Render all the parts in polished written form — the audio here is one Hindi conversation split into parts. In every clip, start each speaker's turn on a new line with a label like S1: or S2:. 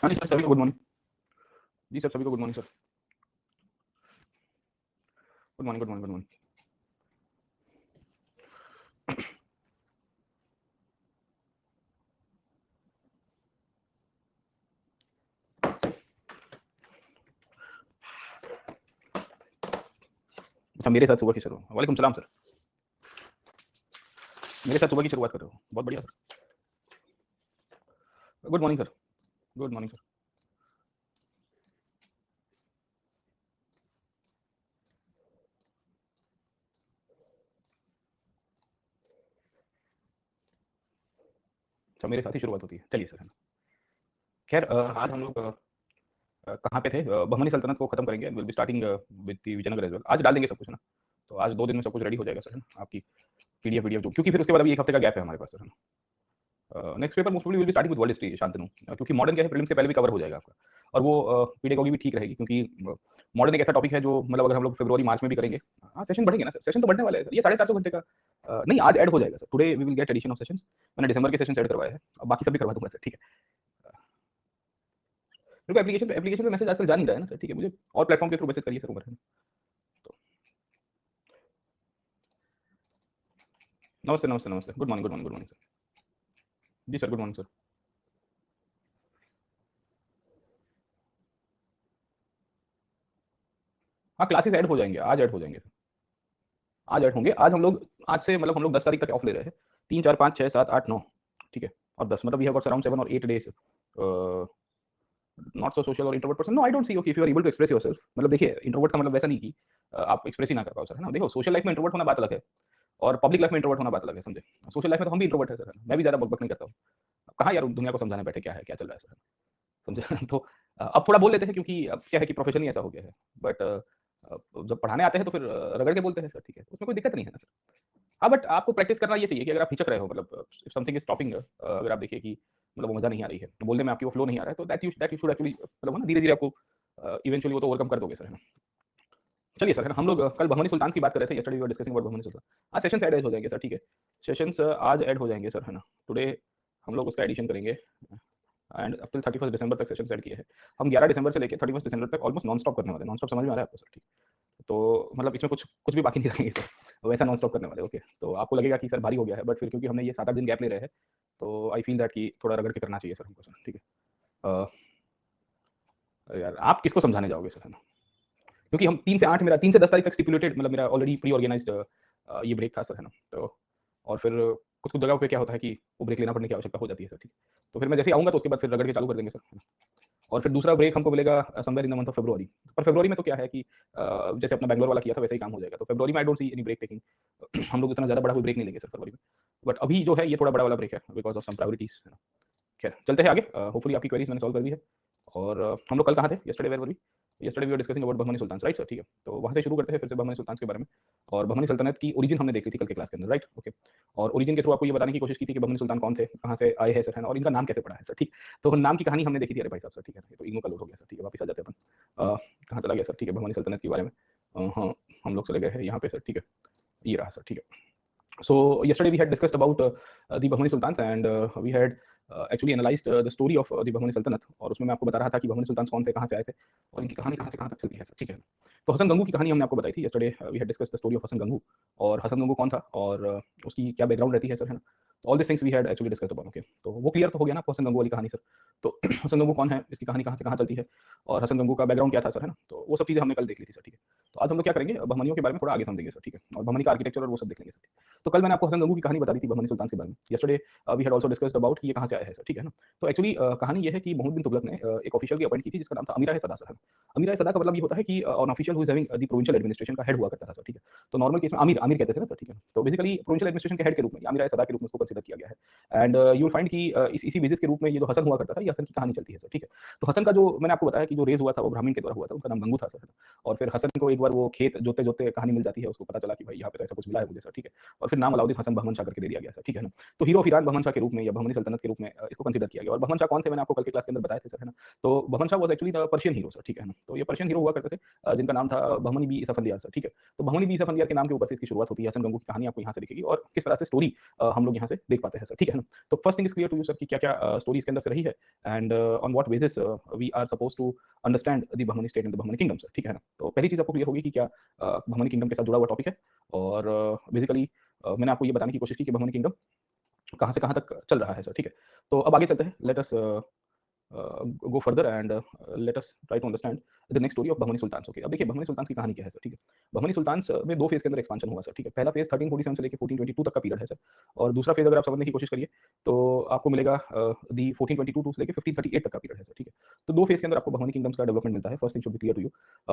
S1: हाँ जी सर, सभी को गुड मॉर्निंग। जी सर, सभी को good morning sir. Good morning, good morning, good morning. अच्छा, मेरे साथ सुबह की शुरू। वालेकुम सलाम सर। मेरे साथ सुबह की शुरुआत कर रहे हो, बहुत बढ़िया sir. Good morning sir. Good morning sir. अच्छा, मेरे साथ ही शुरुआत होती है, चलिए सर, है ना। खैर, आज हम लोग कहाँ पे थे? बहमनी सल्तनत को खत्म करेंगे। Will be starting with the Vijayanagara as well. आज डाल देंगे सब कुछ, है ना। तो आज 2 दिन में सब कुछ रेडी हो जाएगा सर, है ना। आपकी पीडीएफ वीडियो जो, क्योंकि फिर उसके बाद अभी 1 हफ्ते का गैप है हमारे पास सर, है ना। Next paper most probably will be starting with world history Shantanu, क्योंकि मॉडर्न क्या है, प्रीलिम्स के पहले भी कवर हो जाएगा आपका। और वो पीडेगोगी भी ठीक रहेगी, क्योंकि मॉडर्न एक ऐसा टॉपिक है जो मतलब अगर हम लोग फरवरी मार्च में भी करेंगे, हाँ सेशन बढ़ेंगे ना सर, सेशन तो बढ़ने वाले हैं सर। ये 450 घंटे का नहीं, आज ऐड हो जाएगा sir. Today we will get addition of sessions. मैंने दिसंबर के सेशन ऐड करवाए हैं, अब बाकी सब भी करवा दूंगा सर, ठीक है। मेरे को एप्लीकेशन पे मैसेज आजकल जा नहीं रहा है ना सर, ठीक है। मुझे और प्लेटफॉर्म के थ्रू मैसेज करिए सर, ऊपर है। तो नमस्ते नमस्ते नमस्ते, good morning, good morning, good morning sir. जी सर, गुड मॉर्निंग सर। हाँ, क्लासेस ऐड हो जाएंगे, आज ऐड हो जाएंगे सर। आज ऐड होंगे। आज हम लोग, आज से मतलब हम लोग 10 तारीख तक ऑफ ले रहे हैं। 3 4 5 6 7 8 9, ठीक है। और 10 मतलब वी हैव गॉट अराउंड 7 और 8 डेज। नॉट सो सोशल और introvert person, no I don't see, okay, if you are able to express yourself, मतलब देखिए इंट्रोवर्ट का मतलब वैसा नहीं कि आप एक्सप्रेस ही ना कर पाओ सर, है ना। देखो सोशल लाइफ में इंट्रोवर्ट होना बात अलग है, और पब्लिक लाइफ में इंट्रोवर्ट होना बात अलग है, समझे। सोशल लाइफ में तो हम भी इंट्रोवर्ट है सर, मैं भी ज्यादा बकबक नहीं करता हूँ। कहाँ यार दुनिया को समझाने बैठे क्या है, क्या चल रहा है सर, समझे। तो अब थोड़ा बोल लेते हैं, क्योंकि अब क्या है कि प्रोफेशन ही ऐसा हो गया है। बट जब पढ़ाने आते हैं तो फिर रगड़ के बोलते हैं सर, ठीक है, उसमें कोई दिक्कत नहीं है ना सर। हाँ, बट आपको प्रैक्टिस करना ये चाहिए कि अगर आप हिचक रहे हो, मतलब इफ समथिंग इज स्टॉपिंग, अगर आप देखिए कि मतलब वो मजा नहीं आ रही है, तो बोलने में आपकी वो फ्लो नहीं आ रहा है, तो दैट यू शुड एक्चुअली मतलब ना, धीरे धीरे आपको इवेंचुअली वो तो ओवरकम कर दोगे सर, है ना। चलिए सर, है ना, हम लोग कल बहमनी सुल्तान की बात कर रहे थे, yesterday we were discussing about Bahmani sultan. आज सेशंस ऐड हो जाएंगे सर, ठीक है। सेशंस आज ऐड हो जाएंगे सर, है ना। टुडे हम लोग उसका एडिशन करेंगे, एंड अप टिल 31 दिसंबर तक सेशन सेट किए हैं हम। 11 दिसंबर से लेकर 31 दिसंबर तक ऑलमोस्ट नॉन स्टॉप करने वाले हैं। नॉन स्टॉप समझ में आ रहा है आपको सर, ठीक। तो मतलब इसमें कुछ कुछ भी बाकी नहीं रखेंगे सर, वैसा नॉन स्टॉप करने वाले, ओके। तो आपको लगेगा कि सर भारी हो गया है, बट फिर क्योंकि हमने ये 7 8 दिन गैप ले रहे हैं, तो आई फील दैट कि थोड़ा रगड़ के करना चाहिए सर हमको सर, ठीक है। यार आप किसको समझाने जाओगे सर, है ना। क्योंकि हम 3 से 8 मेरा 3 से 10 तारीख तक स्टिपुलेटेड, मतलब मेरा ऑलरेडी प्री ऑर्गेनाइज्ड ये ब्रेक था सर, है ना। तो और फिर कुछ कुछ जगह पे क्या होता है कि वो ब्रेक लेना पड़ने की आवश्यकता हो जाती है सर, ठीक है। तो फिर मैं जैसे ही आऊँगा तो उसके बाद फिर रगड़ के चालू कर देंगे सर, है ना। और फिर दूसरा ब्रेक हमको मिलेगा somewhere in the month of February. पर फरवरी में तो क्या है कि जैसे अपना बैंगलोर वाला किया था वैसे ही काम हो जाएगा, तो फरवरी में I don't see any break taking. हम लोग इतना ज़्यादा बड़ा कोई ब्रेक नहीं लेंगे सर फरवरी में। बट अभी जो है ये थोड़ा बड़ा वाला ब्रेक है, बिकॉज ऑफ सम प्रायोरिटीज। खैर चलते हैं आगे। होपफुली आपकी क्वेरीज मैंने सॉल्व कर दी है। और हम लोग कल कहाँ थे? Yesterday where were we? Yesterday we were discussing about Bahmani sultan, right sir, ठीक है। तो वहाँ से शुरू करते हैं फिर से बहमनी सुल्तान के बारे में। और बहमनी सल्तनत की ओरिजिन हमने देख ली थी कल के क्लास के अंदर, राइट, ओके। और ओरिजिन के थ्रू आपको ये बताने की कोशिश की थी कि बहमनी सुल्तान कौन थे, कहाँ से आए हैं सर, है ना, और इनका नाम कैसे पड़ा है सर, ठीक। तो नाम की कहानी हमने देखी थी, अरे भाई साहब सर, ठीक है। तो इग्नू का लोड हो गया सर, ठीक है। वापस आ जाते हैं अपन। कहाँ चला गया सर, ठीक है, बहमनी सल्तनत के बारे में। हाँ, हम लोग चले गए हैं यहाँ पे सर, ठीक है। ये रहा सर, ठीक है। So yesterday we had discussed about the Bahmani Sultans, and we had actually analyzed the story of the Bahmani Sultanate। और उसमें मैं आपको बता रहा था कि बहमनी सुल्तान कौन थे, कहाँ से आए थे, और इनकी कहानी कहाँ से कहाँ तक चलती है सर, ठीक है। तो हसन गंगू की कहानी हमने आपको बताई थी। yesterday we had discussed the story of Hasan Gangu, और हसन गंगू कौन था और उसकी क्या बैकग्राउंड रहती है सर, है ना। तो all this things we had actually discussed about, okay. तो वो क्लियर तो हो गया ना आपको हसन गंगू वाली कहानी सर। तो हसन गंगू कौन है, इसकी कहानी कहाँ से कहाँ चलती है, और हसन गंगू का बैकग्राउंड क्या था सर, है ना। तो वो सब चीज़ें हमने कल देख ली थी सर, ठीक है। तो आज हम लोग क्या करेंगे, बहमनियों के बारे में थोड़ा आगे समझेंगे सर, ठीक है। और बहमनी का आर्किटेक्चर और वो सब देख लेंगे सर। तो कल मैंने आपको हसन गंगू की कहानी बता दी थी बहमनी सुल्तान के बारे में। Yesterday we had also discussed about कि ये कहाँ से आया है सर, ठीक है ना। तो एक्चुअली कहानी ये है कि मोहम्मद बिन तुगलक ने एक ऑफिशियल की अपॉइंट की थी जिसका नाम था अमीर सदा सर। अमीर सदा का मतलब ये होता है कि on official who is having the provincial administration का हेड हुआ करता था सर, ठीक है। तो नॉर्मल केस में अमीर अमीर कहते थे ना सर, ठीक है। तो बेसिकली प्रोविंशियल एडमिनिस्ट्रेशन के हेड के रूप में अमीर सदा के रूप में उसको कंसीडर किया गया है। एंड यू विल फाइंड कि इसी बेसिस के रूप में ये जो हसन हुआ करता था, ये हसन की कहानी चलती है सर, ठीक है। तो हसन का जो मैंने आपको बताया कि जो रेज हुआ था वो ब्राह्मण के द्वारा हुआ था, उनका नाम गंगू था सर। और फिर हसन को एक बार वो खेत जोते जोते कहानी मिल जाती है, उसको पता चला कि भाई यहाँ पे तो ऐसा कुछ मिला है मुझे सर, ठीक है। और फिर नाम अलाउद्दीन हसन बहमन शाह करके दे दिया गया सर, ठीक है ना। तो hero of Iran Bahman Shah के रूप में या बहमनी सल्तनत के रूप में इसको कंसीडर किया गया। और बहमन शाह कौन थे मैंने आपको कल के क्लास के अंदर बताया थे सर, है ना। तो Bahman Shah was actually the Persian hero sir, ठीक है ना। तो ये पर्शियन हीरो हुआ करते थे जिनका नाम था बहमनी बी सफंदियार सर, ठीक है। तो बहमनी बी सफंदियार के नाम के ऊपर से इसकी शुरुआत होती है। हसन गंगू की कहानी आपको यहाँ से दिखेगी और किस तरह से स्टोरी हम लोग यहाँ से देख पाते हैं सर, ठीक है ना। तो first thing is clear to you sir कि क्या क्या स्टोरी इसके अंदर से रही है, and on what basis we are suppose to understand the Bahmani state and the Bahmani kingdom sir, ठीक है ना। तो पहली चीज आपको क्लियर होगी कि क्या बहमनी किंगडम के साथ जुड़ा हुआ टॉपिक है, और बेसिकली मैंने आपको ये बताने की कोशिश की कि बहमनी किंगडम कहाँ से कहाँ तक चल रहा है सर, ठीक है। तो अब आगे चलते हैं, let us go further and let us try to understand the next story of Bahmani sultan. Okay, अब देखिए बहमनी सुल्तान की कहानी क्या है सर, ठीक है। बहमनी सुल्तान में दो फेज के अंदर एक्सपांशन हुआ सर, ठीक है। पहला फेज 1347 से लेकर 1422 तक का पीरियड है सर, और दूसरा फेज अगर आप समझने की कोशिश करिए तो आपको मिलेगा दी 1422 से लेकर 1538 तक का पीरियड है सर, ठीक है। तो दो फेज के अंदर आपको बहमनी किंगडम्स का डेवलपमेंट मिलता है। First thing should be clear to you,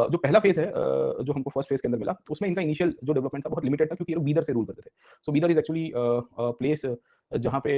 S1: जो पहला फेज है जो हमको फर्स्ट फेज के अंदर मिला, उसमें इनका इनिशियल जो डेवलपमेंट था बहुत लिमिटेड था, क्योंकि ये लोग बीदर से रूल करते थे। सो बीदर इज एक्चुअली प्लेस जहाँ पे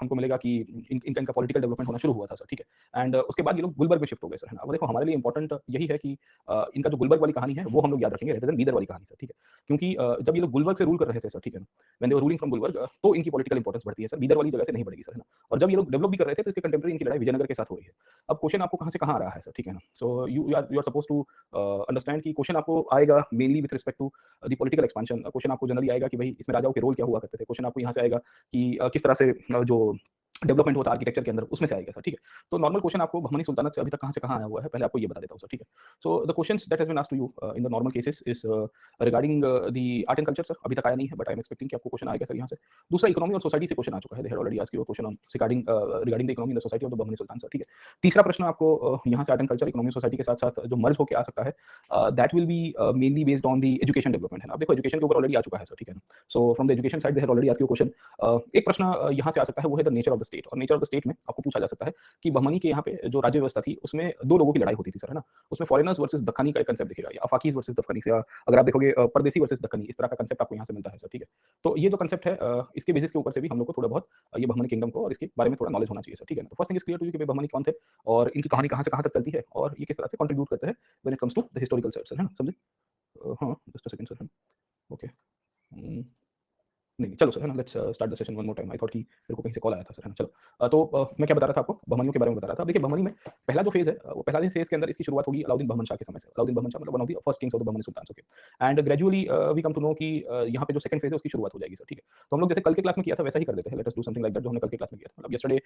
S1: हमको मिलेगा कि इनका पॉलिटिकल डेवलपमेंट होना शुरू हुआ था सर, ठीक है। एंड उसके बाद ये लोग गुलबर्ग में शिफ्ट हो गए सर, है ना। अब देखो हमारे लिए इंपॉर्टेंट यही है कि इनका जो गुलबर्ग वाली कहानी है वो हम लोग याद रखेंगे, रेदर देन बीदर वाली कहानी सर, ठीक है। क्योंकि जब ये लोग गुलबर्ग से रूल कर रहे थे सर, ठीक है ना, when they were ruling from Gulbarga, तो इनकी पॉलिटिकल इंपॉर्टेंस बढ़ती है सर, बीदर वाली जगह से नहीं बढ़ेगी सर, है ना। और जब ये लोग डेवलप भी कर रहे थे तो इसके कंटेम्प्रेरी इनकी लड़ाई विजयनगर के साथ हो रही है। अब क्वेश्चन आपको कहाँ से कहाँ आ रहा है सर, ठीक है ना। So you are suppose to understand कि क्वेश्चन आपको आएगा mainly with respect to the political expansion. Question आपको जनरली आएगा कि भाई इसमें राजाओं के रोल क्या हुआ करते थे। क्वेश्चन आपको यहाँ से आएगा कि किस तरह से जो डेवलपमेंट होता है आर्किटेक्चर के अंदर, उसमें से आएगा सर, ठीक है। तो नॉर्मल क्वेश्चन आपको बहमनी सुल्तानत से अभी तक कहाँ से कहाँ आया हुआ है, पहले आपको ये बता देता हूँ सर, ठीक है। So the questions that has been asked to you in the normal cases is regarding the art and culture sir, अभी तक आया नहीं है, बट आई एम एक्सपेक्टिंग कि आपको क्वेश्चन आएगा सर यहाँ से। दूसरा इकोनॉमी और सोसाइटी से क्वेश्चन आ चुका है, they have already asked you question on regarding the economy and the society of the Bahmani sultan sir, ठीक है। तीसरा प्रश्न आपको यहाँ से art and culture, economy, society के साथ साथ जो मर्ज होकर आ सकता है, that will B mainly based on the education development, है ना। अब देखो एजुकेशन के ऊपर ऑलरेडी आ चुका है सर, ठीक है। So from the education side they have already asked you question. एक प्रश्न यहाँ से आ सकता है, वो है the nature of the state, और नेचर ऑफ द स्टेट में आपको पूछा जा सकता है कि बहमनी के यहाँ पे जो राज्य व्यवस्था थी उसमें दो लोगों की लड़ाई होती थी सर, है ना। उसमें फॉरेनर्स वर्सेस दक्कनी का एक कंसेप्ट दिखेगा, या अफाकीज वर्सेस दक्कनी, या अगर आप देखोगे परदेसी वर्सेस दक्कनी, इस तरह का कंसेप्ट आपको यहाँ से मिलता है सर, ठीक है। तो ये जो कंसेप्ट है इसके बेसिस के ऊपर से भी हम लोग को थोड़ा बहुत ये बहमनी किंगडम को और इसके बारे में थोड़ा नॉलेज होना चाहिए सर, ठीक है। तो first thing is clear to you कि बहमनी कौन थे और इनकी कहानी कहाँ से कहाँ तक चलती है और ये किस तरह से कंट्रीब्यूट करते हैं when it comes to the historical side, है ना, समझे। हाँ, just a second sir, okay. नहीं, चलो सर, है ना, let's start the session one more time. I thought कि मेरे को कहीं से कॉल आया था सर, है ना। चलो तो मैं क्या बता रहा था आपको, बहमनियों के बारे में बता रहा था। देखिए बहमनी में पहला जो फेज है वो पहला फेज के अंदर इसकी शुरुआत होगी अलाउद्दीन बहमन शाह के समय से। अलाउद्दीन बहमन शाह मतलब one of the first kings of the Bahmani sultan, okay. And gradually we come to know कि यहाँ पे जो सेकंड फेज है उसकी शुरुआत हो जाएगी सर, ठीक है। तो हम लोग जैसे कल के क्लास में किया था वैसा ही कर देते हैं, let us do something like that, जो हमने कल के क्लास में किया था। मतलब यस्टरडे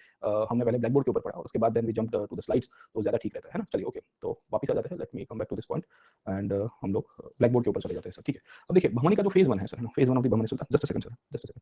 S1: हमने पहले ब्लैक बोर्ड के ऊपर पढ़ा और उसके बाद then we jumped to the slides, तो ज़्यादा ठीक रहता है ना। चलिए ओके, तो वापस आ जाते हैं, let me come back to this point and हम लोग ब्लैक बोर्ड के ऊपर चले जाते हैं सर, ठीक है। अब देखिए बहमनी का जो फेज वन है sir, phase one of the Bahmani sultan, just a second sir, just a second.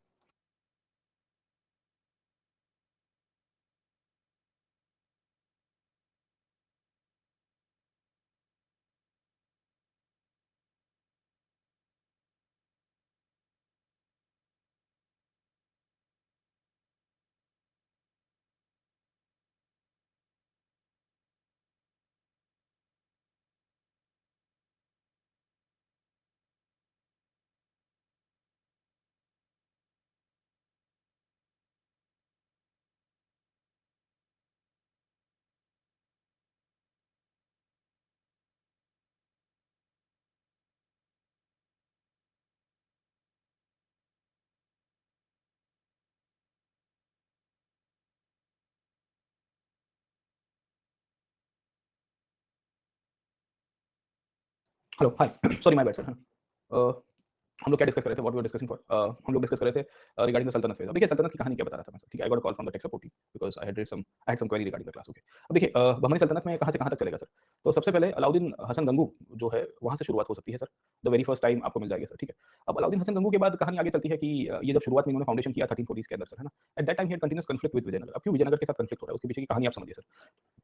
S1: Hello, hi, sorry my bad sir, हम लोग क्या डिस्कस कर रहे थे, what we were discussing for, हम लोग डिस्कस कर रहे थे रिगार्डिंग द सल्तनत फेज। अब देखिए सल्तनत की कहानी क्या बता रहा था मैं सर, ठीक है। I got a call from the tech support team because I had some query regarding the class, okay. अब देखिए बहमनी सल्तनत में कहाँ से कहाँ तक चलेगा सर। तो सबसे पहले अलाउद्दीन हसन गंगू जो है वहाँ से शुरुआत हो सकती है sir, the very first time आपको मिल जाएगी सर, ठीक है। अब अलाउद्दीन हसन गंगू के बाद कहानी आगे चलती है कि ये जब शुरुआत में इन्होंने फाउंडेशन किया 1340 के अंदर सर, है ना। At that time he had continuous conflict with Vijayanagara. अब क्यों विजयनगर के साथ कॉन्फ्लिक्ट हो रहा है उसके पीछे की कहानी आप समझिए sir.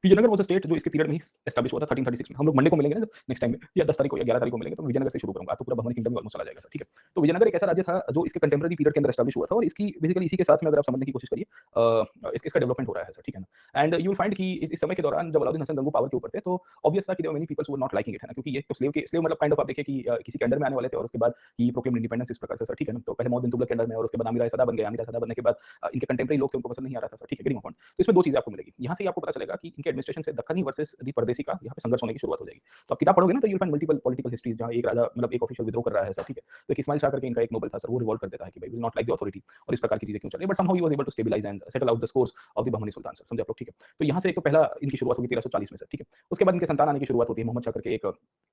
S1: Vijayanagara was a state जो इसके पीरियड में ही एस्टैब्लिश हुआ था 1336 में। हम लोग मंडे को मिलेंगे ना नेक्स्ट टाइम में, या 10 तारीख को या 11 तारीख को मिलेंगे, तो विजयनगर से शुरू करूंगा, तो पूरा बहमनी किंगडम ऑलमोस्ट चला जाएगा सर, ठीक है। तो विजयनगर एक ऐसा राज्य था जो इसके कंटेम्पररी पीरियड के अंदर एस्टैब्लिश हुआ था, और इसकी बेसिकली इसी के साथ में अगर आप समझने की कोशिश करिए इसका डेवलपमेंट हो रहा है सर, ठीक है ना। एंड यू विल फाइंड कि इस समय के दौरान जब अलाउद्दीन हसन गंगू पावर के ऊपर थे, तो ऑब्वियस था कि there were many peoples who were not liking it, है ना, क्योंकि ये तो स्लेव मतलब काइंड ऑफ आप देखिए कि किसी के अंडर में आने वाले थे, और उसके बाद ही प्रोक्लेम्ड इंडिपेंडेंस इस प्रकार से सर, ठीक है ना। तो पहले मोहम्मद बिन तुगलक के अंडर में, और उसके बाद आमिर सदा बन गए। आमिर सदा बनने के बाद इनके कंटेम्परेरी लोग थे, उनको पसंद नहीं आ रहा था सर, ठीक है, गेटिंग ऑन। तो इसमें दो चीजें आपको मिलेगी, यहाँ से ही आपको पता चलेगा कि इनके एडमिनिस्ट्रेशन से दक्कनी वर्सेस दी परदेसी का यहाँ पे संघर्ष होने की शुरुआत हो जाएगी। तो आप किताब पढ़ोगे ना तो you will find multiple political histories जहाँ एक राजा मतलब एक ऑफिशियल विद्रोह कर रहा है सर, ठीक है। तो एक इस्माइल शाह करके इनका एक नोबल था सर, वो रिवॉल्ट कर देता है कि भाई will not like the authority और इस प्रकार की चीजें क्यों चल रही है, but somehow he was able to stabilise and settle out the scores of the Bahmani sultan sir, समझे आप लोग, ठीक है। तो यहाँ से एक तो पहला इनकी शुरुआत होगी 1340 में सर, ठीक है। उसके बाद इनके संतान आने की शुरुआत होती है, मोहम्मद शाह करके एक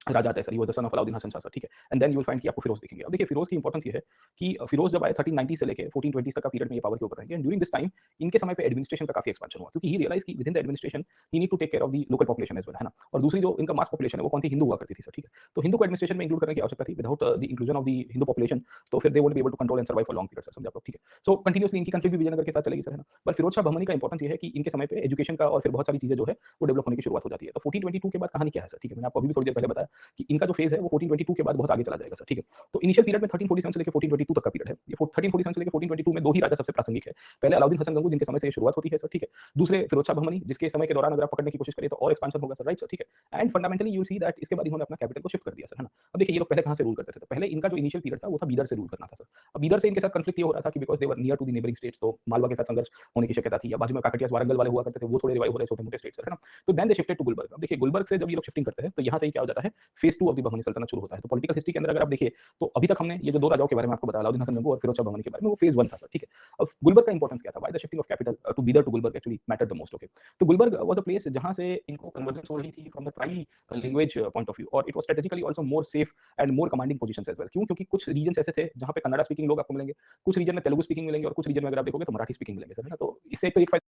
S1: राजा आता है sir, he was the son of Alauddin Hasan Shah sir, ठीक है। And then you will find कि आपको फिरोज दिखेंगे। अब देखिए फिरोज की इंपॉर्टेंस ये है कि फिरोज जब आए 1390 से लेके 1420 तक का पीरियड में ये पावर के ऊपर रहेंगे, एंड ड्यूरिंग दिस टाइम इनके समय पे एडमिनिस्ट्रेशन का काफी एक्सपेंशन हुआ, क्योंकि ही रियलाइज कि within the administration he need to take care of the local population as well, है ना। और दूसरी जो इनका मास पॉपुलेशन है वो कौन थी, हिंदू हुआ करती थी सर, ठीक है। तो हिंदू को एडमिनिस्ट्रेशन में इंक्लूड करने की आवश्यकता थी, without the inclusion of the Hindu population तो फिर they won't be able to control and survive for long period sir, समझे आप लोग, ठीक है। सो कंटिन्यूअसली इनकी कंट्री भी विजयनगर के साथ चलेगी सर, है ना। पर फिरोज शाह बहमनी का इंपॉर्टेंस ये है कि इनके समय पे एजुकेशन का और फिर बहुत सारी चीजें जो है वो डेवलप होने की शुरुआत हो जाती है। तो 1422 के बाद कहानी क्या है सर, ठीक है। मैंने आपको अभी भी थोड़ी देर पहले बताया कि इनका जो फेज है वो 1422 के बाद बहुत आगे चला जाएगा सर, ठीक है। तो इनिशियल पीरियड में 1347 से लेकर 1422 तक का पीरियड है। ये 1347 से लेकर 1422 में दो ही राजा सबसे प्रासंगिक है। पहले अलाउद्दीन हसन गंगू जिनके समय से ये शुरुआत होती है सर, ठीक है। दूसरे फिरोज शाह बहमनी जिसके समय के दौरान अगर आप पकड़ने की कोशिश करें तो और एक्सपेंशन होगा सर, राइट सर, ठीक है। And fundamentally you see that इसके बाद इन्होंने अपना कैपिटल को शिफ्ट कर दिया सर, है ना। अब देखिए ये लोग पहले कहां से रूल करते थे, तो पहले इनका जो इनिशियल पीरियड था वो था बीदर से रूल करना था सर। अब बीदर से इनके साथ कॉन्फ्लिक्ट ये हो रहा था कि because they were near to the neighbouring states, तो मालवा के साथ संघर्ष होने की शक्यता थी, या बाजू में काकटिया वारंगल वाले हुआ करते थे वो थोड़े रिवाइव हो रहे छोटे मोटे स्टेट्स, है ना। तो then they shifted to Gulbarga. अब देखिए गुलबर्ग से जब ये लोग शिफ्टिंग करते हैं तो यहाँ से क्या हो जाता है, फेज 2 ऑफ द बहमनी सल्तनत शुरू होता है। तो पॉलिटिकल हिस्ट्री के अंदर अगर आप देखिए तो अभी तक हमने ये जो दो राजाओं के बारे में आपको बताया, अलाउद्दीन हसन गंगू और फिरोज शाह बहमनी के बारे में, वो फेज 1 था सर, ठीक है। अब गुलबर्ग का इंपॉर्टेंस क्या था, why the shifting of capital to Bidar to Gulbarga actually mattered the most, okay. तो गुलबर्ग वाज अ प्लेस जहां से इनको कन्वर्जेंस हो रही थी from the tri language point of view, और it was strategically also more safe and more commanding positions as well. क्यों, क्योंकि कुछ रीजन्स ऐसे थे जहां पे कन्नड़ा स्पीकिंग लोग आपको मिलेंगे, कुछ रीजन में तेलुगु स्पीकिंग मिलेंगे, और कुछ रीजन में अगर आप देखोगे तो मराठी स्पीकिंग मिलेंगे सर, है ना। तो इससे तो एक फायदा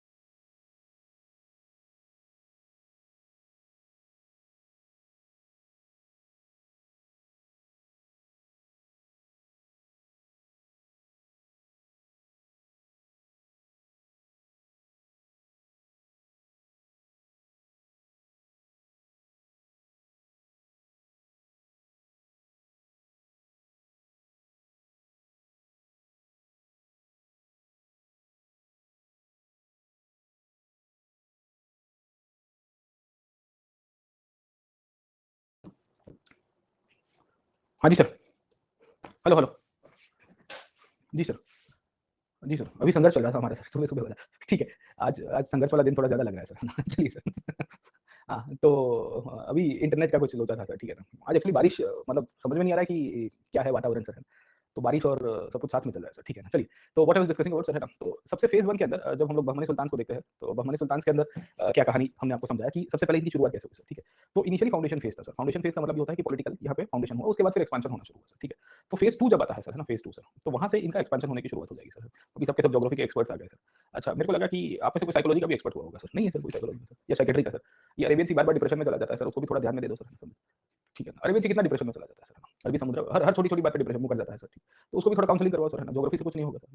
S1: हाँ जी सर। Hello hello. जी सर। जी सर, अभी संघर्ष चल रहा था हमारा सर, सुबह सुबह वाला। ठीक है। आज आज संघर्ष वाला दिन थोड़ा ज्यादा लग रहा है सर, है ना? चलिए सर। हाँ तो अभी इंटरनेट का कुछ लोचा था सर, ठीक है ना। आज एक्चुअली बारिश मतलब समझ में नहीं आ रहा है कि क्या है वातावरण सर, है ना। तो बारिश और सब कुछ साथ में चल रहा है सर, ठीक है ना। चलिए, तो what I was discussing about sir, है ना। तो सबसे फेज 1 के अंदर जब हम लोग बहमनी सुल्तान को देखते हैं तो बहमनी सुल्तान के अंदर क्या कहानी हमने आपको समझाया कि सबसे पहले इनकी शुरुआत कैसे हुई सर, ठीक है। तो इनिशियली फाउंडेशन फेज था सर। फाउंडेशन फेज का मतलब ये होता है कि पॉलिटिकल यहाँ पे फाउंडेशन हुआ, उसके बाद फिर एक्सपेंशन होना शुरू हुआ सर, ठीक है। तो फेज 2 जब आता है सर, है ना, फेज 2 सर, तो वहां से इनका एक्सपेंशन होने की शुरुआत हो जाएगी सर। अभी सबके सब ज्योग्राफी के एक्सपर्ट्स आ गए सर। अच्छा, मेरे को लगा कि आप में से कोई साइकोलॉजी का भी एक्सपर्ट हुआ होगा सर, नहीं है सर कोई साइकोलॉजी का सर, या साइकेट्री का सर। ये अरेबियन सी बार-बार डिप्रेशन में चला जाता है सर, उसको भी थोड़ा ध्यान में दे दो सर। ठीक है ना, अरबियन सी कितना डिप्रेशन में चला जाता है सर, है ना? अरबी समुद्र हर हर छोटी-छोटी बात पे डिप्रेशन में कर जाता है सर, ठीक। तो उसको भी थोड़ा काउंसलिंग करवाओ सर, है ना, ज्योग्राफी से कुछ नहीं होगा सर।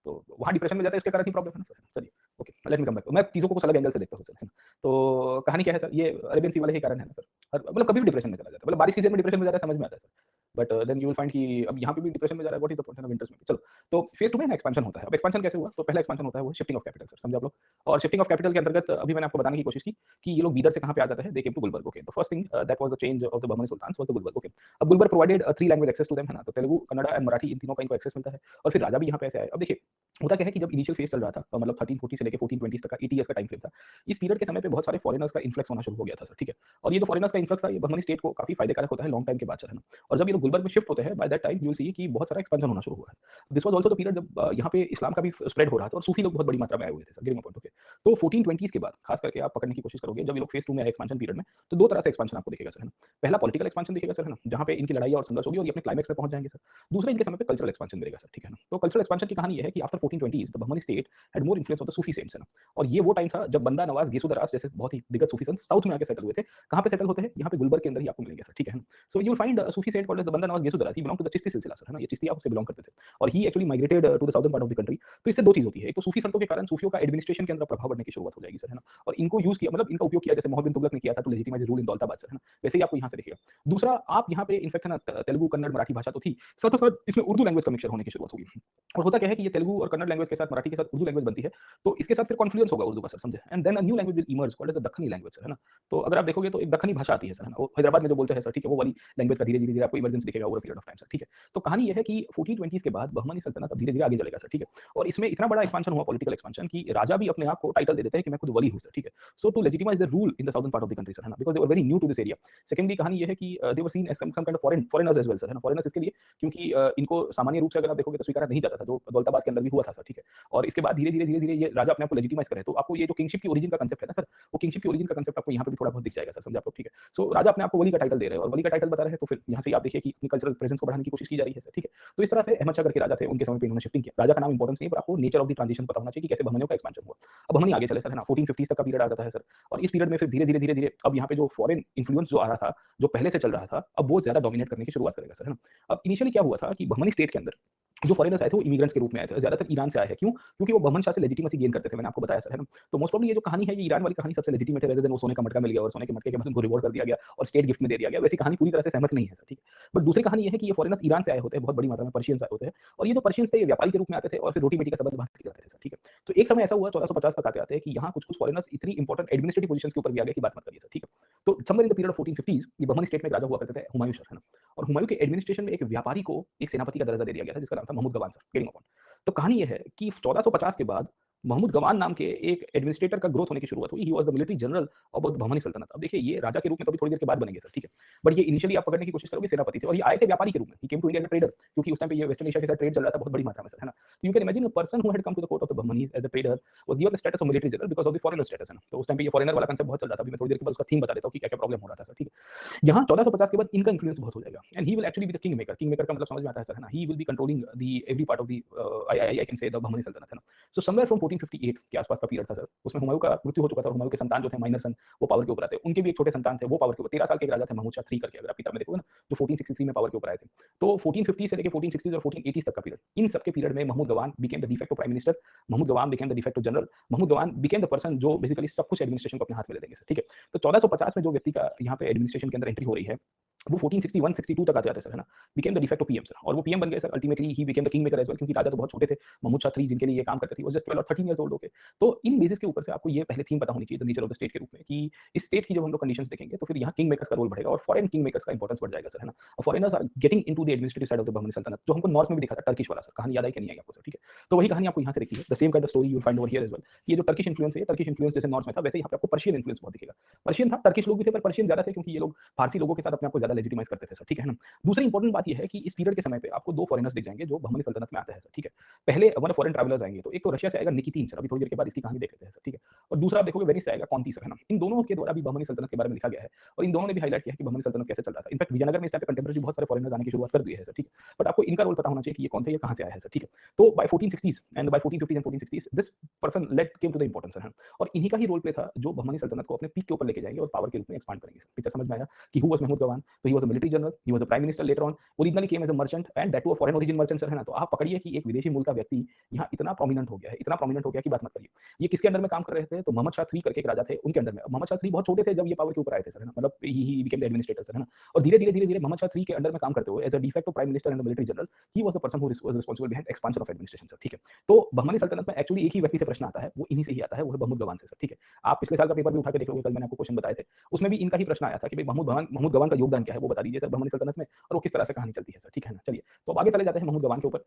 S1: तो वहाँ डिप्रेशन में जाता है, इसके कारण ही प्रॉब्लम है ना सर। चलिए, okay, late me come back. मैं चीज़ों को कुछ अलग एंगल से देखता हूँ सर, है ना। तो कहानी क्या है सर, ये अरेबियन सी वाले ही कारण है ना सर। मतलब कभी भी डिप्रेशन में चला जाता है, मतलब बारिश की सीजन में डिप्रेशन में जाता है, समझ में आता है sir. But then you will find कि अब यहाँ पे भी डिप्रेशन में जा रहा है, what is the point of winters में। चलो, तो फेज 2 में ना एक्सपेंशन होता है। अब एक्सपेंशन कैसे हुआ, तो पहला एक्सपेंशन होता है वो शिफ्टिंग ऑफ कैपिटल सर, समझे आप लोग। और शिफ्टिंग ऑफ कैपिटल के अंतर्गत अभी मैंने आपको बताने की कोशिश की कि ये लोग बीदर से कहाँ पे आ जाते हैं, they came to Gulbarga, okay. The first thing that was the change of the Bahmani sultans was the Gulbarga, okay. अब Gulbarga provided 3 language access to them, है ना। तो तेलुगु, कन्नड़ा एंड मराठी, इन तीनों का इनको एक्सेस मिलता है, और फिर राजा भी यहाँ पे ऐसे आए। अब देखिए होता क्या है कि जब इनिशियल फेज चल रहा था मतलब 1340 से लेके 1420 तक का 80 इयर्स का टाइम फ्रेम था, इस पीरियड के समय पे बहुत सारे फॉरेनर्स का इन्फ्लक्स होना शुरू हो गया था सर, ठीक है। और ये जो फॉरेनर्स का इन्फ्लक्स था ये बहमनी स्टेट को काफी फायदे कारक होता है लॉन्ग टाइम के बाद सर, है ना। और जब ये लोग गुलबर्ग में शिफ्ट होते हैं, by that time you will see कि बहुत सारा एक्सपेंशन होना शुरू हुआ है। This was also the period जब यहाँ पे इस्लाम का भी स्प्रेड हो रहा था, और सूफी लोग बहुत बड़ी मात्रा में आए हुए थे sir, giving a point, okay. तो 1420s के बाद खास करके आप पकड़ने की कोशिश करोगे, जब ये लोग फेज 2 में आए एक्सपेंशन पीरियड में, तो दो तरह से एक्सपेंशन आपको दिखेगा सर, है ना। पहला पॉलिटिकल एक्सपेंशन दिखेगा सर, है ना, जहाँ पे इनकी लड़ाई और संघर्ष होगी और ये अपने क्लाइमेक्स पे पहुंच जाएंगे सर। दूसरा इनके समय पे कल्चरल एक्सपेंशन मिलेगा सर, ठीक है ना। तो कल्चरल एक्सपेंशन की कहानी ये है कि after 1420s the Bahmani state had more influence of the Sufi cents, है ना। और ये वो टाइम था जब बंदा नवाज गेसुदरास जैसे बहुत ही दिग्गज सूफी संत साउथ में आके सेटल हुए थे। कहाँ पे सेटल होते हैं, यहाँ पे गुलबर्ग के अंदर ही आपको मिलेंगे सर, ठीक है। So you will find Sufi saint called as the Banda Nawaz Gesudaraz, he belong to the Chishti silsila sir, है ना। ये चिश्तिया से बिलोंग करते थे, और he actually migrated to the southern part of the country. तो इससे दो चीज होती है, एक तो सूफी संतों के कारण सूफियों का एडमिनिस्ट्रेशन के अंदर प्रभाव बढ़ने की शुरुआत हो जाएगी सर, है ना। और इनको यूज किया, मतलब इनका उपयोग किया, जैसे मोहम्मद बिन तुगलक ने किया था to legitimise rule in Daulatabad sir, है ना। वैसे ही आपको यहाँ से दिखेगा। दूसरा, आप यहाँ पे इनफैक्ट है ना तेलुगु, कन्नड़, मराठी भाषा तो थी, साथ साथ इसमें उर्दू लैंग्वेज का मिक्सचर होने की शुरुआत होगी। और होता क्या है कि ये तेलुगु और कन्नड़ लैंग्वेज के साथ मराठी के साथ उर्दू लैंग्वेज बनती है, तो इसके साथ फिर कॉन्फ्लुएंस होगा उर्दू का सर, समझे। And then a new language will emerge called as the Dakhani language sir, है ना। तो अगर आप देखोगे तो एक दक्खनी भाषा आती है सर, है ना, वो हैदराबाद में जो बोलते हैं सर, ठीक है, वो वाली लैंग्वेज का धीरे धीरे आपको इमर्जेंस इन्फ्लुएंस दिखेगा over period of time sir, ठीक है। तो कहानी ये है कि 1420s के बाद बहमनी सल्तनत अब धीरे-धीरे आगे चलेगा सर, ठीक है। और इसमें इतना बड़ा एक्सपेंशन हुआ, पॉलिटिकल एक्सपेंशन, कि राजा भी अपने आप को टाइटल दे देते हैं कि मैं खुद वली हूँ सर, ठीक है। So to legitimize the rule in the southern part of the country sir, है ना, because they were very new to this area. Secondly कहानी ये है कि they were seen as some kind of foreigners as well sir, है ना। फॉरेनर्स इसके लिए क्योंकि इनको सामान्य रूप से अगर आप देखोगे तो स्वीकारा नहीं जाता था, जो दौलताबाद के अंदर भी हुआ था सर, ठीक है। और इसके बाद धीरे-धीरे ये राजा अपने आप को लेजिटिमाइज करे। तो आपको ये जो किंगशिप की ओरिजिन का कांसेप्ट है ना सर, वो किंगशिप की ओरिजिन का कांसेप्ट आपको यहाँ पे भी थोड़ा बहुत दिख जाएगा सर, समझे आप लोग, ठीक है। सो राजा अपने आप को वली का टाइटल दे रहे हैं और वली का टाइटल बता रहे हैं, तो फिर यहाँ से आप देखिए कि अपनी कल्चरल प्रेजेंस को बढ़ाने की कोशिश की जा रही है सर, ठीक है। तो इस तरह से अहमद शाह करके राजा थे, उनके समय पे इन्होंने शिफ्टिंग किया। राजा का नाम इंपॉर्टेंस नहीं है, पर आपको नेचर ऑफ द ट्रांजिशन पता होना चाहिए कि कैसे बहमनियों का एक्सपेंशन हुआ। अब बहमनी आगे चले सर, है ना, 1450 तक का पीरियड आ जाता है सर। और इस पीरियड में फिर धीरे-धीरे अब यहाँ पे जो फॉरेन इन्फ्लुएंस जो आ रहा था, जो पहले से चल रहा था, अब वो ज़्यादा डोमिनेट करने की शुरुआत करेगा सर, है ना। अब इनिशियली क्या हुआ था कि बहमनी स्टेट के अंदर जो फॉरेनर्स आए थे वो इमिग्रेंट्स के रूप में आए थे, ज़्यादातर ईरान से आए हैं। क्यों? क्योंकि वो बहमन शाह से लेजिटिमेसी गेन करते थे, मैंने आपको बताया सर, है ना। तो मोस्ट प्रोबब्ली ये जो कहानी है, ये ईरान वाली कहानी सबसे लेजिटिमेट है, रेदर देन वो सोने का मटका मिल गया और सोने के मटके के बाद उनको रिवॉर्ड कर दिया गया और स्टेट गिफ्ट में दे दिया गया, वैसी कहानी पूरी तरह से सहमत नहीं है सर, ठीक है। बट दूसरी कहानी ये है कि ये फॉरेनर्स ईरान से आए होते हैं, बहुत बड़ी मात्रा में पर्शियंस आए होते हैं, और ये जो पर्शियंस थे ये व्यापारी के रूप में आते थे और फिर रोटी बेटी का संबंध बात करते थे सर, ठीक है। तो एक समय ऐसा हुआ 1450 तक आते-आते कि यहाँ कुछ-कुछ फॉरेनर्स इतनी इंपॉर्टेंट एडमिनिस्ट्रेटिव पोजीशंस के ऊपर भी आ गए कि बात मत करिए सर, ठीक है। तो somewhere in the period of 1450s ये बहमनी स्टेट में एक राजा हुआ करते थे, हुमायूं शाह, है ना। और हुमायूं के एडमिनिस्ट्रेशन में एक व्यापारी को एक सेनापति का दर्जा दे दिया गया था, जिसका नाम था Mahmood Gawan sir, getting upon. तो कहानी ये है कि 1450 के बाद महमूद गवान नाम के एक एडमिनिस्ट्रेटर का ग्रोथ होने की शुरुआत हुई। ही was the military general of the Bahmani सल्तनत। अब देखिए ये राजा के रूप में तो अभी थोड़ी देर के बाद बनेंगे सर, ठीक है। बट ये इनिशियली आप पकड़ने की कोशिश करोगे सेनापति थे और ये आए थे व्यापारी के रूप में। He came to India as a trader, क्योंकि उस टाइम पे ये वेस्टर्न एशिया के साथ ट्रेड चल रहा था बहुत बड़ी मात्रा में सर, है ना। तो you can imagine a person who had come to the court of the Bahmanis as a trader was given the status of military general because of the foreigner status, है ना। तो उस टाइम पे ये फॉरेनर वाला कांसेप्ट बहुत चल रहा था। अभी मैं थोड़ी देर के बाद उसका थीम बता देता हूँ कि क्या-क्या प्रॉब्लम हो रहा था सर, ठीक है। यहाँ 1450 के बाद इनका इन्फ्लुएंस बहुत हो जाएगा and he will actually be the king maker. King maker का मतलब समझ में आता है सर, है ना। ही will B controlling the every part of the I can say the Bahmani Sultanate, है ना। सो समवेयर फ्रॉम 1458 के आसपास का पीरियड था सर। उसमें हुमायूं का मृत्यु हो चुका था और हुमायूं के संतान जो थे माइनर सन, वो पावर के ऊपर आए थे। उनके भी एक छोटे संतान थे, वो पावर के ऊपर 13 साल के एक राजा थे महमूद शाह 3 करके, अगर आप किताब में देखोगे ना, जो 1463 में पावर के ऊपर आए थे। तो 1450 से लेके 1460s और 1480s तक का पीरियड, इन सब के पीरियड में Mahmud Gawan became the de facto prime minister, Mahmud Gawan became the de facto general, Mahmud Gawan became the person जो बेसिकली सब कुछ एडमिनिस्ट्रेशन को अपने हाथ में ले लेंगे सर, ठीक है। तो 1450 में जो व्यक्ति का यहाँ पे एडमिनिस्ट्रेशन के अंदर एंट्री हो रही है, वो 1461-62 तक आते-आते सर, है ना, became the de facto PM sir. और वो पीएम बन गए sir. Ultimately he became the king maker as well, क्योंकि राजा तो बहुत छोटे थे। महमूद शाह 3 जिनके लिए ये काम करते थे, वो जस्ट 12 और 13 इयर्स ओल्ड होके। तो इन बेसिस के ऊपर से आपको ये पहले थीम पता होनी चाहिए the nature of the state के रूप में, कि इस स्टेट की जब हम लोग कंडीशंस देखेंगे तो फिर यहाँ किंग मेकर्स का रोल बढ़ेगा और फॉरेन किंग मेकर्स का इंपॉर्टेंस बढ़ जाएगा सर, है ना। और foreigners are getting into the administrative side of the Bahmani सल्तनत, जो हमको नॉर्थ में भी दिखा था टर्किश वाला सर। कहानी याद आई कि नहीं आई आपको सर, ठीक है। तो वही कहानी आपको यहाँ से दिखती है। The same kind of story you will find over here as well. ये जो टर्किश इन्फ्लुएंस है, टर्किश इन्फ्लुएंस जैसे नॉर्थ में था, वैसे यहाँ पे आपको पर्शियन इन्फ्लुएंस बहुत दिखेगा। पर्शियन था, टर्किश लोग भी थे, पर पर्शियन ज़्यादा थे क्योंकि ये लोग फारसी लोगों के साथ अपने आप को ज़्यादा लेजिटिमाइज़ करते थे सर, ठीक है ना। दूसरी इंपॉर्टेंट बात ये है कि इस पीरियड के समय पे आपको 2 फॉरेनर्स दिख जाएंगे जो बहमनी सल्तनत में आते हैं सर, ठीक है। पहले वन फॉरेन ट्रैवलर्स आएंगे, तो एक तो रशिया से आएगा निकितीन सर, अभी थोड़ी देर के बाद इसकी कहानी देख लेते हैं सर, ठीक है। और दूसरा आप देखोगे वेनिस से आएगा कौंती सर, है ना। इन दोनों के द्वारा भी बहमनी सल्तनत के बारे में लिखा गया है और इन दोनों ने भी हाईलाइट किया है कि बहमनी सल्तनत कैसे चल रहा था। इनफैक्ट विजयनगर में इस टाइम पे कंटेम्परेरी बहुत सारे फॉरेनर्स आने की शुरुआत कर दिए हैं सर, ठीक है। बट आपको इनका रोल पता होना चाहिए कि ये कौन थे, ये कहाँ से आए हैं सर, ठीक है। तो by 1460s and by 1450s and 1460s this person late came to the importance, है। और इन्हीं का ही रोल प्ले था जो बहमनी सल्तनत को अपने पीक के ऊपर लेके जाएंगे और पावर के रूप में एक्सपांड करेंगे सर। पिक्चर समझ में आया कि हु वाज महमूद गवान? तो he was a military general, he was a prime minister later on, originally came as a merchant and that to a foreign origin merchant sir, है ना। तो आप पकड़िए कि एक विदेशी मूल का व्यक्ति यहाँ इतना प्रोमिनेंट हो गया है, इतना प्रोमिनेंट हो गया कि बात मत करिए। ये किसके अंडर में काम कर रहे थे? तो मोहम्मद शाह 3 करके एक राजा थे, उनके अंडर में। मोहम्मद शाह 3 बहुत छोटे थे जब ये पावर के ऊपर आए थे सर, है ना। मतलब he became the administrator sir, है ना। और धीरे-धीरे मोहम्मद शाह 3 के अंडर में काम करते हुए as a de facto prime minister and the military general, he was the person who was responsible behind expansion of administration sir, ठीक है। तो बहमनी सल्तनत में एक्चुअली एक ही व्यक्ति से प्रश्न आता है, वो इन्हीं से ही आता है, वो है महमूद गवान से सर, ठीक है। आप पिछले साल का पेपर भी उठा के देख लोगे, कल मैंने आपको क्वेश्चन बताए थे, उसमें भी इनका ही प्रश्न आया था कि भाई महमूद गवान का योगदान क्या है, वो बता दीजिए सर बहमनी सल्तनत में, और वो किस तरह से कहानी चलती है सर, ठीक है ना। चलिए, तो अब आगे चले जाते हैं महमूद गवान के ऊपर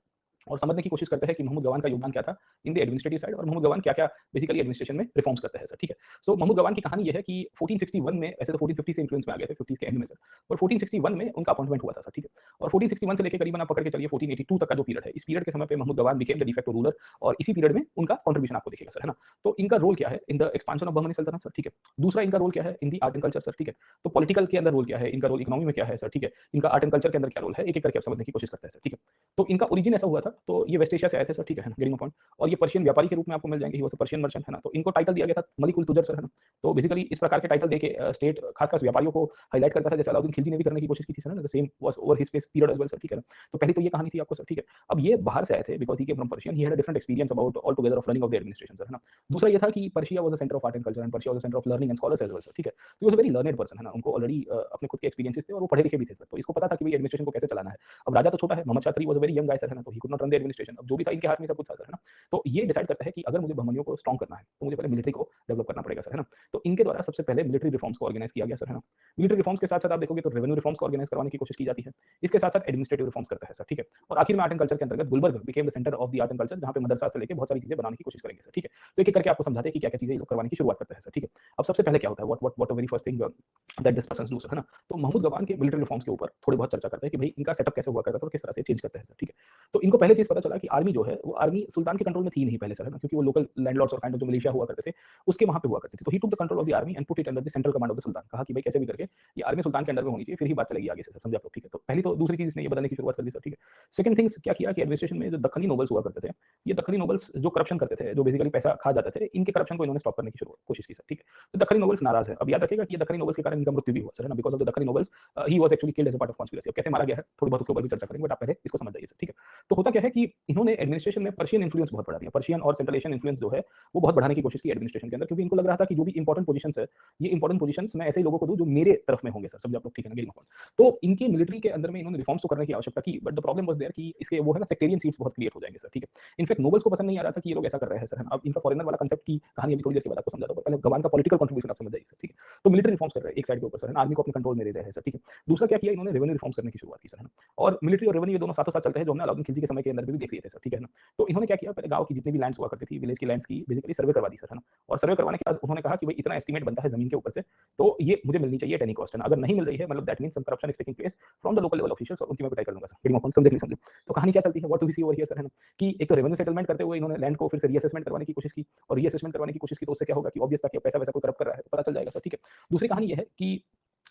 S1: और समझने की कोशिश करते हैं कि महमूद गवान का योगदान क्या था इन द एडमिनिस्ट्रेटिव साइड और महमूद गवान क्या-क्या बेसिकली एडमिनिस्ट्रेशन में रिफॉर्म्स करते हैं सर, ठीक है। सो महमूद गवान की कहानी ये है कि 1461 में, ऐसे तो 1450 से इन्फ्लुएंस में आ गए थे, 50s के एंड में सर, और 1461 में उनका अपॉइंटमेंट हुआ था सर, ठीक है। और 1461 से लेके करीबन आप पकड़ के चलिए 1482 तक का जो पीरियड है, इस पीरियड के समय पे Mahmud Gawan became the de facto ruler और इसी पीरियड में उनका कंट्रीब्यूशन आपको दिखेगा सर, है ना। तो इनका रोल क्या है in the expansion of Bahmani सल्तनत सर, ठीक है। दूसरा इनका रोल क्या है in the art and culture sir, ठीक है। तो पॉलिटिकल के अंदर रोल क्या है, इनका रोल इकोनॉमी में क्या है सर, ठीक है। इनका आर्ट एंड कल्चर के अंदर क्या रोल है, एक-एक करके आप समझने की कोशिश करते हैं सर, ठीक है। तो इनका ओरिजिन ऐसा हुआ था, तो ये वेस्ट एशिया से आए थे सर, ठीक है, गेटिंग अ पॉइंट। और ये पर्शियन व्यापारी के रूप में आपको मिल जाएंगे, ही वाज अ पर्शियन मर्चेंट, है ना। तो इनको टाइटल दिया गया था मलिक उल तुजर सर, है ना। तो बेसिकली इस प्रकार के टाइटल देके स्टेट खासकर व्यापारियों को हाईलाइट करता था, जैसे अलाउद्दीन खिलजी ने भी करने की कोशिश की थी सर, ना। The same was over his period as well sir, ठीक है ना। तो पहली तो ये कहानी थी आपको सर, ठीक है। अब ये बाहर से आए थे because he came from Persian, he had a different experience about all together of learning of the administration sir, है ना। दूसरा ये था कि Persia was the centre of art and culture and Persia was the centre of learning and scholars as well sir, ठीक है। तो he was a very learned person, है ना। उनको ऑलरेडी अपने खुद के एक्सपीरियंसेस थे और वो पढ़े लिखे भी थे सर, तो इसको पता था कि भाई एडमिनिस्ट्रेशन को कैसे चलाना है। अब राजा तो छोटा है, Mohammad Shah 3 was a very young guy sir, है ना। तो he could not run run the administration. अब जो भी था इनके हाथ में सब कुछ था सर, है ना। तो ये डिसाइड करता है कि अगर मुझे बहमनियों को स्ट्रॉन्ग करना है तो मुझे पहले मिलिट्री को डेवलप करना पड़ेगा सर, है ना। तो इनके द्वारा सबसे पहले मिलिट्री रिफॉर्म्स को ऑर्गेनाइज किया गया सर, है ना। मिलिट्री रिफॉर्म्स के साथ साथ आप देखोगे तो रेवेन्यू रिफॉर्म्स को ऑर्गेनाइज करवाने की कोशिश की जाती है। इसके साथ साथ एडमिनिस्ट्रेटिव रिफॉर्म्स करता है सर, ठीक है। और आखिर में आर्ट एंड कल्चर के अंतर्गत Gulbarga became the centre of the art and culture, जहां पे मदरसा से लेकर बहुत सारी चीजें बनाने की कोशिश करेंगे सर, ठीक है। तो एक एक करके आपको समझाते हैं कि क्या क्या चीजें ये लोग करवाने की शुरुआत करते हैं सर, ठीक है। अब सबसे पहले क्या होता है, what very first thing that this person do sir, है ना। तो महमूद गवान के मिलिट्री रिफॉर्म्स के ऊपर थोड़ी बहुत चर्चा करते हैं कि भाई इनका सेटअप कैसे हुआ करता था और किस तरह से चेंज करते हैं सर, ठीक है। तो इनको पहले चीज पता चला कि आर्मी जो है वो आर्मी सुल्तान के कंट्रोल में थी नहीं पहले सर, है ना, क्योंकि वो लोकल लैंडलॉर्ड्स और काइंड ऑफ जो मिलिशिया हुआ करते थे उसके वहां पे हुआ करते थे। तो he took the control of the army and put it under the central command of the sultan. कहा कि भाई कैसे भी करके ये आर्मी सुल्तान के अंडर में होनी चाहिए, फिर ही बात चलेगी आगे से सर, समझे आप लोग, ठीक है। तो पहली तो दूसरी चीज इसने ये बताने की शुरुआत कर दी सर, ठीक है। सेकंड थिंग्स क्या किया कि एडमिनिस्ट्रेशन में जो दक्कनी नोबल्स हुआ करते थे, ये दक्कनी नोबल्स जो करप्शन करते थे, जो बेसिकली पैसा खा जाते थे, इनके करप्शन को इन्होंने स्टॉप करने की कोशिश की सर, ठीक है। तो दक्कनी नोबल्स नाराज है। अब याद रखिएगा कि ये दक्कनी नोबल्स के कारण इनका मृत्यु भी हुआ सर, है ना, because of the Deccani nobles he was actually killed as a part of conspiracy. अब कैसे मारा गया है थोड़ी बहुत उसके ऊपर भी चर्चा करेंगे, बट आप पहले इसको समझ जाइए सर, ठीक है। तो होता क्या है कि इन्होंने एडमिनिस्ट्रेशन में पर्शियन इन्फ्लुएंस बहुत बढ़ा दिया, पर्शियन और सेंट्रल एशियन इन्फ्लुएंस जो है वो बहुत बढ़ाने की कोशिश की एडमिनिस्ट्रेशन के अंदर, क्योंकि इनको लग रहा था कि जो भी इंपॉर्टेंट पोजीशंस है, ये इंपॉर्टेंट पोजीशंस मैं ऐसे ही लोगों को दूं जो मेरे तरफ में होंगे सर, समझे आप लोग, ठीक है ना, गेटिंग पॉइंट। तो इनके मिलिट्री के अंदर में इन्होंने रिफॉर्म्स तो करने की आवश्यकता की, but the problem was there कि इसके वो है ना सेक्टेरियन सीट्स बहुत क्रिएट हो जाएंगे सर, ठीक है। इनफैक्ट नोबल्स को पसंद नहीं आ रहा था कि ये लोग ऐसा कर रहे हैं सर, है ना। अब इनका फॉरेनर वाला कांसेप्ट की कहानी अभी थोड़ी देर के बाद आपको समझाता हूं, पहले गवान का पॉलिटिकल कंट्रीब्यूशन आप समझ जाइए सर, ठीक है। तो मिलिट्री रिफॉर्म्स कर रहे हैं एक साइड के ऊपर सर, है ना, आर्मी को अपने कंट्रोल में ले रहे हैं सर, ठीक है। दूसरा क्या किया इन्होंने, रेवेन्यू रिफॉर्म्स करने की शुरुआत की सर, है ना। और मिलिट्री और रेवेन्यू ये दोनों साथों साथ चलते हैं, जो हमने अलाउद्दीन खिलजी के समय के अंदर भी देख लिए थे सर, ठीक है ना। तो इन्होंने क्या किया, पहले गांव की जितनी भी लैंड्स हुआ करती थी, विलेज की लैंड्स की बेसिकली सर्वे करवा दी सर, है ना। और सर्वे करवाने के बाद उन्होंने कहा कि भाई इतना एस्टीमेट बनता है जमीन के ऊपर से, तो ये मुझे मिलनी चाहिए एट एनी कॉस्ट, है ना। अगर नहीं मिल रही है मतलब that means some corruption is taking place from the local level officials, और उनकी मैं पिटाई कर दूंगा सर, गेटिंग पॉइंट, समझे नहीं समझे। तो कहानी क्या चलती है, what do we see over here sir, है ना, कि एक तो रेवेन्यू सेटलमेंट करते हुए इन्होंने लैंड को फिर से रीअसेसमेंट करवाने की कोशिश की, और रीअसेसमेंट करवाने की कोशिश की तो उससे क्या होगा कि ऑब्वियस था कि पैसा वैसा कोई करप्ट कर रहा है तो पता चल जाएगा सर, ठीक है। दूसरी कहानी ये है कि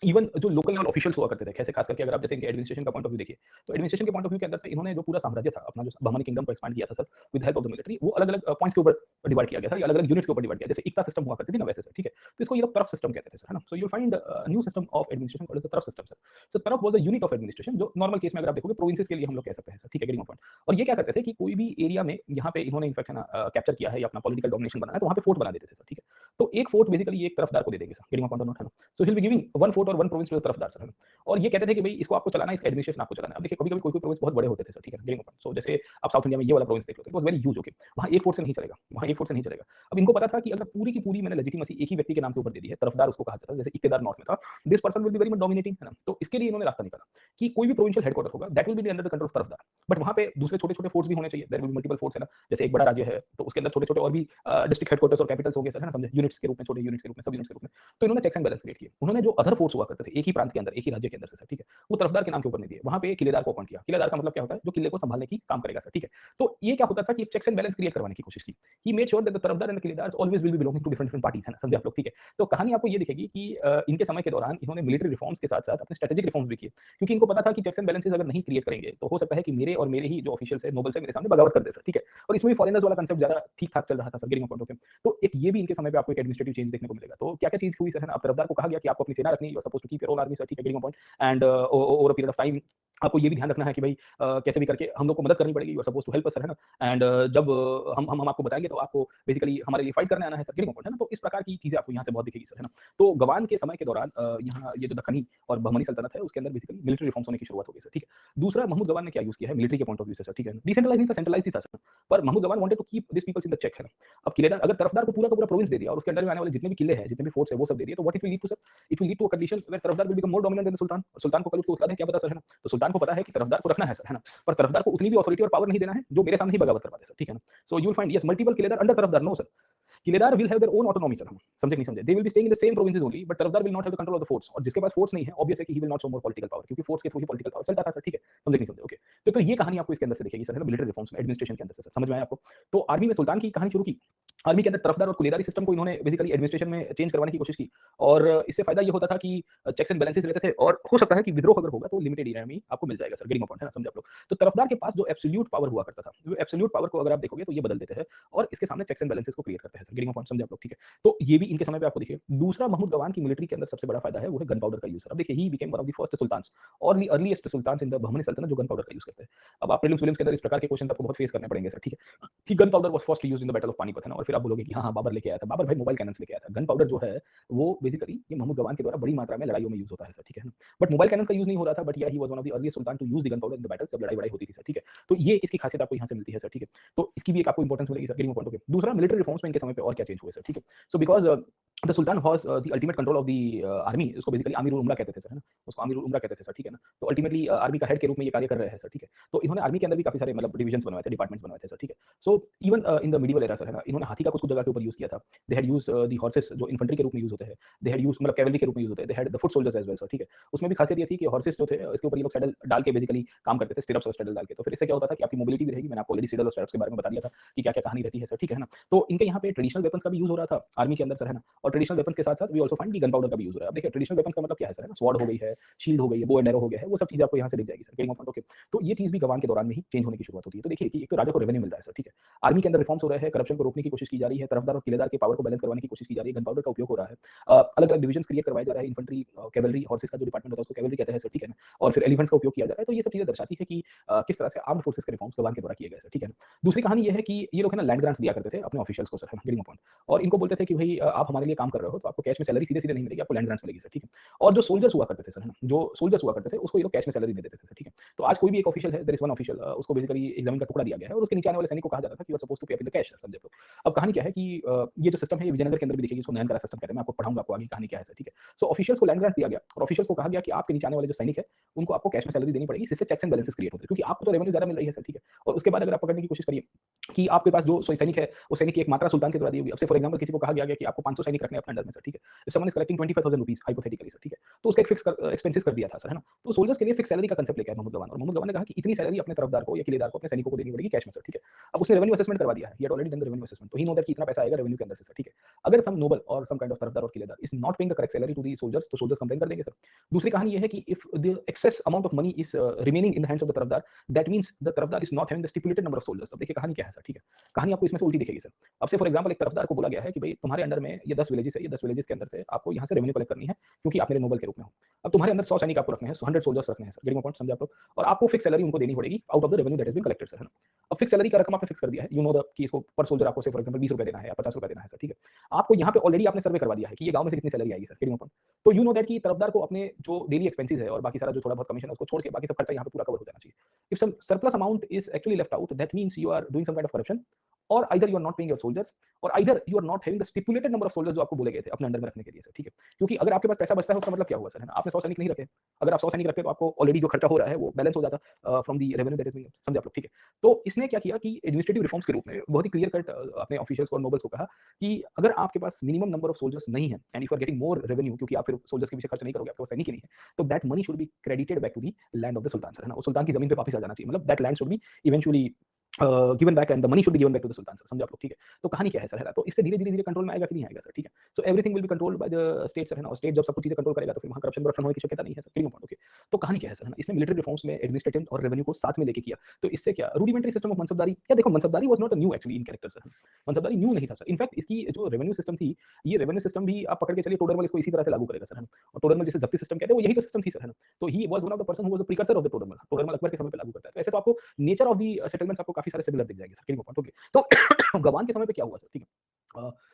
S1: इवन जो लोकल लेवल ऑफिशियल्स हुआ करते थे, कैसे खास करके अगर आप जैसे इनके एडमिनिस्ट्रेशन का पॉइंट ऑफ व्यू देखिए, तो एडमिनिस्ट्रेशन के पॉइंट ऑफ व्यू के अंदर से इन्होंने जो पूरा साम्राज्य था अपना, जो बहमनी किंगडम को एक्सपांड किया था sir with help of the military, वो अलग अलग पॉइंट्स के ऊपर डिवाइड किया गया था, अलग अलग यूनिट्स के ऊपर डिवाइड किया, जैसे इक्का सिस्टम हुआ करती थी ना वैसे सर, ठीक है। तो इसको ये लोग तरफ सिस्टम कहते थे सर, है ना। So you find new system of administration called as taraf system sir. So taraf was a unit of administration, जो नॉर्मल केस में अगर आप देखोगे प्रोविंसेस के लिए हम लोग कह सकते हैं सर, ठीक है, गेटिंग पॉइंट। और ये क्या करते थे कि कोई भी एरिया में यहाँ पे इन्होंने इनफैक्ट है ना कैप्चर किया है या अपना पॉलिटिकल डोमिनेशन बनाना है, तो वहाँ पे फोर्ट बना देते थे सर, ठीक है। तो एक फोर्ट बेसिकली एक तरफदार को दे देंगे सर, गेटिंग पॉइंट नोट, है ना। So he will be giving one fort और वन प्रोविंस टू द तरफदार सर, है ना। और ये कहते थे कि भाई इसको आपको चलाना है, इसका एडमिनिस्ट्रेशन आपको चलाना है। अब देखिए कभी-कभी कोई-कोई प्रोविंस बहुत बड़े होते थे सर, ठीक है, गेटिंग पॉइंट। सो जैसे आप साउथ इंडिया में ये वाला प्रोविंस देख लो, it was very huge, okay. वहाँ एक फोर्ट से नहीं चलेगा, वहाँ एक फोर्ट से नहीं चलेगा। अब इनको पता था कि अगर पूरी की पूरी मैंने लेजिटिमेसी एक ही व्यक्ति के नाम के ऊपर दे दी है, तरफदार उसको कहा जाता है, जैसे इक्तेदार नॉर्थ में था, this person will be very much dominating, है ना। तो इसके लिए इन्होंने रास्ता निकाला कि कोई भी प्रोविंशियल हेडक्वार्टर होगा that will be under the control of tarafdar, but वहाँ पे दूसरे छोटे-छोटे फोर्ट्स भी होने चाहिए, there will be multiple forts, है ना। जैसे एक बड़ा राज्य है तो उसके अंदर छोटे-छोटे और भी डिस्ट्रिक्ट हेडक्वार्टर्स और कैपिटल्स होंगे सर, है ना, समझे, यूनिट्स के रूप में, छोटे यूनिट्स के रूप में, सब यूनिट्स के रूप में। तो इन्होंने चेक्स एंड बैलेंस क्रिएट किए। उन्होंने जो अदर फोर्स हुआ करते थे एक ही प्रांत के अंदर, एक ही राज्य के अंदर से सर, ठीक है, वो तरफदार के नाम के ऊपर नहीं दिए, वहाँ पे किलेदार को अपॉइंट किया। किलेदार का मतलब क्या होता है, जो किले को संभालने की काम करेगा सर, ठीक है। तो ये क्या होता था कि चेक्स एंड बैलेंस क्रिएट करवाने की कोशिश की। He made sure that the तरफदार एंड द किलेदार्स always will be belonging to different different parties, है ना, समझे आप लोग, ठीक है। तो कहानी आपको ये दिखेगी कि इनके समय के दौरान इन्होंने मिलिट्री रिफॉर्म्स के साथ-साथ अपने स्ट्रेटेजिक रिफॉर्म्स भी किए, क्योंकि इनको पता था कि चेक्स एंड बैलेंसेस अगर नहीं क्रिएट करेंगे तो हो सकता है कि मेरे और मेरे ही जो ऑफिशियल्स हैं, नोबल्स हैं, मेरे सामने बगावत कर दे सर, ठीक है। और इसमें भी फॉरेनर्स वाला कांसेप्ट ज़्यादा ठीक-ठाक चल रहा था सर, गेटिंग पॉइंट, ओके। तो एक ये भी इनके समय पे आपको एक एडमिनिस्ट्रेटिव चेंज देखने को मिलेगा। तो क्या-क्या चीज़ हुई सर, है ना। अब तरफदार को कहा गया कि आपको अपनी सेना रखनी है, you are supposed to keep your own army sir, ठीक है, getting point. And over a period of time आपको ये भी ध्यान रखना है कि भाई कैसे भी करके हम लोग को मदद करनी पड़ेगी, you are supposed to help us sir, है ना। एंड जब हम आपको बताएंगे तो आपको बेसिकली हमारे लिए फाइट करने आना है सर, गेटिंग पॉइंट, है ना। तो इस प्रकार की चीजें आपको यहाँ से बहुत दिखेगी सर, है ना। तो गवान के समय के दौरान यहाँ ये जो दक्कनी और बहमनी सल्तनत है उसके अंदर बेसिकली मिलिट्री रिफॉर्म्स होने की शुरुआत हो गई सर, ठीक है। दूसरा महमूद गवान ने क्या यूज किया है मिलिट्री के पॉइंट ऑफ व्यू से सर, ठीक है, डिसेंट्रलाइज नहीं था, सेंट्रलाइज ही था सर। पर Mahmud Gawan wanted to keep this peoples in the check, है ना। अब किलेदार अगर तरफदार को पूरा का पूरा प्रोविंस दे दिया और उसके अंडर में आने वाले जितने भी किले हैं, जितने भी फोर्ट्स है वो सब दे दिए, तो what it will lead to sir, it will lead to a condition where तरफदार will become more dominant than the sultan. सुल्तान को कल उसको उतला दें, क्या पता सर, है ना। तो सुल्तान को पता है कि तरफदार को रखना है सर, है ना। पर तरफदार को उतनी भी अथॉरिटी और पावर नहीं देना है जो मेरे सामने ही बगावत करवा दे सर, ठीक है ना। So you will find yes multiple किलेदार अंडर तरफदार, नो सर। किलेदार will have their own autonomy sir, हम समझे नहीं समझे, they will be staying in the same provinces only, but तरफदार will not have the control of the forts. और जिसके पास फोर्ट्स नहीं है ऑब्वियस है कि he will not show more political power, क्योंकि फोर्ट्स के थ्रू ही पॉलिटिकल पावर चलता था सर, ठीक है, समझे नहीं समझे, ओके। तो ये कहानी आपको इसके अंदर से दिखेगी सर, है ना, मिलिट्री रिफॉर्म्स में, एडमिनिस्ट्रेशन के अंदर से सर, समझ में आया आपको। तो आर्मी में सुल्तान की कहानी शुरू की, आर्मी के अंदर तरफदार और कुलेदारी सिस्टम को इन्होंने बेसिकली एडमिनिस्ट्रेशन में चेंज करवाने की कोशिश की, और इससे फायदा ये होता था कि चेक्स एंड बैलेंसेस रहते थे, और हो सकता है कि विद्रोह अगर होगा तो लिमिटेड एरिया में ही आपको मिल जाएगा सर, गेटिंग पॉइंट, है ना, समझे आप लोग। तो तरफदार के पास जो एब्सोल्यूट पावर हुआ करता था, वो एब्सोल्यूट पावर को अगर आप देखोगे तो ये बदल देते हैं और इसके सामने चेक्स एंड बैलेंसेस को क्रिएट करते हैं सर, गेटिंग पॉइंट, समझे आप लोग, ठीक है। तो ये भी इनके समय पे आपको दिखे। दूसरा महमूद गवान की मिलिट्री के अंदर सबसे बड़ा फायदा है वो है गन पाउडर का यूज। अब देखिए he became one of the first sultans और the earliest sultans in the Bahmani सल्तनत जो गन पाउडर का यूज करते हैं। अब आप प्रीलिम्स के अंदर इस प्रकार के क्वेश्चन आपको बहुत फेस करने पड़ेंगे सर, ठीक है, कि gun powder was first used in the battle of Panipat, है ना। और फिर आप बोलोगे कि हाँ, हाँ, बाबर लेके आया था। बाबर भाई मोबाइल कैनन्स लेके आया था। गन पाउडर जो है, वो बेसिकली ये महमूद गवान के द्वारा बड़ी मात्रा में लड़ाइयों में यूज़ होता है सर, ठीक है ना? बट मोबाइल कैनन्स का यूज़ नहीं हो रहा था, बट या he was one of the earliest sultan to use the gunpowder in the battles, जब लड़ाई-वड़ाई होती थी सर, ठीक है? तो ये इसकी खासियत आपको यहाँ से मिलती है सर, ठीक है? तो इसकी भी एक आपको इंपॉर्टेंस मिलेगी सर, गेटिंग पॉइंट ओके। दूसरा मिलिटरी रिफॉर्म्स में इनके समय पे और क्या चेंज हुए सर, ठीक है? So because the sultan was the ultimate control of the army, इसको बेसिकली आमीर उल उमरा कहते थे सर, है ना? उसको आमीर उल उमरा कहते थे सर, ठीक है ना? तो अल्टीमेटली आर्मी का हेड के रूप में ये कार्य कर रहे हैं सर, ठीक है? तो इन्होंने आर्मी के अंदर भी काफ़ी सारे मतलब डिविजन्स बनवाए थे, डिपार्टमेंट्स बनवाए थे सर, ठीक है? So even in the medieval era sir, है ना? इन्होंने हाथी का कुछ-कुछ जगह के ऊपर यूज़ किया था। They had use the horses जो इन्फंट्री के रूप में यूज़ होते हैं। दे हैड यूज़ मतलब कैवलरी के रूप में यूज़ होते हैं। दे had the foot soldiers as well sir, ठीक है? उसमें भी खासियत ये थी कि हॉर्सेस जो थे इसके ऊपर ये लोग सैडल डाल के बेसिकली काम करते थे, स्टिरप्स और सैडल डाल के। तो फिर इससे क्या होता था कि आपकी मोबिलिटी भी रहेगी। मैंने आपको ऑलरेडी सैडल और स्टिरप्स के बारे में बता दिया था कि क्या-क्या कहानी रहती है सर, ठीक है ना? तो इनके यहाँ पे ट्रेडिशनल वेपन्स का भी यूज़ हो रहा था आर्मी के अंदर सर, है ना? और ट्रेडिशनल वेपन्स के साथ-साथ वी आल्सो फाइंड कि गन पाउडर का भी यूज़ हो रहा है। अब देखिए ट्रेडिशनल वेपन्स का मतलब क्या है सर, है ना? स्वॉर्ड हो गई है, शील्ड हो गई है, बो एंड एरो हो गया है, वो सब चीज़ें आपको यहाँ से दिख जाएगी sir, getting my point okay. तो ये चीज़ भी गवान के दौरान में ही चेंज होने की शुरुआत होती है। तो देखिए कि एक तो राजा को रेवेन्यू मिल रहा है सर, ठीक है? आर्मी के अंदर रिफॉर्म्स हो रहे हैं, करप्शन को रोकने की कोशिश की जा रही है, तरफदार और किलेदार के पावर को बैलेंस करवाने की कोशिश की जा रही है, गन पाउडर का उपयोग हो रहा है। अलग-अलग डिविजन्स क्रिएट करवाए जा रहे हैं, इन्फंट्री, कैवलरी, हॉर्सेस का जो डिपार्टमेंट होता है उसको कैवलरी कहते हैं सर, ठीक है ना? और फिर एलिफेंट्स का उपयोग किया जा रहा है। तो ये सब चीज़ें दर्शाती है कि किस तरह से आर्म्ड फोर्सेस के रिफॉर्म्स गवान के द्वारा किए गए सर, ठीक है ना? दूसरी कहानी ये है कि ये लोग है ना लैंड ग्रांट्स दिया करते थे अपने ऑफिशियल्स को सर, है ना? Getting my point. और इनको बोलते थे कि भई आप हमारे लिए काम कर रहे हो तो आपको कैश में सैलरी सीधे-सीधे नहीं मिलेगी, आपको लैंड ग्रांट्स मिलेगी सर, ठीक है? और जो सोल्जर्स हुआ करते थे सर, है ना? जो सोल्जर्स हुआ करते थे उसको ये लोग कैश में सैलरी दे देते थे सर, ठीक है? तो आज कोई भी एक ऑफिशियल है, देयर इज़ वन ऑफिशियल, उसको बेसिकली एक ज़मीन का टुकड़ा दिया गया है और उसके नीचे आने वाले सैनिक को कहा जाता था कि यू आर सपोज्ड टू पे अप इन द कैश, समझे तो? अब कहानी क्या है कि ये जो सिस्टम है ये विजयनगर के अंदर भी दिखेगी, इसको नयनकारा सिस्टम कहते हैं। मैं आपको पढ़ाऊँगा आपको आगे कहानी क्या है सर, ठीक है? सो ऑफिशियल्स को लैंड ग्रांट दिया गया और ऑफिशियल्स को कहा गया कि आपके नीचे आने वाले जो सैनिक है, उनको आपको कैश में सैलरी देनी पड़ेगी, जिससे चेक्स एंड बैलेंसेस क्रिएट होते हैं क्योंकि आपको तो रेवेन्यू ज़्यादा मिल रही है सर, ठीक है? और उसके बाद अगर आप पकड़ने की कोशिश करिए कि आपके पास जो सैनिक है, वो सैनिक की एक मात्रा सुल्तान के द्वारा दी हुई है। अब से फॉर एग्जांपल किसी को कहा गया कि आपको 500 सैनिक रखने हैं अपने अंडर में सर, ठीक है? If someone is collecting 25,000 rupees hypothetically sir, ठीक है? तो उसका एक फिक्स एक्सपेंसेस कर दिया था सर, है ना? तो सोल्जर्स के लिए फिक्स सैलरी का कांसेप्ट लेके आया महमूद गवान और महमूद गवान ने कहा कि इतनी सैलरी अपने तरफदार को या किलेदार को, अपने सैनिकों को देनी पड़ेगी कैश में सर, ठीक है? अब उसने रेवेन्यू असेसमेंट करवा दिया है। He had already done the revenue assessment, तो ही नो दैट कि इतना पैसा आएगा रेवेन्यू के अंदर से सर, ठीक है? अगर सम नोबल और सम काइंड ऑफ तरफदार और किलेदार is not paying the correct salary to the soldiers, तो सोल्जर्स कंप्लेन कर देंगे सर। दूसरी कहानी ये है कि if the excess amount of money is remaining in the hands of the तरफदार, दैट मीन्स द तरफदार is not having the stipulated number of soldiers. अब देखिए कहानी क्या है सर, ठीक है? कहानी आपको इसमें से उल्टी दिखेगी सर। अब से फॉर एग्जांपल एक तरफदार को बोला गया है कि भाई तुम्हारे अंडर में ये 10 विलेजेस है, ये 10 विलेजेस के अंदर से आपको यहाँ से रेवेन्यू कलेक्ट करनी है क्योंकि आप मेरे नोबल के रूप में हो। अब तुम्हारे अंदर 100 सैनिक आपको रखने हैं, 100 सोल्जर्स रखने हैं सर, गेटिंग माय पॉइंट, समझे आप लोग? और आपको फिक्स सैलरी उनको देनी पड़ेगी out of the revenue that has been collected sir, है ना? अब फिक्स सैलरी का रकम आपने फिक्स कर दिया है, यू नो द कि इसको पर सोल्जर आपको से फॉर एग्जांपल 20 रुपए देना है या 50 रुपए देना है सर, ठीक है? आपको यहाँ पे ऑलरेडी आपने सर्वे करवा दिया है कि ये गाँव में से कितनी सैलरी आएगी सर, गेटिंग माय पॉइंट? तो यू नो दैट कि तरफदार को अपने जो डेली एक्सपेंसेस है और बाकी सारा जो थोड़ा बहुत कमीशन है उसको छोड़ के बाकी सब खर्चा यहाँ पे पूरा कवर हो जाना चाहिए। If some surplus amount is actually left out, that means you are doing some kind of corruption और either you are not paying your soldiers और either you are not having the stipulated number of soldiers जो आपको बोले गए थे अपने अंडर में रखने के लिए सर, ठीक है? क्योंकि अगर आपके पास पैसा बचता है उसका मतलब क्या हुआ सर, है ना? आपने 100 सैनिक नहीं रखे। अगर आप 100 सैनिक रखते तो आपको ऑलरेडी जो खर्चा हो रहा है वो बैलेंस हो जाता from the revenue that is being, समझे आप लोग, ठीक है? तो इसने क्या किया कि एडमिनिस्ट्रेटिव रिफॉर्म्स के रूप में बहुत ही क्लियर कट अपने ऑफिशियल्स को और नोबल्स को कहा कि अगर आपके पास मिनिमम नंबर ऑफ सोल्जर्स नहीं है and if you are getting more revenue क्योंकि आप फिर सोल्जर्स के पीछे खर्च नहीं करोगे, आपके पास सैनिक ही नहीं है, तो that money should be credited back to the land of the sultan sir, है ना? उस सुल्तान की जमीन पे वापस आ जाना चाहिए, मतलब that land should be eventually given back and the money should be given back to the sultan sir, समझे आप लोग, ठीक है? तो कहानी क्या है सर, है ना? तो इससे धीरे-धीरे कंट्रोल में आएगा कि नहीं आएगा सर, ठीक है? So everything will be controlled by the state sir, है ना? और स्टेट जब सब कुछ चीजें कंट्रोल करेगा तो फिर वहाँ करप्शन होने की शक्यता नहीं है सर, ठीक है? ओके। तो कहानी क्या है सर, है ना? इसने मिलिट्री रिफॉर्म्स में एडमिनिस्ट्रेटिव और रेवेन्यू को साथ में लेके किया। तो इससे क्या रूडिमेंटरी सिस्टम ऑफ मनसबदारी, या देखो mansabdari was not a new actually in character sir, mansabdari new नहीं था सर। इनफैक्ट इसकी जो रेवेन्यू सिस्टम थी, ये रेवेन्यू सिस्टम भी आप पकड़ के चलिए टोडरमल इसको इसी तरह से लागू करेगा सर, है ना? और टोडरमल जिसे जब्ती सिस्टम कहते हैं वो यही तो सिस्टम थी सर, है ना? तो he was one of the person who was a precursor of the Todarmal. Todarmal Akbar के समय पे लागू करता है। तो ऐसे तो आपको नेचर ऑफ द सेटलमेंट्स आपको काफी सारे सिमिलर दिख जाएंगे सर, ठीक है? ओके। तो गवान के समय पे क्या हुआ सर, ठीक है?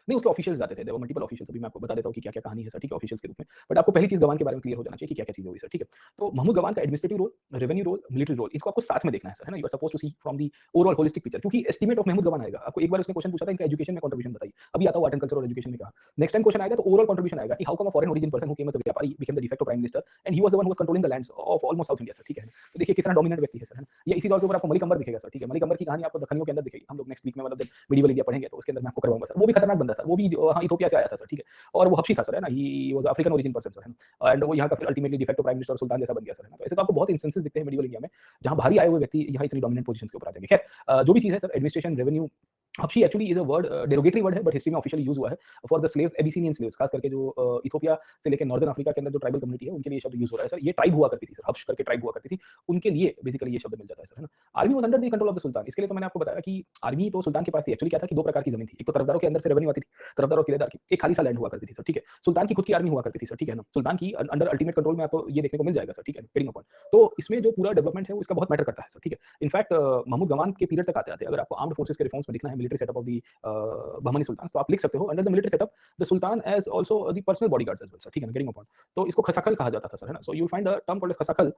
S1: नहीं उसके ऑफिशियल्स जाते थे, देयर वर मल्टीपल ऑफिशियल्स, अभी मैं आपको बता देता हूँ कि क्या-क्या कहानी है सर, ठीक है? ऑफिशियल्स के रूप में। बट आपको पहली चीज़ गवान के बारे में क्लियर हो जाना चाहिए कि क्या-क्या चीज़ें हुई सर, ठीक है? तो महमूद गवान का administrative role, revenue role, military role, इसको आपको साथ में देखना है सर, है ना? You are supposed to see from the overall holistic picture, क्योंकि एस्टीमेट ऑफ महमूद गवान आएगा। आपको एक बार उसने क्वेश्चन पूछा था इनका एजुकेशन में कंट्रीब्यूशन बताइए। अभी आता हूँ आर्ट एंड कल्चर और एजुकेशन में कहा। नेक्स्ट टाइम क्वेश्चन आएगा तो ओवरऑल कंट्रीब्यूशन आएगा कि how come a foreign origin person who came as a व्यापारी became the de facto prime minister and he was the one who was controlling the lands of almost south India sir, ठीक है? तो देखिए कितना डोमिनेंट व्यक्ति है सर, है ना? ये इसी तौर के ऊपर आपको मलिक अंबर दिखेगा सर, ठीक है? मलिक अंबर की कहानी आपको दक्कनियों के अंदर दिखेगी। हम लोग नेक्स्ट वीक में मतलब जब मेडिवल इंडिया पढ़ेंगे तो उसके अंदर मैं आपको करवाऊंगा सर। वो भी खतरनाक बंदा था, वो भी हाँ इथोपिया से आया था सर, ठीक है? और वो हबशी था सर, है ना? He was African origin person sir, है ना? एंड वो यहाँ का फिर ultimately de facto prime minister सुल्तान जैसा बन गया सर, है ना? तो ऐसे तो आपको बहुत इंस्टेंसेस दिखते हैं मेडिवल इंडिया में जहाँ बाहरी आए हुए व्यक्ति यहाँ इतनी डोमिनेंट पोजीशंस के ऊपर आ जाएंगे। खैर जो भी चीज़ है sir, administration, revenue, Habshi actually is a word, derogatory word है, बट हिस्ट्री में ऑफिशियली यूज हुआ है for the slaves, Abyssinian slaves, खास करके जो इथोपिया से लेकर नॉर्दर्न अफ्रीका के अंदर जो ट्राइबल कम्युनिटी है उनके लिए ये शब्द यूज हो रहा है सर। ये ट्राइब हुआ करती थी सर, हब्श करके ट्राइब हुआ करती थी, उनके लिए बेसिकली ये शब्द मिल जाता है सर, है ना? Army was under the control of the सुल्तान। इसके लिए तो मैंने आपको बताया कि आर्मी तो सुल्तान के पास थी। एक्चुअली क्या था कि दो प्रकार की जमीन थी, एक तो तरफदारों के अंदर से रेवेन्यू आती थी, तरफदार और किलेदार की, एक खाली सा लैंड हुआ करती थी सर, ठीक है? सुल्तान की खुद की आर्मी हुआ करती थी सर, ठीक है ना? सुल्तान की अंडर अल्टीमेट कंट्रोल में आपको ये देखने को मिल जाएगा सर, ठीक है? Getting a point. तो इसमें जो पूरा डेवलपमेंट है वो इसका बहुत मैटर करता है सर, ठीक है? इनफैक्ट महमूद गवान के पीरियड तक आते-आते अगर आपको आर्म्ड फोर्सेस के रिफॉर्म्स में दिखना है, military setup of the Bahmani sultan, तो आप लिख सकते हो under the military setup the sultan as also the personal bodyguards as well sir, ठीक है ना, गेटिंग अ पॉइंट। तो इसको खसाखल कहा जाता था सर, है ना। So you find the term called khasakhel,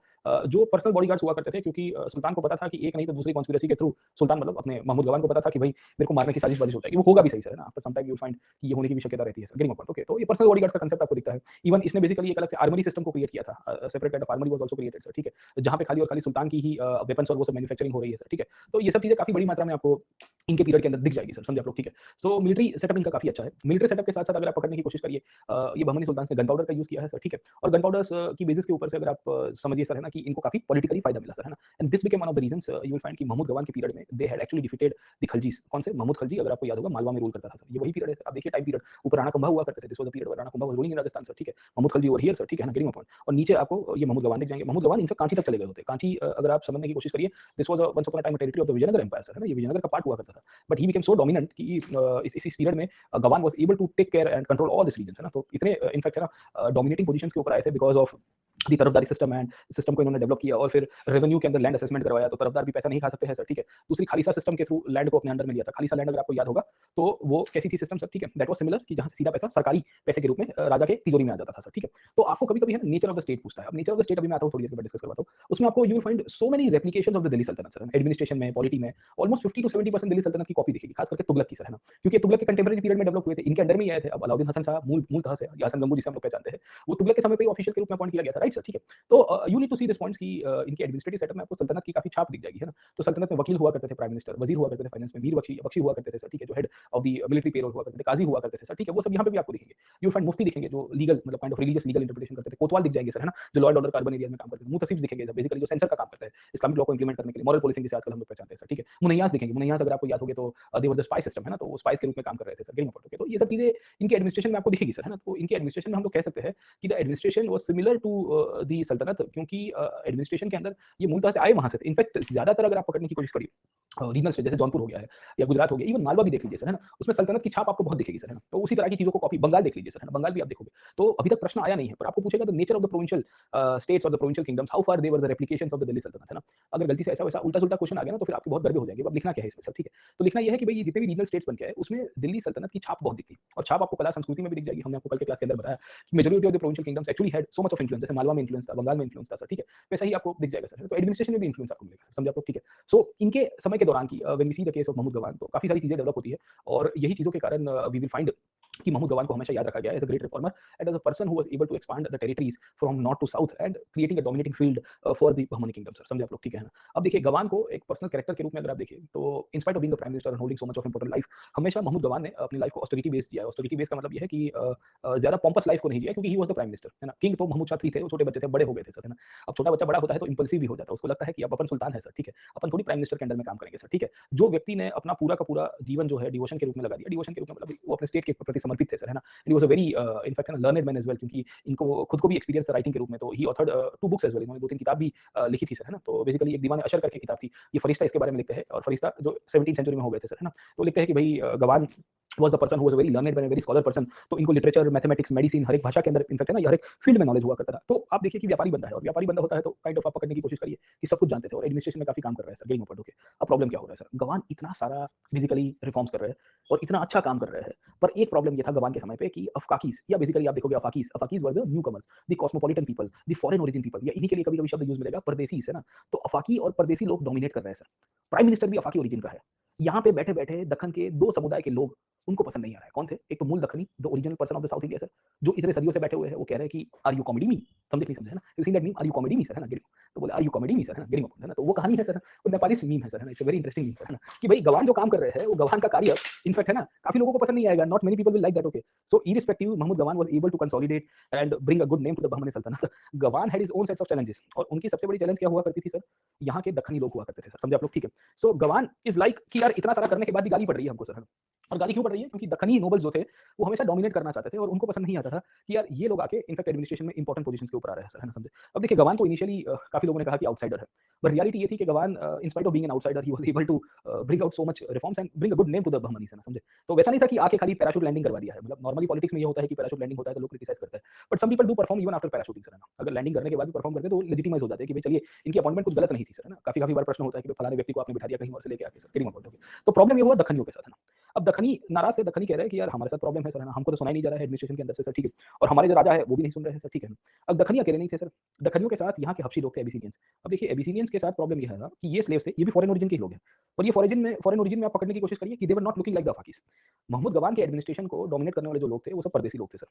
S1: जो पर्सनल बॉडीगार्ड्स हुआ करते थे, क्योंकि सुल्तान को पता था कि एक नहीं तो दूसरी कॉन्स्पिरेसी के थ्रू, सुल्तान मतलब अपने महमूद गवान को पता था कि भाई मेरे को मारने की साजिश वाजिश हो जाएगी, वो होगा भी सही सर, है ना। After some time you find कि ये होने की भी शक्यता रहती है sir, getting a point. Okay, तो ये पर्सनल बॉडीगार्ड्स का कांसेप्ट आपको दिखता है। इवन इसने बेसिकली एक अलग से आर्मरी सिस्टम को क्रिएट किया था, separate kind of armoury was also created sir, ठीक है, जहां पे खाली और खाली सुल्तान की ही वेपन्स और वो सब मैन्युफैक्चरिंग हो रही है सर, ठीक है। तो ये सब चीजें काफी बड़ी मात्रा में आपको इनके पीरियड के अंदर दिख जाएगी सर, समझे आप लोग, ठीक है। सो मिलिट्री सेटअप इनका काफी अच्छा है। मिलिट्री सेटअप के साथ साथ अगर आप पकड़ने की कोशिश करिए, ये बहमनी सुल्तान से गन पाउडर का यूज किया है सर, ठीक है। और गन पाउडर्स की बेसिस के ऊपर से अगर आप समझिए सर, है ना, कि इनको काफी पॉलिटिकली फायदा मिला सर, है ना। And this became one of the reasons you will find कि महमूद गवान के पीरियड में they had actually defeated the Khaljis. कौन से? महमूद खलजी, अगर आपको याद होगा, मालवा में रूल करता था सर, ये वही पीरियड है। आप देखिए टाइम पीरियड, ऊपर राणा कुंभा हुआ करते थे, this was the period Rana Kumbha was ruling in Rajasthan sir, ठीक है। Mahmud Khalji over here sir, ठीक है ना, गेटिंग अ पॉइंट। और नीचे आपको ये महमूद गवान दिख जाएंगे। महमूद गवान इनफैक्ट कांची तक चले गए होते। कांची अगर आप समझने की कोशिश करिए, this was once upon a time territory of the Vijayanagara empire sir, है ना, ये विजयनगर का पार्ट हुआ करता था। But he became so dominant कि इस पीरियड में Gawan was able to take care and control all this region, है ना। तो इतने इनफैक्ट है ना डोमिनेटिंग पोजीशंस के ऊपर आए थे बिकॉज ऑफ दी तरफदारी सिस्टम, एंड सिस्टम को इन्होंने डेवलप किया। और फिर रेवेन्यू के अंदर लैंड असेसमेंट करवाया, तो तरफदार भी पैसा नहीं खा सकते हैं सर, ठीक है। दूसरी खालिसा सिस्टम के थ्रू लैंड को अपने अंडर में लिया था। खालिसा लैंड अगर आपको याद होगा तो वो कैसी थी सिस्टम सर, ठीक है, दैट वाज सिमिलर कि जहां से सीधा पैसा सरकारी पैसे के रूप में राजा के तिजोरी में आ जाता था सर, ठीक है। तो आपको कभी कभी है नेचर ऑफ द स्टेट पूछता है। अब नेचर ऑफ द स्टेट अभी मैं आता हूं, थोड़ी देर के बाद डिस्कस करवाता हूं। उसमें आपको you will find so many replications of the Delhi Sultanate sir, administration में, पॉलिटी में ऑलमोस्ट 50 to 70% दिल्ली सल्तनत की कॉपी दिखेगी, खास करके तुगलक की सर, है ना। क्योंकि तुगलक के कंटेम्परेरी पीरियड में डेवलप हुए थे, इनके अंडर में ही आए थे। अब अलाउद्दीन हसन शाह मूलतः से, या हसन गंगू जिसे हम लोग पहचानते हैं, वो तुगलक के समय पे ही ऑफिशियल के रूप में अपॉइंट किया गया था, राइट सर, ठीक है। तो you need to see this points कि इनके एडमिनिस्ट्रेटिव सेटअप में आपको सल्तनत की काफी छाप दिख जाएगी, है ना। तो सल्तनत में वकील हुआ करते थे, प्राइम मिनिस्टर, वजीर हुआ करते थे फाइनेंस में, वीर बख्शी बख्शी हुआ करते थे सर, ठीक है, जो head of the military payroll हुआ करते थे, काजी हुआ करते थे सर, ठीक है। वो सब यहाँ पे भी आपको दिखेंगे। यू फाइंड मुफ्ती दिखेंगे जो लीगल मतलब kind of religious legal interpretation करते थे। कोतवाल दिख जाएंगे सर, है ना, जो लॉ एंड ऑर्डर का अर्बन एरिया में काम करते थे। मुतसिफ दिखेंगे बेसिकली जो सेंसर का काम करता है, इस्लामिक लॉ को इंप्लीमेंट करने के लिए, मॉरल पोलिसिंग जिसे आजकल हम लोग पहचानते हैं सर, ठीक है। मुनैयास दिखेंगे। मुनैयास अगर आपको याद होगे तो दे वर द स्पाई सिस्टम, है ना, तो वो स्पाइस के रूप में काम कर रहे थे सर, गेटिंग अ पॉइंट। तो ये सब चीजें इनके एडमिनिस्ट्रेशन में आपको दिखेगी सर, है ना। तो इनके एडमिनिस्ट्रेशन में हम लोग कह सकते हैं कि the administration was similar to the saltanat, क्योंकि एडमिनिस्ट्रेशन के अंदर ये मूलतः से आए वहां से। इनफैक्ट ज्यादातर अगर आप पकड़ने की कोशिश करिए रीजनल स्टेट, जैसे जौनपुर हो गया है या गुजरात हो गया, इवन मालवा भी देख लीजिए सर, है ना, उसमें सल्तनत की छाप आपको बहुत दिखेगी सर, है ना। तो उसी तरह की चीजों को कॉपी बंगाल देख लीजिए सर, है ना, बंगाल भी आप देखोगे। तो अभी तक प्रश्न आया नहीं है, पर आपको पूछेगा the nature of the provincial states और the provincial kingdoms, how far they were the replications of the Delhi Sultanate, है ना। अगर गलती से ऐसा वैसा उल्टा सुल्टा क्वेश्चन आ गया ना, तो फिर आपकी बहुत गड़बड़ हो जाएगी। अब लिखना क्या है इसमें सर, ठीक है। तो लिखना यह है कि भाई जितने भी रीजनल स्टेट्स बन के आए उसमें दिल्ली सल्तनत की छाप बहुत दिखती है, और छाप आपको कला संस्कृति में भी दिख जाएगी। हमने आपको कल के क्लास के अंदर बताया कि majority of the provincial kingdoms actually had so much of influence, जैसे मालवा में इन्फ्लुएंस था, बंगाल में इन्फ्लुएंस था सर, ठीक है। वैसा ही आपको दिख जाएगा सर। तो एडमिनिस्ट्रेशन में भी इन्फ्लुएंस आपको मिलेगा, समझे आप लोग, ठीक है। सो इनके समय के दौरान की when we see the case of Mahmud Gawan, तो काफी सारी चीजें डेवलप होती है, और यही चीजों के कारण वी विल फाइंड कि महमूद गवान को हमेशा याद रखा गया as a great reformer and as a person who was able to expand the territories from north to south and creating a dominating field for the Bahmani kingdom sir, समझे आप लोग, ठीक है ना। अब देखिए गवान को एक पर्सनल कैरेक्टर के रूप में अगर आप देखिए, तो इन spite of being the prime minister and holding so much of important life, हमेशा महमूद गवान ने अपनी लाइफ को ऑस्टेरिटी बेस्ड जिया है। ऑस्टेरिटी बेस्ड का मतलब यह है कि ज्यादा पॉम्पस लाइफ को नहीं जिया, क्योंकि ही वाज द प्राइम मिनिस्टर, है ना। किंग तो महमूद शाह III थे, वो छोटे बच्चे थे, बड़े हो गए थे सर, है ना। अब छोटा बच्चा बड़ा होता है तो इंपल्सिव भी हो जाता है, उसको लगता है कि अब अपन सुल्तान है सर, ठीक है, अपन थोड़ी प्राइम मिनिस्टर के अंडर में काम करेंगे सर, ठीक है। जो व्यक्ति ने अपना पूरा का पूरा जीवन जो है डिवोशन के रूप में लगा दिया, डिवोशन के रूप में मतलब वो अपने स्टेट के प्रति समर्पित थे सर, है ना। He was a very in fact learned man as well, क्योंकि इनको खुद को भी एक्सपीरियंस था राइटिंग के रूप में। तो ही ऑथर्ड 2 बुक्स एज वेल, इन्होंने 2-3 किताब भी लिखी थी सर, है ना। तो बेसिकली एक दीवान अशर करके किताब थी, ये फरिश्ता इसके बारे में लिखते हैं, और फरिश्ता जो 17th सेंचुरी में हो गए थे सर, है ना। तो लिखते हैं कि भाई गवान was the person who was a very learned and very scholar person, तो इनको लिटरेचर, मैथमेटिक्स, मेडिसिन हर एक भाषा के अंदर इनफैक्ट है ना, हर एक फील्ड में नॉलेज हुआ करता था। तो आप देखिए कि व्यापारी बंदा है, और व्यापारी बंदा होता है तो काइंड ऑफ आप पकड़ने की कोशिश करिए कि सब कुछ जानते थे और एडमिनिस्ट्रेशन में काफी काम कर रहे हैं sir, getting a point. Okay, अब प्रॉब्लम क्या हो रहा है सर, गवान इतना सारा फिजिकली रिफॉर्म्स कर रहे हैं और इतना अच्छा काम कर रहे हैं, पर एक प्रॉब्लम ये था गवान के समय पे कि अफकाकीज, या बेसिकली आप देखोगे Afaqis were the newcomers, the cosmopolitan people, the foreign origin people, या इन्हीं के लिए कभी कभी शब्द यूज मिलेगा परदेसी, है ना। तो अफाकी और परदेसी लोग डोमिनेट कर रहे हैं सर। प्राइम मिनिस्टर भी अफाकी ओरिजिन का है। यहाँ पे बैठे बैठे दक्कन के 2 समुदाय के लोग उनको पसंद नहीं आ रहा है। कौन थे? एक तो मूल Deccani, the original person of the south India sir, जो इतने सदियों से बैठे हुए हैं, वो कह रहे हैं कि आर यू कॉमेडी मी, समझे नहीं समझे, है ना। You see that meme, are you comedy me sir, है ना, गेटिंग। तो बोले are you comedy me sir, है ना, गेटिंग, है ना। तो वो कहानी है सर, वो नेपाली मीम है सर, है ना। It's a very interesting meme sir, है ना, कि भाई गवान जो काम कर रहे हैं, वो गवान का कार्य इनफैक्ट है ना काफी लोगों को पसंद नहीं आएगा, not many people will like that, okay. So irrespective Mahmud Gawan was able to consolidate and bring a good name to the Bahmani Sultanate. Gawan had his own sets of challenges, और उनकी सबसे बड़ी चैलेंज क्या हुआ करती थी सर, यहाँ के दक्कनी लोग हुआ करते थे सर, समझे आप लोग, ठीक है। सो गवान इज लाइक कि यार इतना सारा करने के बाद भी गाली पड़ रही है हमको सर, है ना। और गाली क्यों पड़ रही है? क्योंकि दक्कनी नोबल्स जो थे, वो हमेशा डोमिनेट करना चाहते थे और उनको पसंद नहीं आता था कि यार ये लोग आके इनफैक्ट एडमिनिस्ट्रेशन में इंपॉर्टेंट पोजीशंस के ऊपर आ रहे हैं सर, है ना? समझे? अब देखिए गवान को इनिशियली काफ़ी लोगों ने कहा कि आउटसाइडर है, बट रियलिटी ये थी कि Gawan in spite of being an outsider he was able to bring out so much reforms and bring a good name to the Bahmanis, है ना? समझे? तो वैसा नहीं था कि आके खाली पैराशूट लैंडिंग करवा दिया है, मतलब नॉर्मली पॉलिटिक्स में ये होता है कि पैराशूट लैंडिंग होता है तो लोग क्रिटिसाइज़ करते हैं, but some people do perform even after parachuting sir, है ना? अगर लैंडिंग करने के बाद भी परफॉर्म करते हैं तो लेजिटिमाइज़ हो जाते हैं कि भाई चलिए इनकी अपॉइंटमेंट कुछ गलत नहीं थी सर, है ना? काफ़ी-काफ़ी बार प्रश्न होता है कि भाई फलाने व्यक्ति को आपने बिठा दिया कहीं और से लेके आके sir, getting my point, okay. तो प्रॉब्लम ये हुआ दक्कनियों के साथ, है ना? अब दक्कनी नाराज़ थे, दक्कनी कह रहे हैं कि यार हमारे साथ प्रॉब्लम है सर, है ना? हमको तो सुनाई नहीं जा रहा है एडमिनिस्ट्रेशन के अंदर से सर, ठीक है। और हमारे जो राजा है वो भी नहीं सुन रहे हैं सर, ठीक है। अब दक्कनी अकेले नहीं थे सर, दक्कनियों के साथ यहाँ के हबशी लोग थे एबीसिनियंस। अब देखिए एबीसिनियंस के साथ प्रॉब्लम ये है ना कि ये स्लेव्स थे, ये भी फॉरेन ओरिजिन के ही लोग हैं। और ये फॉरेन ओरिजिन में आप पकड़ने की कोशिश करिए कि they were not looking like the Afaqis. Mahmud Gawan के एडमिनिस्ट्रेशन को डोमिनेट करने वाले जो लोग थे वो सब परदेसी लोग थे सर।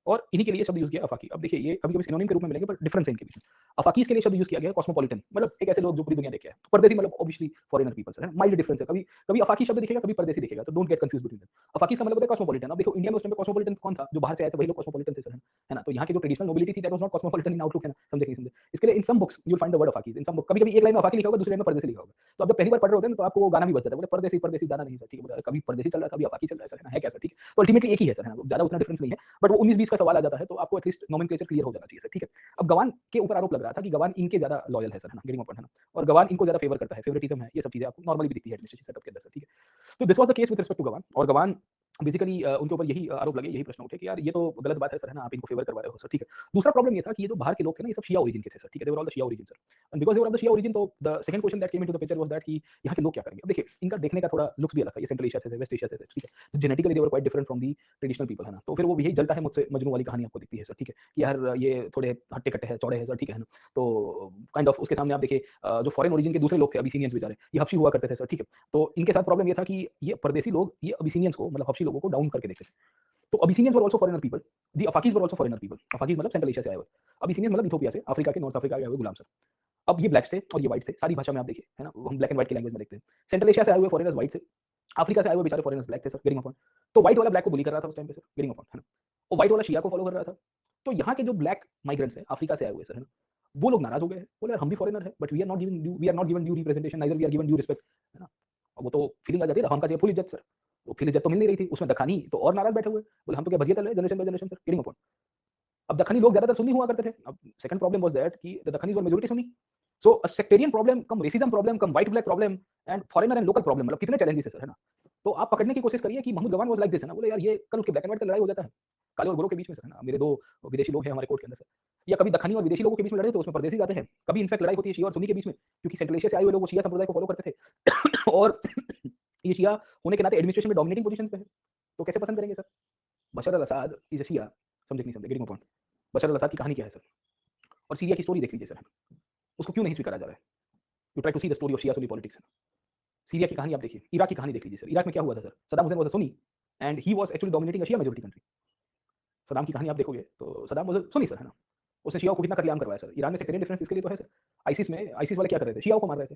S1: और इन्हीं के लिए शब्द यूज़ किया अफाकी। अब देखिए ये कभी-कभी सिनोनिम के रूप में मिलेंगे पर डिफरेंस है इनके बीच में। अफाकीज़ के लिए शब्द यूज़ किया गया है कॉस्मोपॉलिटन, मतलब एक ऐसे लोग जो पूरी दुनिया देख के आए। परदेसी मतलब ऑब्वियसली फॉरेनर पीपल्स है, माइल्ड डिफरेंस है। कभी कभी अफाकी शब्द दिखेगा, कभी परदेसी दिखेगा, तो don't get confused between them. Afaqis का मतलब होता है कॉस्मोपॉलिटन। अब देखो इंडिया में उस टाइम पे कॉस्मोपॉलिटन कौन था? जो बाहर से आए थे वही लोग कॉस्मोपॉलिटन थे सर, है ना? तो यहाँ की जो ट्रेडिशनल नोबिलिटी थी that was not cosmopolitan in outlook, है ना? समझे कि नहीं समझे? इसके लिए in some books you will find the word Afaqis in some book. कभी-कभी एक लाइन में अफाकी लिखा होगा, दूसरी लाइन में परदेसी लिखा होगा। तो आप जब पहली बार पढ़ रहे होते हैं ना तो आपको वो गाना भी बज जाता है। बोले परदेसी परदेसी जाना नहीं सर, ठीक है? बोले कभी परदेसी चल रहा था, अभी अफाकी चल रहा है सर, है क्या सर? ठीक है? तो अल्टीमेटली एक ही है सर, है ना? ज़्यादा उतना डिफरेंस नहीं है। बट वो 19-20 का सवाल आ जाता है तो आपको एटलीस्ट नोमेनक्लेचर क्लियर हो जाना चाहिए सर, ठीक है। अब गवान के ऊपर आरोप लग रहा था कि गवान इनके ज़्यादा लॉयल है सर, है ना? गेटिंग माय पॉइंट, है ना? और गवान इनको ज़्यादा फेवर करता है, फेवरेटिज्म है, ये सब चीज़ें आपको नॉर्मली भी दिखती है एडमिनिस्ट्रेशन सेटअप के अंदर सर, ठीक है। तो this was the case with respect to Gawan और गवान बेसिकली उनके ऊपर यही आरोप लगे, यही प्रश्न उठे कि यार ये तो गलत बात है सर, है ना? आप इनको फेवर करवा रहे हो सर, ठीक है। दूसरा प्रॉब्लम ये था कि ये जो बाहर के लोग थे ना, ये सब शिया ओरिजिन के थे सर, ठीक है। They were all the Shia origin sir. And because they were of the Shia origin तो the second question that came into the picture was that कि यहाँ के लोग क्या करेंगे? अब देखिए इनका देखने का थोड़ा लुक्स भी अलग था, ये सेंट्रल एशिया से थे, वेस्ट एशिया से थे, ठीक है। तो genetically they were quite different from the traditional people, है ना? तो फिर वो यही जलता है मुझसे मजनू वाली कहानी आपको दिखती है सर, ठीक है। कि यार ये थोड़े हट्टे-कट्टे हैं, चौड़े हैं सर, ठीक है ना? तो काइंड ऑफ उसके सामने आप देखिए जो फॉरेन ओरिजिन के दूसरे लोग थे अबिसिनियंस बेचारे, ये हबशी हुआ करते थे सर, ठीक है। तो इनके साथ प्रॉब्लम ये था कि ये परदेसी लोग ये अबिसिनियंस को मतलब हबशी लोगों को डाउन करके देखते थे। तो Abyssinians were also foreigner people, the Afaqis were also foreigner people. Afaqis मतलब सेंट्रल एशिया से आए हुए। अबिसिनियंस मतलब इथियोपिया से, अफ्रीका के नॉर्थ अफ्रीका के आए हुए गुलाम सर। अब ये ब्लैक्स थे और ये व्हाइट थे, सारी भाषा में आप देखिए, है ना? हम ब्लैक एंड व्हाइट की लैंग्वेज में देखते हैं। सेंट्रल एशिया से आए हुए फॉरेनर्स व्हाइट थे, अफ्रीका से आए हुए बेचारे फॉरेनर्स ब्लैक थे सर, गेटिंग माय पॉइंट। तो व्हाइट वाला ब्लैक को बुली कर रहा था उस टाइम पे सर, गेटिंग माय पॉइंट, है ना? और व्हाइट वाला शिया को फॉलो कर रहा था। तो यहाँ के जो ब्लैक माइग्रेंट्स हैं, अफ्रीका से आए हुए सर, है ना? वो लोग नाराज़ हो गए हैं, बोले यार हम भी फॉरेनर हैं, but we are not given due representation, neither we are given due respect, है ना? अब वो तो फीलिंग आ जाती है ना, हम का चाहिए फुल इज्जत सर। तो फिर इज्जत तो मिल नहीं रही थी, उसमें दखानी तो और नाराज़ बैठे हुए, बोले हम तो क्या भजिया तल रहे हैं generation by generation sir, getting my point. अब दक्खनी लोग ज़्यादातर सुन्नी हुआ करते थे। अब सेकंड प्रॉब्लम वाज़ दैट कि the Dakhnis were majority Sunni. So a sectarian problem cum racism problem cum white black problem and foreigner and local problem, मतलब कितने चैलेंजेस है सर, है ना? तो आप पकड़ने की कोशिश करिए कि महमूद गवान वाज़ लाइक दिस, है ना? बोले यार ये कल उठ के ब्लैक एंड व्हाइट का लड़ाई हो जाता है, काले और गोरों के बीच में सर, है ना? मेरे 2 विदेशी लोग हैं हमारे कोर्ट के अंदर सर। या कभी दक्खनी और विदेशी लोगों के बीच में लड़े तो उसमें परदेसी जाते हैं। कभी इनफैक्ट लड़ाई होती है शिया और सुन्नी के बीच में, क्योंकि सेंट्रल एशिया से आए हुए लोग वो शिया संप्रदाय को फॉलो करते थे और ये शिया होने के नाते एडमिनिस्ट्रेशन में डोमिनेटिंग पोज़ीशन पे है। तो कैसे पसंद करेंगे sir? Bashar al Assad is a शिया, समझे कि नहीं समझे? Getting my point. Bashar al Assad की कहानी क्या है सर? और सीरिया की स्टोरी देख लीजिए सर, उसको क्यों नहीं स्वीकारा जा रहा है? You try to see the story of Shia Sunni politics. Syria की कहानी आप देखिए, इराक की कहानी देख लीजिए सर। इराक में क्या हुआ था sir? Saddam Hussein was a Sunni and he was actually dominating a Shia majority country. Saddam की कहानी आप देखोगे तो Saddam was a Sunni sir, है ना? उसने शियाओं को कितना कत्लेआम करवाया सर। ईरान में सेक्टेरियन डिफरेंस इसके लिए तो है सर। आईसिस वाले क्या कर रहे थे? शियाओं को मार रहे थे।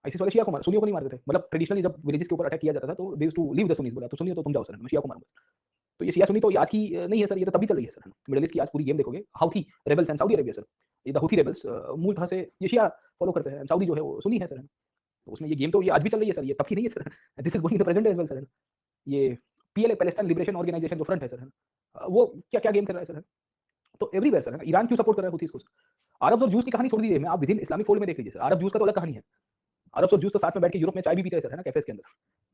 S1: आईसिस वाले शिया को सुन्नियों को नहीं मार रहे थे। मतलब ट्रेडिशनली जब विलेजेस के ऊपर अटैक किया जाता था तो they used to leave the Sunnis, बोला तो सुन्नी हो तो तुम जाओ सर, मैं शिया को मारूँगा। तो ये शिया सुन्नी तो ये आज की नहीं है सर, ये तो तब भी चल रही है सर। मिडल ईस्ट की आज पूरी गेम देखोगे, Houthi rebels and Saudi Arabia sir. ये द हूथी रेबल्स मूलतः से ये शिया फॉलो करते हैं। सऊदी जो है वो सुन्नी है सर। तो उसमें ये गेम तो ये आज भी चल रही है सर, ये तब की नहीं है sir. This is going in the present as well sir. ये पीएलए पैलेस्टाइन लिबरेशन ऑर्गेनाइजेशन जो फ्रंट है सर, है ना? वो क्या-क्या गेम कर रहा है सर, है ना? तो एवरीवेयर सर, है ना? ईरान क्यों सपोर्ट कर रहा है हूथीज़ को? अरब्स और जूस की कहानी छोड़ दीजिए, मैं आप विदिन इस्लामिक फोल्ड में देख लीजिए सर। अरब जूस का तो अलग कहानी है। अरब्स और जूस तो साथ में बैठ के यूरोप में चाय भी पीते हैं सर, है ना? कैफ़ेज़ के अंदर।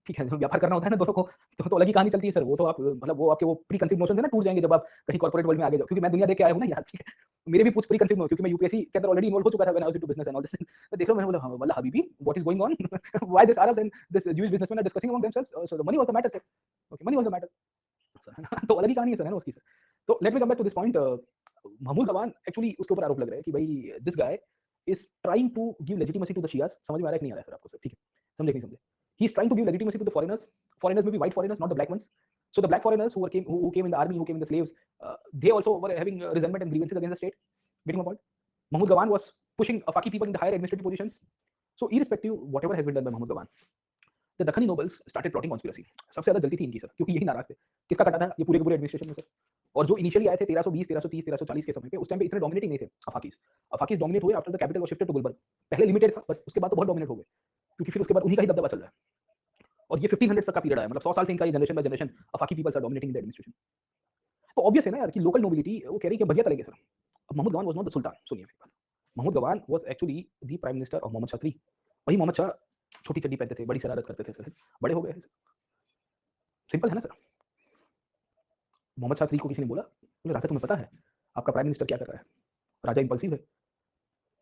S1: ठीक है, जब व्यापार करना होता है ना दोनों को, तो अलग ही कहानी चलती है सर। वो तो आप मतलब वो आपके वो प्री कंसीव्ड नोशंस है ना, टूट जाएँगे जब आप कहीं कॉर्पोरेट वर्ल्ड में आगे जाओ। क्योंकि मैं दुनिया देख के आया हूँ ना यार, ठीक है। मेरे भी कुछ प्री कंसीव्ड क्योंकि मैं यूपीएससी के अंदर ऑलरेडी इन्वॉल्व हो चुका था when I was into business and all this. मैं देख रहा हूँ, मैंने बोला, हाँ, वल्लाह हबीबी, what is going on? Why this Arabs and this Jewish businessman are discussing among themselves, so the money was the matter sir. Okay, money was the matter. तो अलग ही कहानी है सर, है ना उसकी सर। तो let me come back to this point. Mahmud Gawan actually उसके ऊपर आरोप लग रहा है कि भाई this guy is trying to give legitimacy to the Shias. समझ में आ रहा है कि नहीं आ रहा है सर आपको सर? ठीक है, समझे कि नहीं समझे? He is trying to give legitimacy to the foreigners. Foreigners में भी white foreigners, not the black ones. So the black foreigners who came in the army, who came in the slaves, they also were having resentment and grievances against the state. Getting my point? Mahmoud Gawan was pushing Afaki people in the higher administrative positions. So irrespective, whatever has been done by Mahmoud Gawan, the Dakhni nobles started plotting conspiracy. सबसे ज़्यादा जल्दी थी इनकी सर, क्योंकि यही नाराज़ थे। किसका कटा था? ये पूरे के पूरे एडमिनिस्ट्रेशन में सर। और जो इनिशियली आए थे 1320, 1330, 1340 के समय पे, उस टाइम पे इतने डोमिनेटिंग नहीं थे अफाकीज़। अफाकीज़ डोमिनेट हुए after the capital was shifted to Gulbarga. पहले लिमिटेड था, बट उसके बाद तो बहुत डोमिनेट हो गए, क्योंकि फिर उसके बाद उन्हीं का ही दबदबा चल रहा है। और ये 1500 तक का पीरियड है, मतलब 100 साल से इनका ये generation by generation Afaqi peoples are dominating the administration. तो ऑब्वियस है ना यार कि लोकल नोबिलिटी वो कह रही है कि बढ़िया चलेंगे सर। अब Mahmud Gawan was not the sultan, सुनिए मेरी बात। Mahmud Gawan was actually the prime minister of Mohammad Shah III। वही मोहम्मद शाह छोटी चड्डी पहनते थे, बड़ी शरारत करते थे सर, बड़े हो गए हैं सर। सिंपल है ना सर। मोहम्मद शाह III को किसी ने बोला, बोले राजा तुम्हें पता है आपका प्राइम मिनिस्टर क्या कर रहा है? राजा इंपल्सिव है।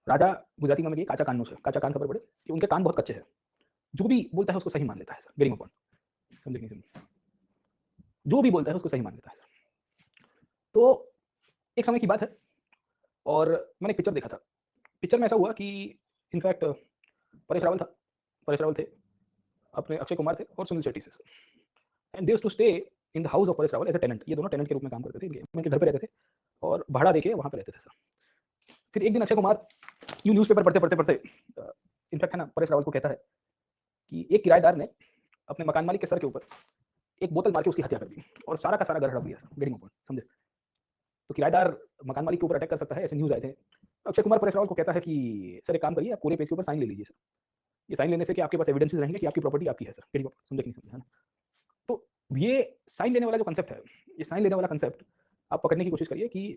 S1: राजा गुजराती में काचा कान से, काचा कान खबर पड़े कि उनके कान बहुत कच्चे हैं, जो भी बोलता है उसको सही मान लेता है सर। गेटिंग माय पॉइंट, समझे कि नहीं समझे? जो भी बोलता है उसको सही मान लेता है सर। तो एक समय की बात है और मैंने एक पिक्चर देखा था। पिक्चर में ऐसा हुआ कि इनफैक्ट परेश रावल था, परेश रावल थे, अपने अक्षय कुमार थे और सुनील शेट्टी से sir. And they used to stay in the house of Paresh Rawal as a tenant. ये दोनों टेनेंट के रूप में काम करते थे, इनके घर पे रहते थे और भाड़ा देके वहाँ पे रहते थे सर। फिर एक दिन अक्षय कुमार यूँ न्यूज़पेपर पढ़ते इनफैक्ट है ना, परेश रावल को कहता है कि एक किराएदार ने अपने मकान मालिक के सर के ऊपर एक बोतल मार के उसकी हत्या कर दी और सारा का सारा घर हड़प लिया सर। गेटिंग माय पॉइंट, समझे? तो किराएदार मकान मालिक के ऊपर अटैक कर सकता है, ऐसे न्यूज़ आए थे। अक्षय कुमार परेश रावल को कहता है कि सर एक काम करिए, आप पूरे पेज के ऊपर साइन ले लीजिए सर। ये साइन लेने से कि आपके पास एविडेंसेस रहेंगे कि आपकी प्रॉपर्टी आपकी है सर। गेटिंग माय पॉइंट, समझे कि नहीं समझे? है ना? तो ये साइन लेने वाला जो कांसेप्ट है, ये साइन लेने वाला कांसेप्ट आप पकड़ने की कोशिश करिए कि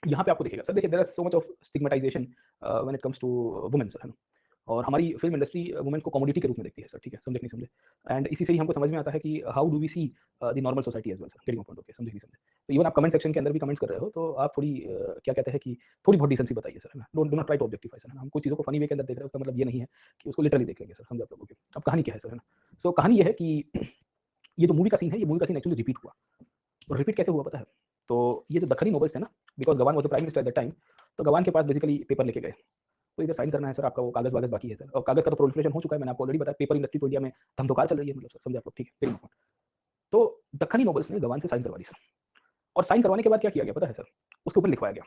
S1: यहाँ पे आपको दिखेगा सर। देखिए there is so much of stigmatization when it comes to women sir, है ना? और हमारी फिल्म इंडस्ट्री वुमेन को कमोडिटी के रूप में देखती है सर, ठीक है? समझे कि नहीं समझे? एंड इसी से ही हमको समझ में आता है कि how do we see the normal society as well sir. Getting my point, okay? समझे कि नहीं समझे? तो इवन आप कमेंट सेक्शन के अंदर भी कमेंट्स कर रहे हो तो आप थोड़ी क्या कहते हैं कि थोड़ी बहुत डिसेंसी बताइए सर, है ना? Do not try to objectify sir. हम कोई चीज़ों को फनी वे के अंदर देख रहे हो, उसका मतलब ये नहीं है कि उसको लिटरली देख लेंगे सर, समझे आप लोग? ओके, अब कहानी क्या है सर, है ना? सो कहानी ये है कि ये जो मूवी का सीन है, ये मूवी का सीन एक्चुअली रिपीट हुआ। और रिपीट कैसे हुआ पता है? तो ये जो दक्खनी नोबल्स थे ना, because Gawan was the prime minister eight that time, तो गवान के पास बेसिकली पेपर लेके गए। तो इधर साइन करना है सर आपका, वो कागज़-वागज़ बाकी है सर। और कागज़ का तो प्रोलिफरेशन हो चुका है, मैंने आपको ऑलरेडी बताया। पेपर इंडस्ट्री तो इंडिया में धम-धोकार चल रही है, मतलब सर, समझे आप लोग? ठीक है, वेरी गुड। तो दक्खनी नोबल्स ने गवान से साइन करवा दी सर। और साइन करवाने के बाद क्या किया गया पता है सर? उसके ऊपर लिखवाया गया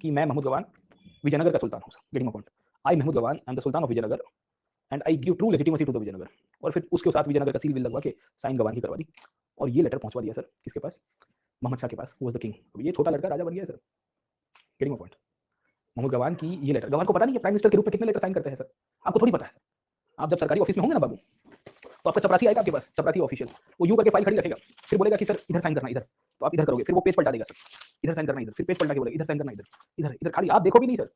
S1: कि मैं महमूद गवान विजयनगर का सुल्तान हूँ sir. Getting my point? I Mahmud Gawan I am the sultan of Vijayanagar and I give true legitimacy to the Vijayanagar. और फिर उसके साथ विजयनगर का सील-विल लगवा के साइन गवान की करवा दी। और ये लेटर पहुँचवा दिया सर किसके पास? मोहम्मद शाह के पास, हू वाज़ द किंग। अब ये छोटा लड़का राजा बन गया sir. Getting my point? Mahmud Gawan की ये लेटर, गवान को पता नहीं है प्राइम मिनिस्टर के रूप में कितने लेटर साइन करते हैं सर। आपको थोड़ी पता है सर। आप जब सरकारी ऑफिस में होंगे ना बाबू, तो आपका चपरासी आएगा आपके पास, चपरासी ऑफिशियल, वो यूं करके फाइल खड़ी रखेगा, फिर बोलेगा कि सर इधर साइन करना, इधर। तो आप इधर करोगे, फिर वो पेज पलटा देगा सर, इधर साइन करना, इधर, फिर पेज पलटा के बोलेगा इधर साइन करना, इधर, इधर, इधर। खाली आप देखोगे नहीं सर,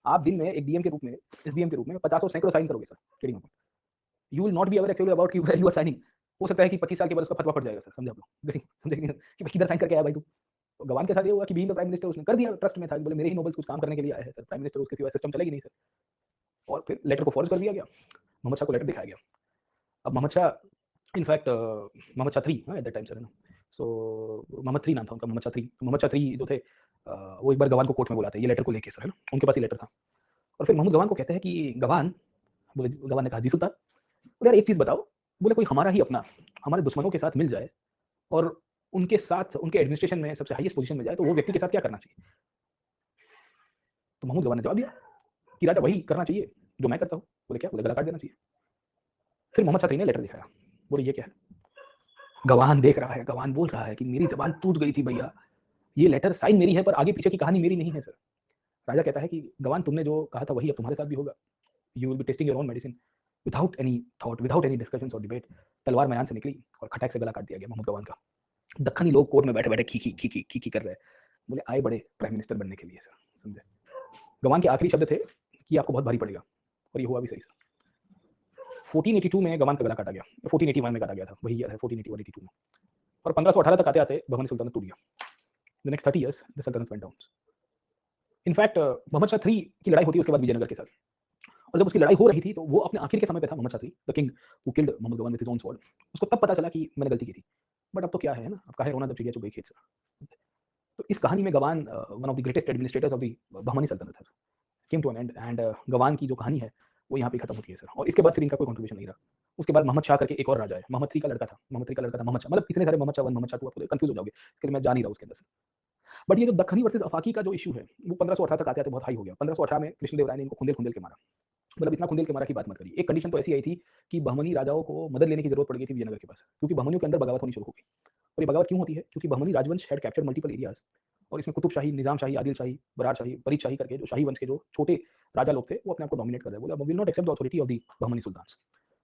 S1: आप दिन में एक डीएम के रूप में, एसडीएम के रूप में पचासों सैकड़ों साइन करोगे sir. Getting my point? You will not be aware actually about you are signing. हो सकता है कि 25 साल के बाद उसका फतवा पड़ जाएगा सर, समझे आप लोग? गेटिंग, समझे कि नहीं? कि भाई किधर साइन करके आया भाई तू? तो गवान के साथ ये हुआ कि बीइंग द प्राइम मिनिस्टर उसने कर दिया, ट्रस्ट में था, बोले मेरे ही नोबल्स कुछ काम करने के लिए आए हैं सर, प्राइम मिनिस्टर उसके सिवा सिस्टम चलेगी नहीं सर। और फिर लेटर को फॉर्ज कर दिया गया, मोहम्मद शाह को लेटर दिखाया गया। अब मोहम्मद शाह इनफैक्ट मोहम्मद शाह III, हाँ, एट दैट टाइम सर, है ना? सो मोहम्मद III नाम था उनका, मोहम्मद शाह III। तो मोहम्मद शाह III जो थे वो एक बार गवान को कोर्ट में बुलाते हैं ये लेटर को लेके सर, है ना? उनके पास ये लेटर था। और फिर महमूद गवान को कहते हैं कि गवान, बोले, गवान ने कहा जी सुल्तान। बोले यार एक चीज़ बताओ, बोले कोई हमारा ही अपना हमारे दुश्मनों के साथ मिल जाए और उनके साथ उनके एडमिनिस्ट्रेशन में सबसे हाईएस्ट पोजीशन में जाए तो वो व्यक्ति के साथ क्या करना चाहिए? तो महमूद गवान ने जवाब दिया कि राजा वही करना चाहिए जो मैं करता हूँ। बोले क्या? बोले गला काट देना चाहिए। फिर मोहम्मद शाह III ने लेटर दिखाया, बोले ये क्या है? गवान देख रहा है, गवान बोल रहा है कि मेरी ज़बान टूट गई थी भैया, ये लेटर साइन मेरी है पर आगे पीछे की कहानी मेरी नहीं है सर। राजा कहता है कि गवान तुमने जो कहा था वही अब तुम्हारे साथ भी होगा। You will be testing your own medicine without any thought, without any discussions और डिबेट। तलवार मैदान से निकली और खटाक से गला काट दिया गया महमूद गवान का। दक्खनी लोग कोर्ट में बैठे-बैठे खी कर रहे हैं। बोले आए बड़े प्राइम मिनिस्टर बनने के लिए सर, समझे? गवान के आखिरी शब्द थे कि आपको बहुत भारी पड़ेगा, और ये हुआ भी सही सर। 1482 में गवान का गला काटा गया, 1481 में काटा गया था, वही ईयर है 1481-82 में। और 1518 तक आते-आते बहमनी सुल्तानत टूट गया। The next 30 years the saltanat went down. In fact Mohammad Shah III की लड़ाई होती है उसके बाद विजयनगर के साथ। और जब उसकी लड़ाई हो रही थी तो वो अपने आखिर के समय पे था Mohammad Shah III, the king who killed Mohammad Gawan with his own sword. उसको तब पता चला कि मैंने गलती की थी। बट अब तो क्या है ना, अब काहे रोना जब चिड़िया चुग गई खेत से। तो इस कहानी में Gawan one of the greatest administrators of the Bahmani Sultanate है, came to an end. And Gawan की जो कहानी है वो यहाँ पे खत्म होती है सर। और इसके बाद फिर इनका कोई कंट्रीब्यूशन नहीं रहा। उसके बाद मोहम्मद शाह करके एक और राजा है, मोहम्मद III का लड़का था, मोहम्मद III का लड़का था मोहम्मद शाह। मतलब इतने सारे मोहम्मद शाह 1, मोहम्मद शाह 2, आप कंफ्यूज हो जाओगे, इसके लिए मैं जा नहीं रहा उसके अंदर से। बट ये जो दक्खनी वर्सेस अफाकी का जो इशू है वो 1518 तक आते-आते बहुत हाई हो गया। 1518 में कृष्णदेव राय ने इनको खुंदेल-खुंदेल के मारा। मतलब इतना खुंदेल के मारा की बात मत करिए। एक कंडीशन तो ऐसी आई थी कि बहमनी राजाओं को मदद लेने की जरूरत पड़ गई थी विजयनगर के पास, क्योंकि बहमनियों के अंदर बगावत होनी शुरू हो गई। और ये बगावत क्यों होती है? क्योंकि बहमनी राजवंश हैड कैप्चर्ड मल्टीपल एरियाज। और इसमें कुतुब शाही, निजाम शाही, आदिल शाही, बरार शाही, फरीद शाही करके जो शाही वंश के जो छोटे राजा लोग थे वो अपने आप को डोमिनेट कर रहे हैं। बोला we will not accept the authority of the Bahmani sultans.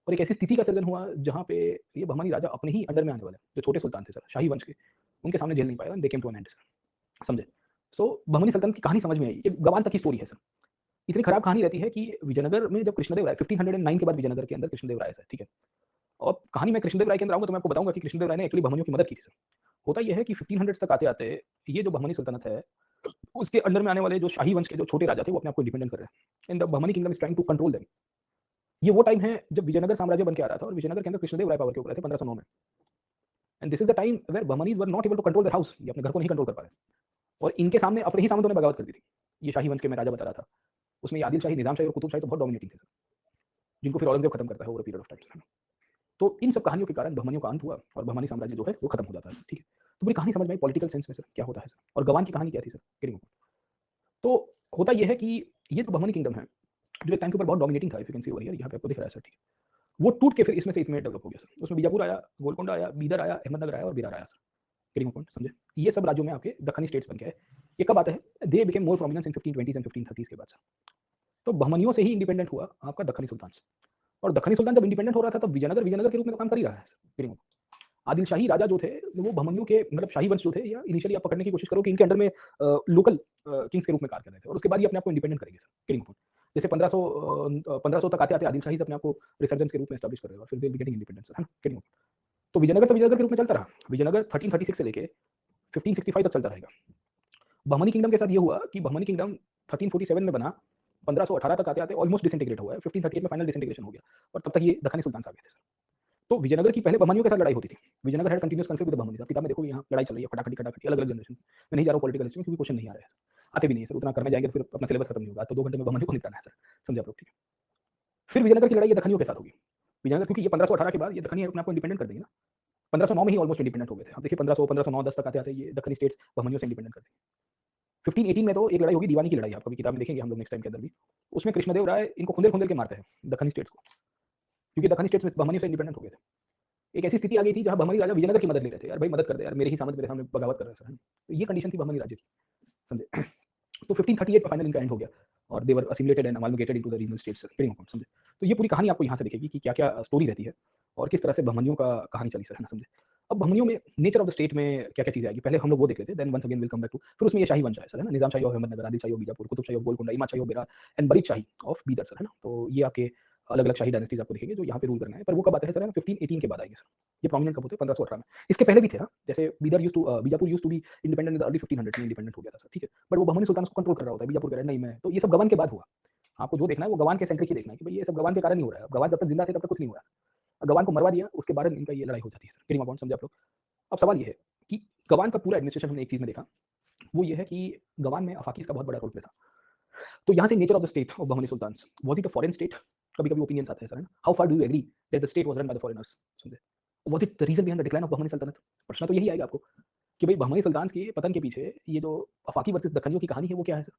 S1: और एक ऐसी स्थिति का सर्जन हुआ जहाँ पे ये बहमानी राजा अपने ही अंडर में आने वाले जो छोटे सुल्तान थे सर, शाही वंश के, उनके सामने झेल नहीं पाए, they came to an end sir, समझे। सो बहमनी सल्तनत की कहानी समझ में आई, ये गवान तक की स्टोरी है सर। इतनी खराब कहानी रहती है कि विजयनगर में जब कृष्णदेव राय 1509 के बाद विजयनगर के अंदर कृष्णदेव राय सर, ठीक है। और कहानी में कृष्णदेव राय के अंदर आऊंगा तो मैं आपको बताऊंगा कि कृष्णदेव राय ने एक्चुअली बहमनियों की मदद की थी सर। होता यह है कि 1500 तक आते आते ये जो बहमनी सल्तनत है उसके अंडर में आने वाले जो शाही वंश के जो छोटे राजा थे वो अपने आप को इंडिपेंडेंट कर रहे हैं, and the Bahmani kingdom is trying to control them. ये वो टाइम है जब विजयनगर साम्राज्य बन के आ रहा था और विजयनगर के अंदर कृष्णदेव राय पावर के ऊपर थे 1509 में, and this is the time where Bahmanis were not able to control their house, ये अपने घर को नहीं कंट्रोल कर पा रहे, और इनके सामने अपने ही सामंतों ने बगावत कर दी थी। ये शाही वंश के मैं राजा बता रहा था, उसमें आदिल शाही, निजाम शाही और कुतुब शाही तो बहुत डोमिनेटिंग थे, जिनको फिर औरंगजेब खत्म करता है ओवर पीरियड ऑफ टाइम। तो इन सब कहानियों के कारण बहमनियों का अंत हुआ और बहमनी साम्राज्य जो है वो खत्म हो जाता है, ठीक है। तो पूरी कहानी समझ में आई पॉलिटिकल सेंस में सर क्या होता है सर, और गवान की कहानी क्या थी सर, करिंग। तो होता यह है कि ये जो बहमनी किंगडम है जो एक टाइम के ऊपर बहुत डोमिनेटिंग था, if you can see over here, यहाँ पे आपको दिख रहा है सर, ठीक है। वो टूट के फिर इसमें से इसमें डेवलप हो गया सर। उसमें बीजापुर आया, गोलकोंडा आया, बीदर आया, अहमदनगर आया और बिरार आया सर, करिंग पॉइंट समझे। ये सब राज्यों में आपके दक्खनी स्टेट्स बन के आए। ये कब आता है, they became more prominence in 1520s and 1530s के बाद सर। तो बहमनियों से ही इंडिपेंडेंट हुआ आपका दक्खनी सुल्तान, और दक्खनी सुल्तान जब इंडिपेंडेंट हो रहा था तब विजयनगर विजयनगर के रूप में तो काम कर ही रहा है सर। आदिल शाही राजा जो थे वो बहमनियों के मतलब शाही वंश जो थे, या इनिशियली आप पकड़ने की कोशिश करो कि इनके अंडर में लोकल किंग्स के रूप में कार्य कर रहे थे, और उसके बाद ये अपने आप को इंडिपेंडेंट करेंगे सर, किंग जैसे 1500 तक आते आते आदिल शाही अपने आप को रिसर्जेंस के रूप में एस्टैब्लिश कर रहे हैं और फिर विल गेटिंग इंडिपेंडेंस है ना, किंग। तो विजयनगर तो विजयनगर के रूप में चलता रहा, विजयनगर 1336 से लेके 1565 तक चलता रहेगा। बहमनी किंगडम के साथ ये हुआ कि बहमनी किंगडम 1347 में बना, 1518 तक आते आते ऑलमोस्ट डिसइंटीग्रेट हुआ है, 1538 में फाइनल डिसइंटीग्रेशन हो गया, और तब तक ये दक्खनी सुल्तान आ गए थे सर। तो विजयनगर की पहले बहमनियों के साथ लड़ाई होती थी, Vijayanagar had continuous conflict with Bahmani. किताब में देखो यहाँ लड़ाई चल रही है, खटाखटी खटाखटी अलग अलग जनरेशन। मैं नहीं जा रहा हूँ पॉलिटिकल हिस्ट्री में क्योंकि क्वेश्चन नहीं आ रहे हैं, आते भी नहीं है सर, उतना करने जाएंगे तो फिर अपना सिलेबस खत्म नहीं होगा, तो 2 घंटे में बहमनी को निपटाना है सर, समझे आप लोग, ठीक है। फिर विजयनगर की लड़ाई ये दक्खनियों के साथ होगी, विजयनगर क्योंकि ये 1518 के बाद ये दक्खनी अपने आप को इंडिपेंडेंट कर देंगे ना, 1509 में ही ऑलमोस्ट इंडिपेंडेंट हो गए थे। अब देखिए 1500 1509 10 तक आते आते ये दक्खनी स्टेट्स बहमनियों से इंडिपेंडेंट कर देंगे। 1518 में तो एक लड़ाई होगी दीवानी की लड़ाई, आप कभी किताब में देखेंगे हम लोग नेक्स्ट टाइम के अंदर भी, उसमें कृष्णदेव राय इनको खुंदेल खुंदेल के मारते हैं दक्खनी स्टेट्स को, क्योंकि दक्खनी स्टेट्स में बहमनियों से इंडिपेंडेंट हो गए थे। एक ऐसी स्थिति आ गई थी जहां बहमनी राजा विजयनगर की मदद ले रहे थे, यार भाई मदद कर दे यार, मेरे ही सामंत मेरे सामने बगावत कर रहे हैं सर, तो ये कंडीशन थी बहमनी राज्य की, समझे। तो 1538 में फाइनल इनका एंड हो गया और they were assimilated and amalgamated into the regional states, समझे। तो ये पूरी कहानी आपको यहाँ से दिखेगी कि क्या क्या स्टोरी रहती है और किस तरह से बहमनियों का कहानी चली सर, है ना, समझे। अब बहमनियों में नेचर ऑफ द स्टेट में क्या क्या चीजें आएगी, पहले हम लोग वो देख लेते हैं, then once again will come back to, फिर उसमें ये शाही वंश है सर, है ना, Nizam Shahi of Ahmednagar, Adil Shahi of Bijapur, Qutb Shahi of Golconda, Imad Shahi of Berar and Barid Shahi of Bidar sir, है ना। तो ये आपके अलग अलग शाही डायनेस्टीज आपको दिखेंगे जो यहाँ पे रूल करना है, पर वो कब आते हैं सर, 1518 के बाद आएंगे सर। ये प्रोमिनेंट कब होते हैं, 1518 में। इसके पहले भी थे, हाँ, जैसे Bijapur used to be independent in the early 1500 में इंडिपेंडेंट हो गया था सर, ठीक है, बट वो बहमनी सुल्तान उसको कंट्रोल कर रहा होता है, बीजापुर कह रहा है नहीं मैं, तो ये सब गवान के बाद हुआ। आपको जो देखना है वो गवान के सेंट्रिक ही देखना है कि भाई ये सब गवान के कारण नहीं हो रहा है, गवान जब तक जिंदा थे तब तक कुछ नहीं हो रहा, गवान को मरवा दिया उसके बाद इनका ये लड़ाई हो जाती है सर, किंग समझे आप लोग। अब सवाल ये है कि गवान का पूरा एडमिनिस्ट्रेशन हमने एक चीज में देखा, वो ये है कि गवान में अफाकीज का बहुत बड़ा रोल प्ले था। तो यहाँ से nature of the state of Bahmani sultan, was it a foreign state, कभी कभी ओपिनियंस आते हैं sir, how far do you agree that the state was run by the foreigners, समझे। Was it the reason behind the decline of Bahmani Sultanate, प्रश्न तो यही आएगा आपको कि भाई बहमनी सुल्तान के पतन के पीछे ये जो अफाकी वर्सेस दक्कनियों की कहानी है वो क्या है सर।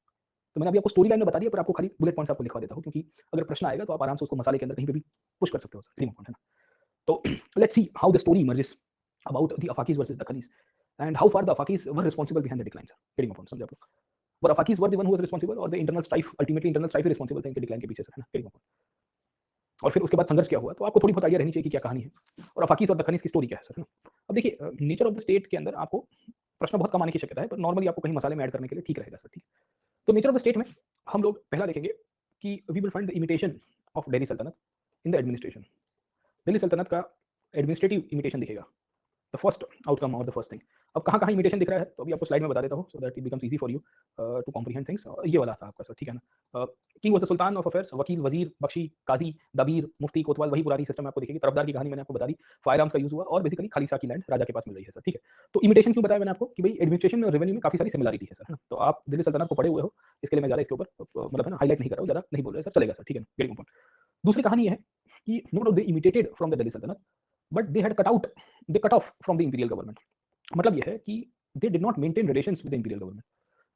S1: तो मैंने अभी आपको स्टोरी लाइन में बता दिया, पर आपको खाली बुलेट पॉइंट्स आपको लिखवा देता हूँ, क्योंकि अगर प्रश्न आएगा तो आप आराम से उसको मसाले के अंदर कहीं पे भी पुश कर सकते हो सर, है ना। तो let's see how the story emerges about the Afaqis versus Deccanis and how far the Afaqis were responsible behind the decline sir, समझे आप लोग। Were Afaqis were the one who was responsible और the internal strife, ultimately internal strife ही रिस्पांसिबल था इनके डिक्लाइन के पीछे सर, है ना। और फिर उसके बाद संघर्ष क्या हुआ, तो आपको थोड़ी बहुत आइडिया रहनी चाहिए कि क्या कहानी है और अफाकीज और दक्कनीज की स्टोरी क्या है सर, है ना। अब देखिए नेचर ऑफ द स्टेट के अंदर आपको प्रश्न बहुत कम आने की शक्यता है, पर नॉर्मली आपको कहीं मसाले में ऐड करने के लिए ठीक रहेगा सर, ठीक। तो नेचर ऑफ द स्टेट में हम लोग पहला देखेंगे कि we will find the imitation of Delhi saltanat in the administration. Delhi सल्तनत का एडमिनिस्ट्रेटिव इमिटेशन दिखेगा, द फर्स्ट आउटकम और द फर्स्ट थिंग। अब कहाँ कहाँ इमिटेशन दिख रहा है, तो अभी आपको स्लाइड में बता देता हूँ so that it becomes easy for you to comprehend things. ये वाला था आपका सर, ठीक है ना। King was the sultan of affairs, vakil, wazir, Bakshi, काजी, दबीर, मुफ्ती, कोतवाल, वही पुरानी सिस्टम आपको दिखेगी। तरफदार की कहानी मैंने आपको बता दी, फायर आर्म्स का यूज हुआ और बेसिकली खालिसा की लैंड राजा के पास मिल रही है सर, ठीक है। तो इमिटेशन क्यों बताया मैंने आपको कि भाई एडमिनिस्ट्रेशन और रेवेन्यू में काफी सारी सिमिलरिटी है सर, है ना। तो आप दिल्ली सल्तनत को पढ़े हुए हो, इसके लिए मैं ज्यादा इसके ऊपर मतलब है ना हाईलाइट नहीं कर रहा हूँ, ज्यादा नहीं बोल रहे सर, चलेगा सर, ठीक है, वेरी इंपॉर्टेंट। दूसरी कहानी है कि not they imitated from the Delhi Sultanate but they had cut off from the imperial government. मतलब यह है कि they did not maintain relations with the imperial government.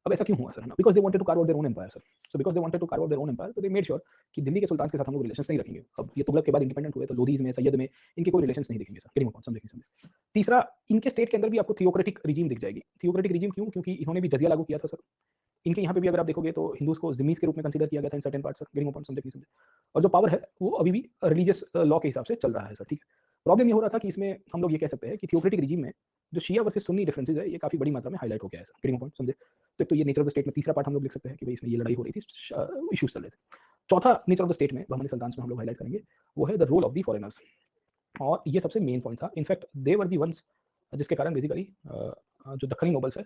S1: अब ऐसा क्यों हुआ सर, है ना, because they wanted to carve out their own empire sir. So because they wanted to carve out their own empire, तो दे मेड श्योर कि दिल्ली के सुल्तान के साथ हम लोग रिलेशंस नहीं रखेंगे। अब ये तुगलक के बाद इंडिपेंडेंट हुए तो लोधीज में, सैयद में इनके कोई रिलेशंस नहीं दिखेंगे सर, करीम कौन समझे। तीसरा, इनके स्टेट के अंदर भी आपको थियोक्रेटिक रिजीम दिख जाएगी। थियोक्रेटिक रिजीम क्यों, क्योंकि इन्होंने भी जजिया लागू किया था सर, इनके यहाँ पे भी अगर आप देखोगे तो हिंदूज को जिमीज के रूप में कंसीडर किया गया था in certain parts, sir, getting point, समझे? और जो पावर है वो अभी भी रिलीजियस लॉ के हिसाब से चल रहा है, सर, ठीक है। प्रॉब्लम ये हो रहा था कि इसमें हम लोग ये कह सकते हैं कि थियोक्रेटिक रिजीम में जो शिया वर्सेस सुन्नी डिफरेंसेस है ये काफी बड़ी मात्रा में हाईलाइट हो गया है, सर, गेटिंग पॉइंट, समझे? तो एक तो ये नेचर ऑफ द स्टेट में तीसरा पार्ट हम लोग लिख सकते हैं कि भाई इसमें ये लड़ाई हो रही थी, इश्यूज चल रहे थे। चौथा नेचर ऑफ द स्टेट में बहमनी सल्तान में हम लोग हाईलाइट करेंगे, वो है the role of the foreigners. और ये सबसे मेन पॉइंट था। In fact they were the ones जिसके कारण बेसिकली जो दक्खनी नोबल्स है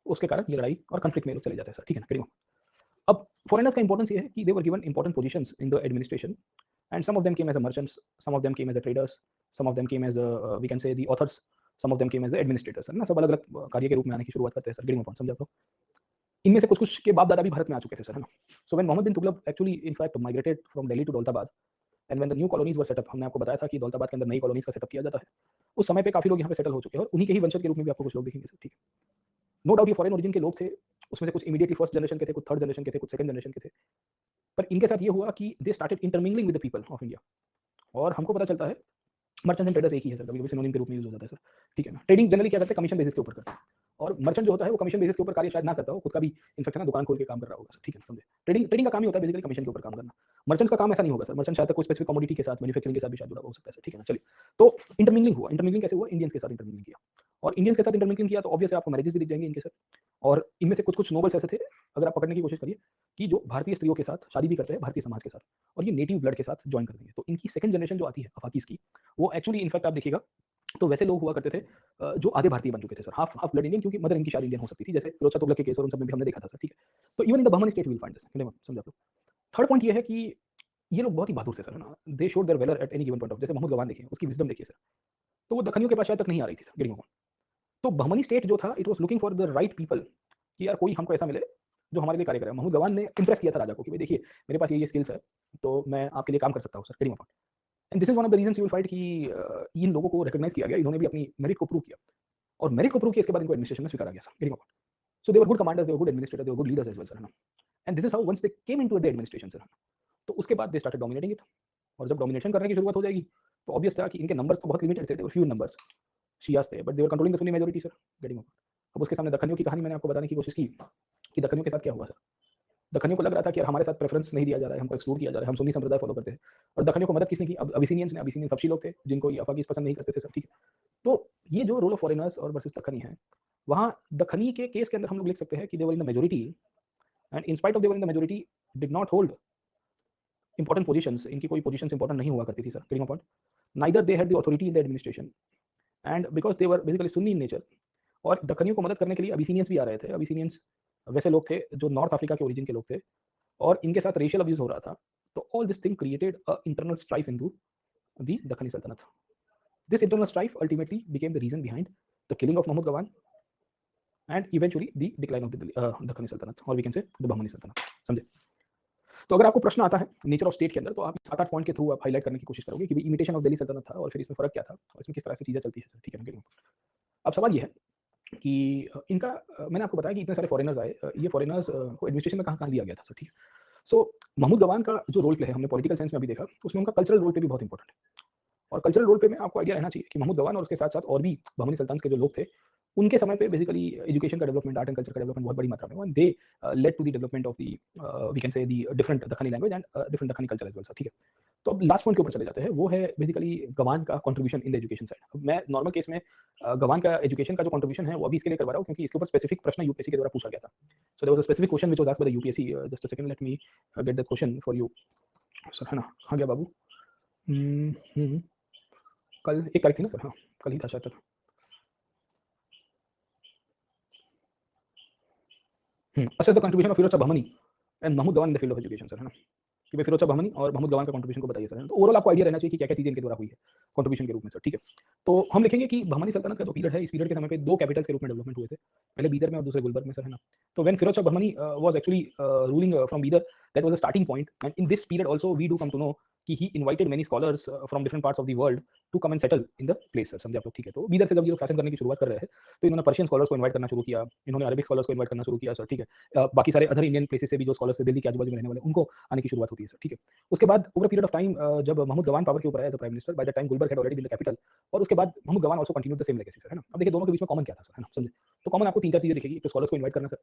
S1: उसके कारण ये लड़ाई और कॉन्फ्लिक्ट में लोग चले जाते हैं, सर, ठीक है ना, करिए। अब फॉरेनर्स का इंपॉर्टेंस ये है कि they were given important positions in the administration and some of them came as a merchants, some of them came as a traders, some of them came as we can say the authors, some of them came as the administrators, है ना, सब अलग अलग कार्य के रूप में आने की शुरुआत करते हैं, सर, गेटिंग पॉइंट, समझे आप लोग? इनमें से कुछ कुछ के बाप दादा भी भारत में आ चुके थे, सर, है ना। So when Mohammad bin Tughlaq actually in fact migrated from Delhi to Daulatabad and when the new colonies were set up, हमने आपको बताया था कि दौलताबाद के अंदर नई कॉलोनीज का सेटअप किया जाता है, उस समय पे काफी लोग यहाँ पे सेटल हो चुके हैं और उन्हीं के ही वंशज के रूप में भी आपको कुछ लोग दिखेंगे, सर, ठीक है। नो डाउट ये फॉरेन ओरिजिन के लोग थे, उसमें से कुछ इमीडिएटली फर्स्ट जनरेशन के थे, कुछ थर्ड जनरेशन के थे, कुछ सेकंड जनरेशन के थे, पर इनके साथ ये हुआ कि they started intermingling with the people of India. और हमको पता चलता है मर्चेंट एंड ट्रेडर्स एक ही है, सर, कभी-कभी सिनोनिम के रूप में यूज हो जाता है, सर, ठीक है ना। ट्रेडिंग जनरली क्या करते हैं, कमीशन बेसिस के ऊपर करते हैं, और मर्चेंट जो होता है वो कमीशन बेसिस के ऊपर कार्य शायद ना करता हो, खुद का भी इनफैक्ट है ना दुकान खोल के काम कर रहा होगा, सर, ठीक है, समझे? ट्रेडिंग ट्रेडिंग का काम ही होता है बेसिकली कमीशन के ऊपर काम करना। मर्चेंट्स का काम ऐसा नहीं होगा, सर, मर्चेंट शायद तक कोई स्पेसिफिक कमोडिटी के साथ, मैन्युफैक्चरिंग के साथ भी शायद जुड़ा हो सकता है, सर, ठीक है ना। चलिए, तो इंटरमिंगलिंग हुआ, इंटरमिंगलिंग कैसे हुआ, इंडियंस के साथ इंटरमिंगलिंग किया, और इंडियंस के साथ इंटरमिंगलिंग किया तो ऑब्वियसली आपको मैरिजेस भी दिख जाएंगे इनके, सर। और इनमें से कुछ कुछ नोबल्स ऐसे थे, अगर आप पकड़ने की कोशिश करिए, कि जो भारतीय स्त्रियों के साथ शादी भी करते हैं भारतीय समाज के साथ, और ये नेटिव ब्लड के साथ ज्वाइन कर देंगे। तो इनकी सेकंड जनरेशन जो आती है अफाकीस की, वो एक्चुअली इनफैक्ट आप देखिएगा तो वैसे लोग हुआ करते थे जो आधे भारतीय बन चुके थे, sir, half half blood Indian, क्योंकि मदर इनकी शायद इंडियन हो सकती थी, जैसे फिरोज शाह तुगलक के केस और उन सब में भी हमने देखा था, सर, ठीक है। तो even in the Bahman state will find this, समझ आप लोग। थर्ड पॉइंट ये है कि ये लोग बहुत ही बहादुर थे, सर, है ना। They showed their valour at any given point of, जैसे मोहम्मद गवान देखिए, उसकी विजडम देखिए, सर। तो वो दखनियों के पास शायद तक नहीं आ रही थी, सर, गेटिंग पॉइंट। तो बहमनी स्टेट जो था it was looking for the right people, कि यार कोई हमको ऐसा मिले जो हमारे लिए कार्य करे। महमूद गवान ने इंप्रेस किया था राजा को कि भाई देखिए मेरे पास ये स्किल्स है, तो मैं आपके लिए काम कर सकता हूँ, sir, getting point. And this is one of the reasons you will find कि इन लोगों को रिकॉग्नाइज किया गया, इन्होंने भी अपनी मेरिट को प्रूव किया, और मेरिट को प्रूव किया, इसके बाद इनको एडमिनिस्ट्रेशन में स्वीकारा गया, sir, getting point. So they were good commanders, they were good administrator, they were good leaders as well, sir, है ना। And this is how once they came into the administration, sir, तो उसके बाद दे स्टार्टेड डोमिनेटिंग इट। और जब डोमिनेशन करने की शुरुआत हो जाएगी तो ऑब्वियस था कि इनके नंबर्स तो बहुत लिमिटेड थे, फ्यू नंबर्स शियास थे, but they were controlling the Sunni majority, sir, getting point. अब उसके सामने दक्खनियों की कहानी मैंने आपको बताने की कोशिश की कि दक्खनियों के साथ क्या हुआ, सर। दक्खनियों को लग रहा था कि यार हमारे साथ प्रेफरेंस नहीं दिया जा रहा है, हमको एक्सक्लूड किया जा रहा है, हम सुन्नी संप्रदाय फॉलो करते हैं। और दक्खनियों को मदद किसने की, अब अबिसिनियंस ने। अबिसिनियंस हबशी लोग थे जिनको ये अफाकीस पसंद नहीं करते थे, सब ठीक है। तो ये जो रोल ऑफ फॉरेनर्स और वर्सेस दक्खनी है, वहाँ दक्खनी के केस के अंदर हम लोग लिख सकते हैं कि they were in the majority, and in spite of they were in the majority did not hold important positions. इनकी कोई पोजीशंस इंपॉर्टेंट नहीं हुआ करती थी, sir, getting point. Neither they had the authority in the administration and because they were basically Sunni in nature. और दक्खनियों को मदद करने के लिए अबिसिनियंस भी आ रहे थे। अबिसिनियंस वैसे लोग थे जो नॉर्थ अफ्रीका के ओरिजिन के लोग थे, और इनके साथ रेशियल अब्यूज हो रहा था। तो all this thing created a internal strife into the Deccani Sultanate. This internal strife ultimately became the reason behind the killing of Mahmud Gawan and eventually the decline of the Deccani Sultanate, और we can say the Bahmani Sultanate, समझे? तो अगर आपको प्रश्न आता है नेचर ऑफ स्टेट के अंदर, तो आप 7-8 पॉइंट के थ्रू आप हाईलाइट करने की कोशिश करोगे कि इमिटेशन ऑफ दिल्ली सल्तनत था और फिर इसमें फर्क क्या था और इसमें किस तरह से चीजें चलती है, ठीक है ना। अब सवाल ये है कि इनका मैंने आपको बताया कि इतने सारे फॉरेनर्स आए, ये फॉरेनर्स को एडमिनिस्ट्रेशन में कहाँ कहाँ लिया गया था, सर, ठीक है। सो महमूद गवान का जो रोल प्ले है हमने पॉलिटिकल साइंस में अभी देखा, उसमें उनका कल्चरल रोल प्ले भी बहुत इंपॉर्टेंट है। और कल्चरल रोल पे में आपको आइडिया रहना चाहिए कि महमूद गवान और उसके साथ साथ और भी बहमनी सल्तनत के जो लोग थे, उनके समय पे बेसिकली एजुकेशन का डेवलपमेंट, आर्ट एंड कल्चर का डेवलपमेंट बहुत बड़ी मात्रा में हुआ। They led to the development of the we can say the different Dakhni language and different Dakhni culture as well, sir, ठीक है। तो अब लास्ट पॉइंट के ऊपर चले जाते हैं, वो है बेसिकली गवान का contribution in the education side. मैं नॉर्मल केस में गवान का एजुकेशन का जो कंट्रीब्यूशन है वो अभी इसके लिए करवा रहा हूँ क्योंकि इसके ऊपर स्पेसिफिक प्रश्न यूपीएससी के द्वारा पूछा गया था। So there was a specific question which was asked by the UPSC, just a second, let me get the question for you, sir, है ना। हाँ गया बाबू। हम्म, हम्म, कल 1 तारीख थी ना, सर, हाँ कल ही था शायद तक। अच्छा, the contribution of Firoz Shah Bahmani and Mahmud Gawan in the field of education, sir, है ना। कि भाई फिरोज शाह बहमनी और महमूद गवान का कंट्रीब्यूशन को बताइए, सर, है ना। तो ओवरऑल आपको आइडिया रहना चाहिए कि क्या क्या चीजें इनके द्वारा हुई है कंट्रीब्यूशन के रूप में, सर, ठीक है। तो हम लिखेंगे कि बहमनी सल्तनत का जो पीरियड है, इस पीरियड के समय पे 2 कैपिटल्स के रूप में डेवलपमेंट हुए थे, पहले बीदर में और दूसरे गुलबर्ग में, सर, है ना। तो when Firoz Shah Bahmani was actually ruling from Bidar, that was the starting point, and in this period also we do come to know कि he invited many scholars from different parts of the world to come and settle in the place sir, समझे आप लोग, ठीक है। तो बीदर से जब ये लोग शासन करने की शुरुआत कर रहे हैं तो इन्होंने पर्शियन स्कॉलर्स को इनवाइट करना शुरू किया, इन्होंने अरबिक स्कॉलर्स को इनवाइट करना शुरू किया सर, ठीक है। बाकी सारे अदर इंडियन प्लेसेस से भी जो स्कॉलर्स थे दिल्ली के आजू बाजू में रहने वाले, उनको आने की शुरुआत होती है सर, ठीक है। उसके बाद ओवर पीरियड ऑफ टाइम जब महमूद गवान पावर के ऊपर आया as a prime minister, by the time Gulbarga had already been the capital, और उसके बाद Mahmud Gawan also continued the same legacy sir, है ना। अब देखिए दोनों के बीच में कॉमन क्या था सर, है ना, समझे। तो कॉमन आपको तीन चार चीजें दिखेगी। तो स्कॉलर्स को इनवाइट करना सर,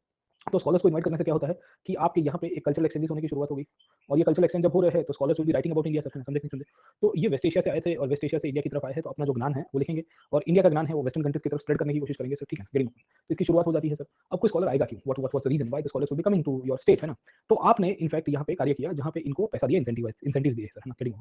S1: तो स्कॉलर्स को इनवाइट करने से क्या होता है कि आपके यहाँ पे एक कल्चरल एक्सचेंजेस होने की शुरुआत हो गई, और ये कल्चरल एक्सचेंज जब हो रहे हैं तो scholars will be writing about India sir, समझे नहीं समझे। तो ये वेस्ट एशिया से आए थे और वेस्ट एशिया से इंडिया की तरफ आए हैं, तो अपना जो ज्ञान है वो लिखेंगे, और इंडिया का ज्ञान है वो वेस्टर्न कंट्रीज की तरफ स्प्रेड करने की कोशिश करेंगे सर, ठीक है, गेटिंग। तो इसकी शुरुआत हो जाती है सर। अब कोई स्कॉलर आएगा क्यों, what was the reason why the scholars will be coming to your state, है ना। तो आपने इनफैक्ट यहाँ पे कार्य किया जहाँ पे इनको पैसा दिया, इंसेंटिव दिए सर, है ना, गेटिंग।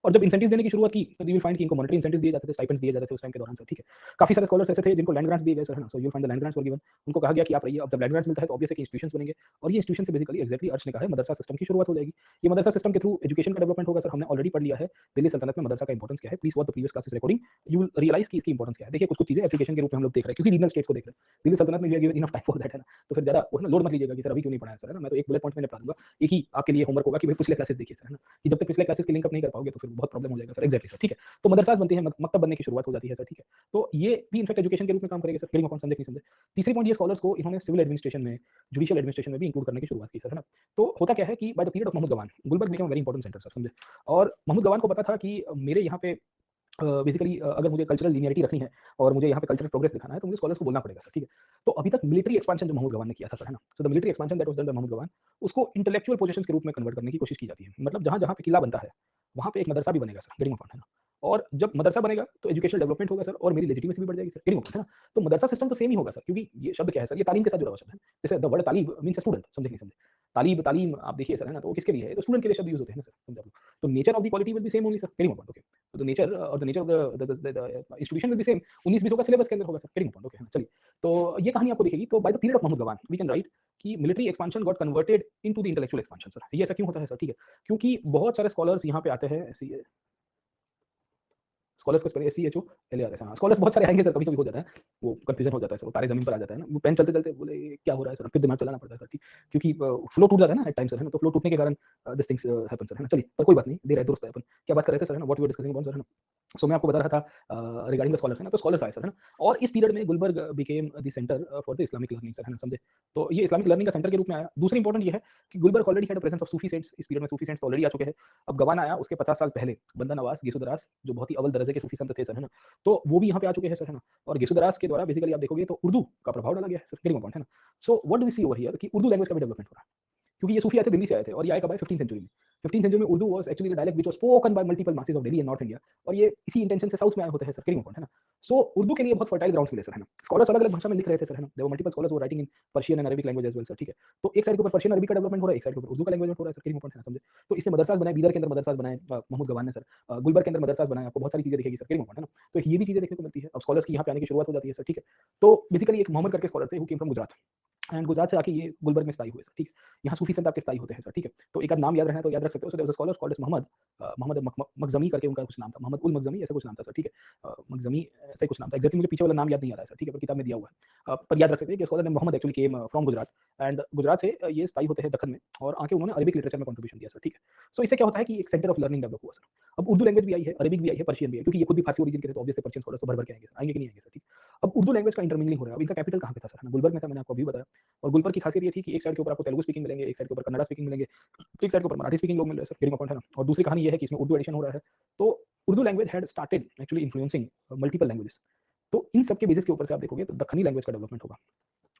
S1: और जब इंसेंटिव देने की शुरुआत की तो यू विल फाइंड कि इनको मॉनेटरी इंसेंटिव दिए जाते थे, स्टाइपेंड्स दिए जाते थे उस टाइम के दौरान सर, ठीक है। काफी सारे स्कॉलर्स ऐसे थे जिनको लैंड ग्रांट्स दिए गए सर, है ना। So you will find the land grants were given, उनको कहा गया कि आप रहिए। अब जब लैंड ग्रांट्स मिलता है तो ऑब्वियस है कि इंस्टीट्यूशंस बनेंगे, और ये इंस्टीट्यूशन से बेसिकली एक्जेक्टली अर्श ने कहा है मदरसा सिस्टम की शुरुआत हो जाएगी। ये मदरसा सिस्टम के थ्रू एजुकेशन का डेवलपमेंट होगा सर, हमने ऑलरेडी पढ़ लिया है दिल्ली सल्तनत में मदरसा का इंपॉर्टेंस क्या है। Please watch the previous classes recording, you will realise कि इसकी इंपॉर्टेंस क्या है। देखिए कुछ चीजें एप्लीकेशन के रूप में हम लोग देख रहे हैं क्योंकि रीजनल स्टेट्स को देख रहे हैं, दिल्ली सल्तनत में we are given enough time for that, है ना। तो फिर ज्यादा वो है ना लोड मत लीजिएगा कि सर अभी क्यों नहीं पढ़ाया सर, है ना। मैं तो एक बुलेट पॉइंट में निपटा दूंगा, एक ही आपके लिए होमवर्क होगा कि भाई पिछले क्लासेस देखिए सर, है ना, कि जब तक पिछले क्लासेस की लिंक अप नहीं कर पाओगे तो फिर बहुत प्रॉब्लम हो जाएगा सर, एक्जेक्टली सर, ठीक है। तो मदरसास बनती है, मकतब बनने की शुरुआत हो जाती है सर, ठीक है। तो ये भी इनफैक्ट एजुकेशन के रूप में काम करेगा सर, गेटिंग अकाउंट, समझे नहीं समझे। तीसरी पॉइंट, ये स्कॉलर्स को इन्होंने सिविल एडमिनिस्ट्रेशन में, जुडिशियल एडमिनिस्ट्रेशन में भी इंक्लूड करने की शुरुआत की सर, है ना। तो होता क्या है कि by the period of Mahmud Gawan Gulbarga became very important centre sir, समझे। और महमूद गवान को पता था कि मेरे यहाँ पे बेसिकली अगर मुझे कल्चरल लीनियरिटी रखनी है और मुझे यहाँ पे कल्चरल प्रोग्रेस दिखाना है तो मुझे स्कॉलर्स को बोलना पड़ेगा सर, ठीक है। तो अभी तक मिलिट्री एक्सपेंशन जो महमूद गवान ने किया था सर, है ना, so the military expansion that was done by Mahmud Gawan, उसको इंटेलेक्चुअल पोजीशंस के रूप में कन्वर्ट करने की कोशिश की जाती है। मतलब जहाँ जहाँ पे किला बनता है वहाँ पे एक मदरसा भी बनेगा सर, गेटिंग पॉइंट, है ना। और जब मदरसा बनेगा तो एजुकेशनल डेवलपमेंट होगा सर, और मेरी लेजिटिमेसी भी बढ़ जाएगी सर, गेटिंग पॉइंट, है ना। तो मदरसा सिस्टम तो सेम ही होगा सर, क्योंकि ये शब्द क्या है सर, ये तालीम के साथ जुड़ा हुआ शब्द है। जैसे द वर्ड तालीब मींस स्टूडेंट, समझे नहीं समझे। तालीम आप देखिए सर, है ना, तो वो किसके लिए है, तो स्टूडेंट के लिए शब्द यूज होते हैं ना सर, समझे आप लोग। तो nature of the quality will be same only sir, getting point, okay. तो द नेचर और the nature of the institution will be same, 19-20 होगा सिलेबस के अंदर होगा सर, गेटिंग पॉइंट, ओके। चलिए, तो ये कहानी आपको दिखेगी। तो by the period of Mahmud Gawan we can write कि military expansion got converted into the intellectual expansion sir. ये ऐसा क्यों होता है सर, ठीक है, क्योंकि बहुत सारे स्कॉलर्स यहाँ पे आते हैं, ऐसी स्कॉलर्स को स्पेलिंग SCHOLARS, हाँ, स्कॉलर्स बहुत सारे आएंगे सर, कभी कभी हो जाता है, वो कंफ्यूजन हो जाता है सर, वो तारे जमीन पर आ जाता है ना, वो पेन चलते चलते बोले ये क्या हो रहा है सर, फिर दिमाग चलाना पड़ता है सर, ठीक, क्योंकि फ्लो टूट जाता है ना एट टाइम सर, है ना। तो फ्लो टूटने के कारण दिस थिंग्स हैपन सर, है ना। चलिए, पर कोई बात नहीं, दे रहे दोस्त है अपन, क्या बात कर रहे थे सर, है ना, what we were discussing about sir, है ना। सो मैं आपको बता रहा था रिगार्डिंग द स्कॉलर्स, है ना। तो स्कॉलर्स आए सर, है ना, और इस पीरियड में Gulbarga became the centre for the Islamic learning sir, है ना, समझे। तो ये इस्लामिक लर्निंग का सेंटर के रूप में आया। दूसरी इंपॉर्टेंट ये है कि Gulbarga already had a presence of Sufi saints, इस पीरियड में सूफी सेंट्स ऑलरेडी आ चुके हैं। अब गवान आया उसके 50 साल पहले बंदा नवाज गेसुदरास, जो बहुत ही अव्वल दर्जे के सूफी संत थे सर, है ना, तो वो भी यहाँ पे आ चुके हैं सर, है ना। और गेसुदरास के द्वारा बेसिकली आप देखोगे तो उर्दू का प्रभाव डाला गया है सर, गेटिंग पॉइंट, है ना। So what do we see over here कि उर्दू लैंग्वेज का भी डेवलपमेंट हो रहा है, क्योंकि ये सूफी आए थे, दिल्ली से आए थे, और ये आए कब आए 15th सेंचुरी में। 15th सेंचुरी में Urdu was actually the dialect which was spoken by multiple masses of Delhi and north India, और ये इसी इंटेंशन से साउथ में आए होते हैं सर, गेटिंग पॉइंट, है ना। सो उर्दू के लिए बहुत फर्टाइल ग्राउंड्स मिले सर, है ना। स्कॉलर्स अलग अलग भाषा में लिख रहे थे सर, है ना, there were multiple scholars were writing in Persian and Arabic language as well sir, ठीक है। तो एक साइड के ऊपर पर्शियन अरबिक का डेवलपमेंट हो रहा है, एक साइड के ऊपर उर्दू का लैंग्वेज हो रहा है सर, गेटिंग पॉइंट, है ना, समझे। तो इससे मदरसास बनाए, बीदर के अंदर मदरसास बनाए महमूद गवान ने सर, गुलबर्ग के अंदर मदरसास बनाए, आपको बहुत सारी चीजें दिखेगी सर, गेटिंग पॉइंट, है ना। तो ये भी चीजें देखने को मिलती है। अब स्कॉलर्स की यहाँ पे आने की शुरुआत हो जाती है सर, ठीक है। तो बेसिकली एक मोहम्मद करके स्कॉलर थे who came from Gujarat, and Gujarat से आके ये गुलबर्ग में स्थायी हुए सर, ठीक है। यहाँ सूफी संत आपके स्थायी होते हैं सर, ठीक है। तो एक आध नाम याद रहना है तो याद रख सकते हो। So there was a scholar called Mohammad Makhzumi करके उनका कुछ नाम था, मोहम्मद उल मखजमी ऐसा कुछ नाम था सर, ठीक है। मखजमी ऐसा कुछ नाम था, एग्जैक्टली मुझे पीछे वाला नाम याद नहीं आ रहा है सर, ठीक है, पर किताब में दिया हुआ है। पर याद रख सकते हैं कि स्कॉलर ने Mohammad actually came from Gujarat, and Gujarat से ये स्थायी होते हैं दक्कन में, और आके उन्होंने अरबिक लिटरेचर में कंट्रीब्यूशन दिया सर, ठीक है। सो इससे क्या होता है कि एक सेंटर ऑफ लर्निंग डेवलप हुआ सर। अब उर्दू लैंग्वेज भी आई है, अरबिक भी आई है, पर्शियन भी है, क्योंकि ये खुद भी फारसी ओरिजिन के थे, तो ऑब्वियसली पर्शियन स्कॉलर्स तो भर भर के आएंगे सर, आएंगे कि नहीं आएंगे सर, ठीक। अब उर्दू लैंग्वेज का इंटरमिंगलिंग हो रहा है। अब इनका कैपिटल कहाँ पे था सर, है ना, गुलबर्ग में था, मैंने आपको अभी बताया। और गुलबर्ग की खासियत ये थी कि एक साइड के ऊपर आपको तेलुगु स्पीकिंग मिलेंगे, एक साइड के ऊपर कन्नड़ा स्पीकिंग मिलेंगे, एक साइड के ऊपर मराठी स्पीकिंग लोग मिल रहे हैं सर, गेटिंग पॉइंट, है ना। और दूसरी कहानी ये है कि इसमें उर्दू एडिशन हो रहा है, तो Urdu language had started actually influencing multiple languages. तो इन सब के बेसिस के ऊपर से आप देखोगे तो दक्खनी लैंग्वेज का डेवलपमेंट होगा,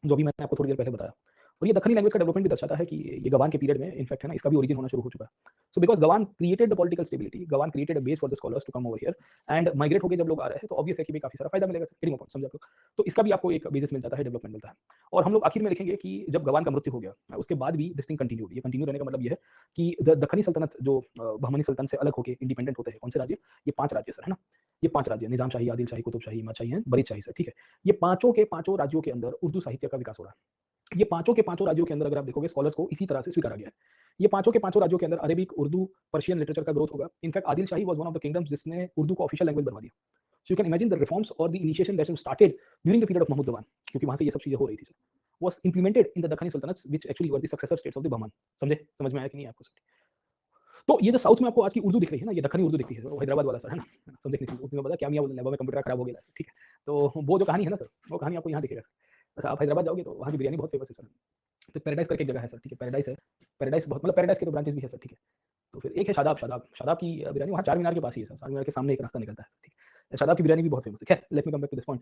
S1: जो अभी मैंने आपको थोड़ी देर पहले बताया। और ये दक्खनी लैंग्वेज का डेवलपमेंट भी दर्शाता है कि ये गवान के पीरियड में इनफैक्ट, है ना, इसका भी ओरिजिन होना शुरू हो चुका है। So because Gawan created the political stability, Gawan created a base for the scholars to come over here and migrate होकर जब लोग आ रहे हैं तो ऑब्वियस है कि भाई काफी सारा फायदा मिलेगा सर, गेटिंग पॉइंट, समझे आप लोग। तो इसका भी आपको एक बेसिस मिल जाता है, डेवलपमेंट मिलता है। और हम लोग आखिर में लिखेंगे कि जब गवान का मृत्यु हो गया उसके बाद भी दिस थिंग कंटिन्यूड। ये कंटिन्यू रहने का मतलब ये है कि दक्खनी सल्तनत जो बहमनी सल्तनत से अलग होकर इंडिपेंडेंट होते हैं, कौन से राज्य, ये 5 राज्य सर, है ना। ये 5 राज्य, निजाम शाही, आदिल शाही, कुतुब शाही, इमाद शाही एंड बरीद शाही सर, ठीक है। ये पांचों के पांचों राज्यों के अंदर उर्दू साहित्य का विकास हो रहा है। ये पांचों के पांचों राज्यों के अंदर अगर आप देखोगे स्कॉलर्स को इसी तरह से स्वीकारा गया है। ये पांचों के पांचों राज्यों के अंदर अरेबिक, उर्दू, पर्शियन लिटरेचर का ग्रोथ होगा। In fact Adil Shahi was one of the kingdoms जिसने उर्दू को ऑफिशियल लैंग्वेज बनवा दिया। So you can imagine the reforms और the initiation that started during the period of Mahmud Gawan, क्योंकि वहां से ये सब चीजें हो रही थी sir, was implemented in the Deccani sultanates which actually were the successor states of the Bahman. समझे, समझ में आया कि नहीं आपको सर? तो ये जो साउथ में आपको आज की उर्दू दिख रही है ना, ये दक्खनी उर्दू दिखती है सर, वो हैदराबाद वाला सर, है ना? सब देखने से उसमें पता क्या मियाँ लैब में कंप्यूटर खराब हो गया, ठीक है? तो वो जो कहानी है ना सर, वो कहानी आपको यहाँ दिखेगा सर। अच्छा, आप हैदराबाद जाओगे तो वहाँ की बिरयानी बहुत फेमस है सर। तो पैराडाइज़ करके एक जगह है सर, ठीक है? पैराडाइज़ है, पैराडाइज़ बहुत मतलब पैराडाइज़ के तो ब्रांचेज़ भी है सर, ठीक है? तो फिर एक है शादाब, शादाब, शादाब की बिरयानी वहाँ चार मीनार के पास ही है सर, चार मीनार के सामने एक रास्ता निकलता है, ठीक है? शादाब की बिरयानी भी बहुत फेमस है। खैर let me come back to this point.